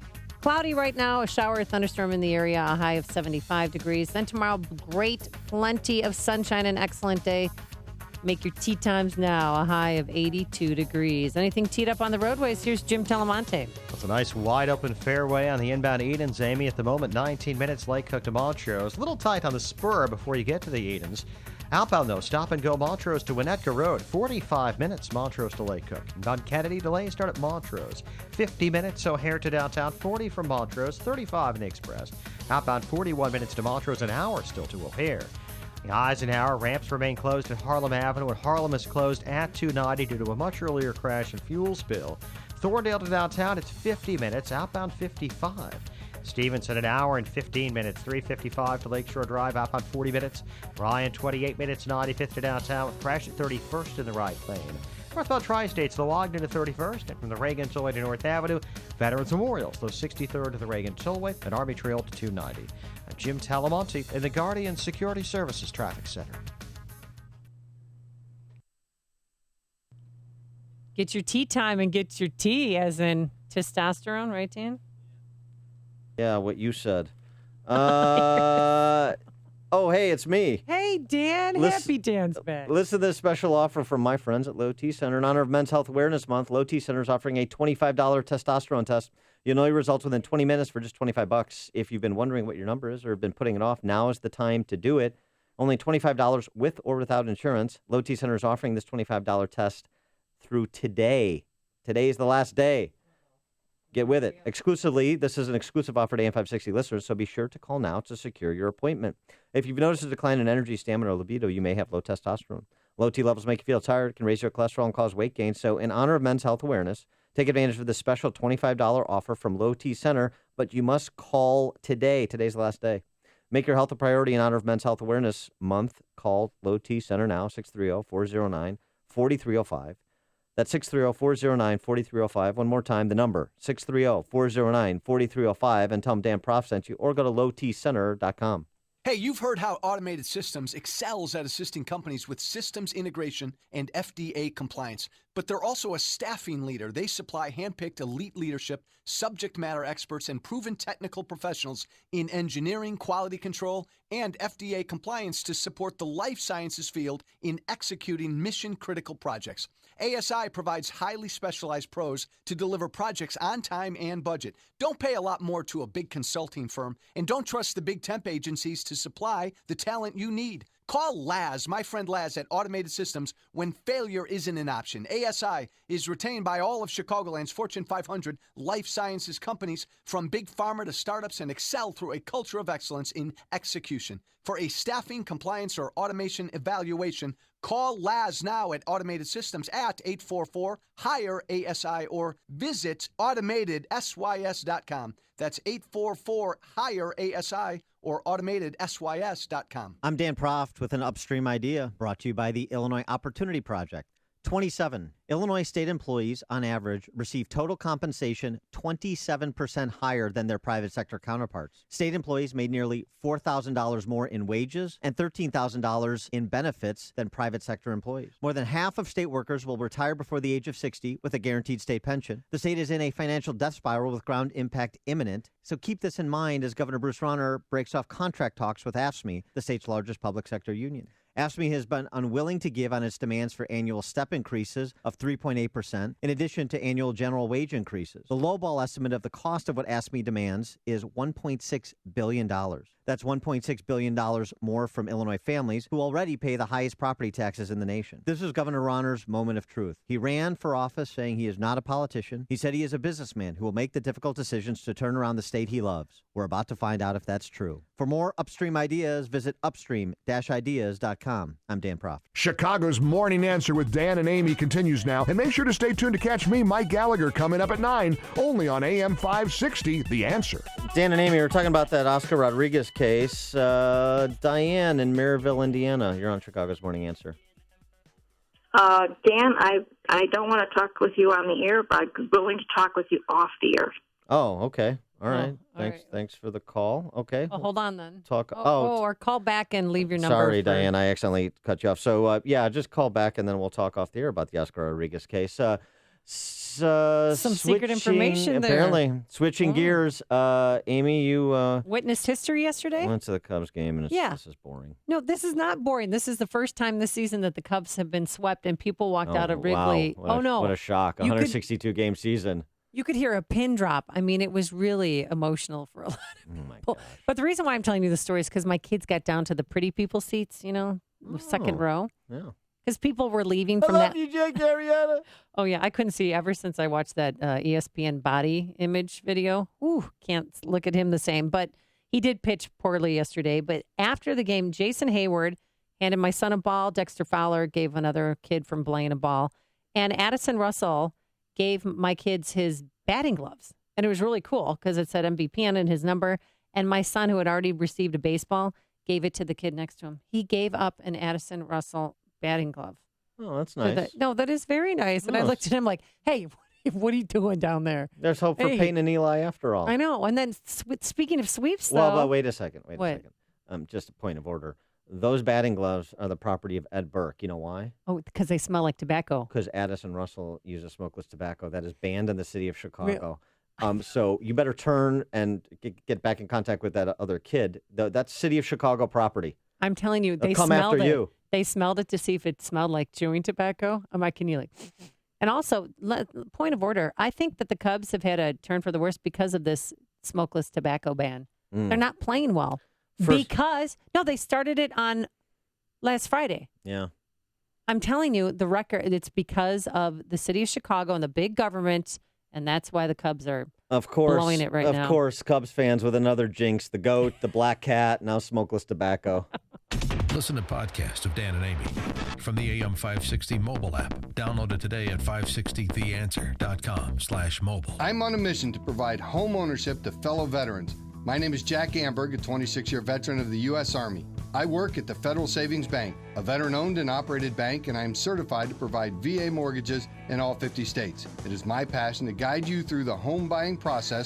Cloudy right now, a shower or thunderstorm in the area, a high of 75 degrees. Then tomorrow, great, plenty of sunshine, an excellent day. Make your tee times now, a high of 82 degrees. Anything teed up on the roadways? Here's Jim Telemonte. It's a nice wide open fairway on the inbound Edens, Amy. At the moment, 19 minutes, Lake Cook to Montrose. A little tight on the spur before you get to the Edens. Outbound, though, stop and go Montrose to Winnetka Road. 45 minutes, Montrose to Lake Cook. Inbound Kennedy, delays start at Montrose. 50 minutes, O'Hare to downtown. 40 from Montrose, 35 in the Express. Outbound, 41 minutes to Montrose, an hour still to O'Hare. The Eisenhower ramps remain closed at Harlem Avenue, and Harlem is closed at 290 due to a much earlier crash and fuel spill. Thorndale to downtown, it's 50 minutes. Outbound, 55. Stevenson, an hour and 15 minutes, 355 to Lakeshore Drive, outbound 40 minutes. Ryan, 28 minutes, 95th to downtown, with crash at 31st in the right lane. Northbound Tri-States, the Wagner to 31st, and from the Reagan Tollway to North Avenue, Veterans Memorials, the 63rd to the Reagan Tollway, and Army Trail to 290. I'm Jim Talamonte in the Guardian Security Services Traffic Center. Get your tea time and get your tea, as in testosterone, right, Dan? Yeah, what you said. Oh, hey, it's me. Hey, Dan. Happy Dan's back. Listen to this special offer from my friends at Low T Center. In honor of Men's Health Awareness Month, Low T Center is offering a $25 testosterone test. You'll know your results within 20 minutes for just $25. If you've been wondering what your number is or have been putting it off, now is the time to do it. Only $25 with or without insurance. Low T Center is offering this $25 test through today. Today is the last day. Get with it. Exclusively, this is an exclusive offer to AM 560 listeners, so be sure to call now to secure your appointment. If you've noticed a decline in energy, stamina, or libido, you may have low testosterone. Low T levels make you feel tired, can raise your cholesterol, and cause weight gain. So in honor of Men's Health Awareness, take advantage of this special $25 offer from Low T Center, but you must call today. Today's the last day. Make your health a priority in honor of Men's Health Awareness Month. Call Low T Center now, 630-409-4305. That's 630-409-4305. One more time, the number, 630-409-4305, and tell them Dan Prof sent you, or go to lowtcenter.com. Hey, you've heard how Automated Systems excels at assisting companies with systems integration and FDA compliance, but they're also a staffing leader. They supply handpicked elite leadership, subject matter experts, and proven technical professionals in engineering, quality control, and FDA compliance to support the life sciences field in executing mission-critical projects. ASI provides highly specialized pros to deliver projects on time and budget. Don't pay a lot more to a big consulting firm, and don't trust the big temp agencies to supply the talent you need. Call Laz, my friend Laz at Automated Systems, when failure isn't an option. ASI is retained by all of Chicagoland's Fortune 500 life sciences companies, from big pharma to startups, and excel through a culture of excellence in execution. For a staffing, compliance, or automation evaluation, call Laz now at Automated Systems at 844-HIRE-ASI or visit AutomatedSYS.com. That's 844-HIRE-ASI or AutomatedSYS.com. I'm Dan Proft with an Upstream idea brought to you by the Illinois Opportunity Project. 27 Illinois state employees, on average, receive total compensation 27% higher than their private sector counterparts. State employees made nearly $4,000 more in wages and $13,000 in benefits than private sector employees. More than half of state workers will retire before the age of 60 with a guaranteed state pension. The state is in a financial death spiral with ground impact imminent, so keep this in mind as Governor Bruce Rauner breaks off contract talks with AFSCME, the state's largest public sector union. AFSCME has been unwilling to give on its demands for annual step increases of 3.8%, in addition to annual general wage increases. The lowball estimate of the cost of what AFSCME demands is $1.6 billion. That's $1.6 billion more from Illinois families who already pay the highest property taxes in the nation. This is Governor Rauner's moment of truth. He ran for office saying he is not a politician. He said he is a businessman who will make the difficult decisions to turn around the state he loves. We're about to find out if that's true. For more Upstream ideas, visit upstream-ideas.com. I'm Dan Proft. Chicago's Morning Answer with Dan and Amy continues now. And make sure to stay tuned to catch me, Mike Gallagher, coming up at 9, only on AM 560, The Answer. Dan and Amy, we're talking about that Oscar Rodriguez case. Diane in Maryville, Indiana. You're on Chicago's Morning Answer. Dan, I don't want to talk with you on the air, but I'm willing to talk with you off the air. Oh, okay. All right. Thanks for the call. Okay. Oh, hold on then. Or call back and leave your number. Sorry, Diane, I accidentally cut you off. So, just call back and then we'll talk off the air about the Oscar Rodriguez case. Some secret information there. Apparently. Switching gears. Amy, you witnessed history yesterday? Went to the Cubs game, and this is boring. No, this is not boring. This is the first time this season that the Cubs have been swept and people walked out of Wrigley. Wow. What a shock. 162-game season. You could hear a pin drop. I mean, it was really emotional for a lot of people. But the reason why I'm telling you the story is because my kids got down to the pretty people seats, the second row. Yeah. Because people were leaving from that. I love you, Jake Arrieta. Oh, yeah. I couldn't see ever since I watched that ESPN body image video. Ooh, can't look at him the same. But he did pitch poorly yesterday. But after the game, Jason Hayward handed my son a ball. Dexter Fowler gave another kid from Blaine a ball. And Addison Russell gave my kids his batting gloves. And it was really cool because it said MVP on it, his number. And my son, who had already received a baseball, gave it to the kid next to him. He gave up an Addison Russell batting glove. Oh, that's nice. That is very nice. And I looked at him like, hey, what are you doing down there? There's hope for Peyton and Eli after all. I know. And then speaking of sweeps, though. Well, but wait a second. Just a point of order. Those batting gloves are the property of Ed Burke. You know why? Oh, because they smell like tobacco. Because Addison Russell uses smokeless tobacco that is banned in the city of Chicago. So you better turn and get back in contact with that other kid. That's city of Chicago property. I'm telling you, They'll come after you. They smelled it to see if it smelled like chewing tobacco. And also, point of order, I think that the Cubs have had a turn for the worse because of this smokeless tobacco ban. They're not playing well. They started it on last Friday. Yeah. I'm telling you, the record, it's because of the city of Chicago and the big government, and that's why the Cubs are blowing it right now. Of course, Cubs fans with another jinx, the goat, the black cat, now smokeless tobacco. Listen to podcasts of Dan and Amy from the AM 560 mobile app. Download it today at 560theanswer.com/mobile. I'm on a mission to provide home ownership to fellow veterans. My name is Jack Amberg, a 26-year veteran of the U.S. Army. I work at the Federal Savings Bank, a veteran-owned and operated bank, and I am certified to provide VA mortgages in all 50 states. It is my passion to guide you through the home buying process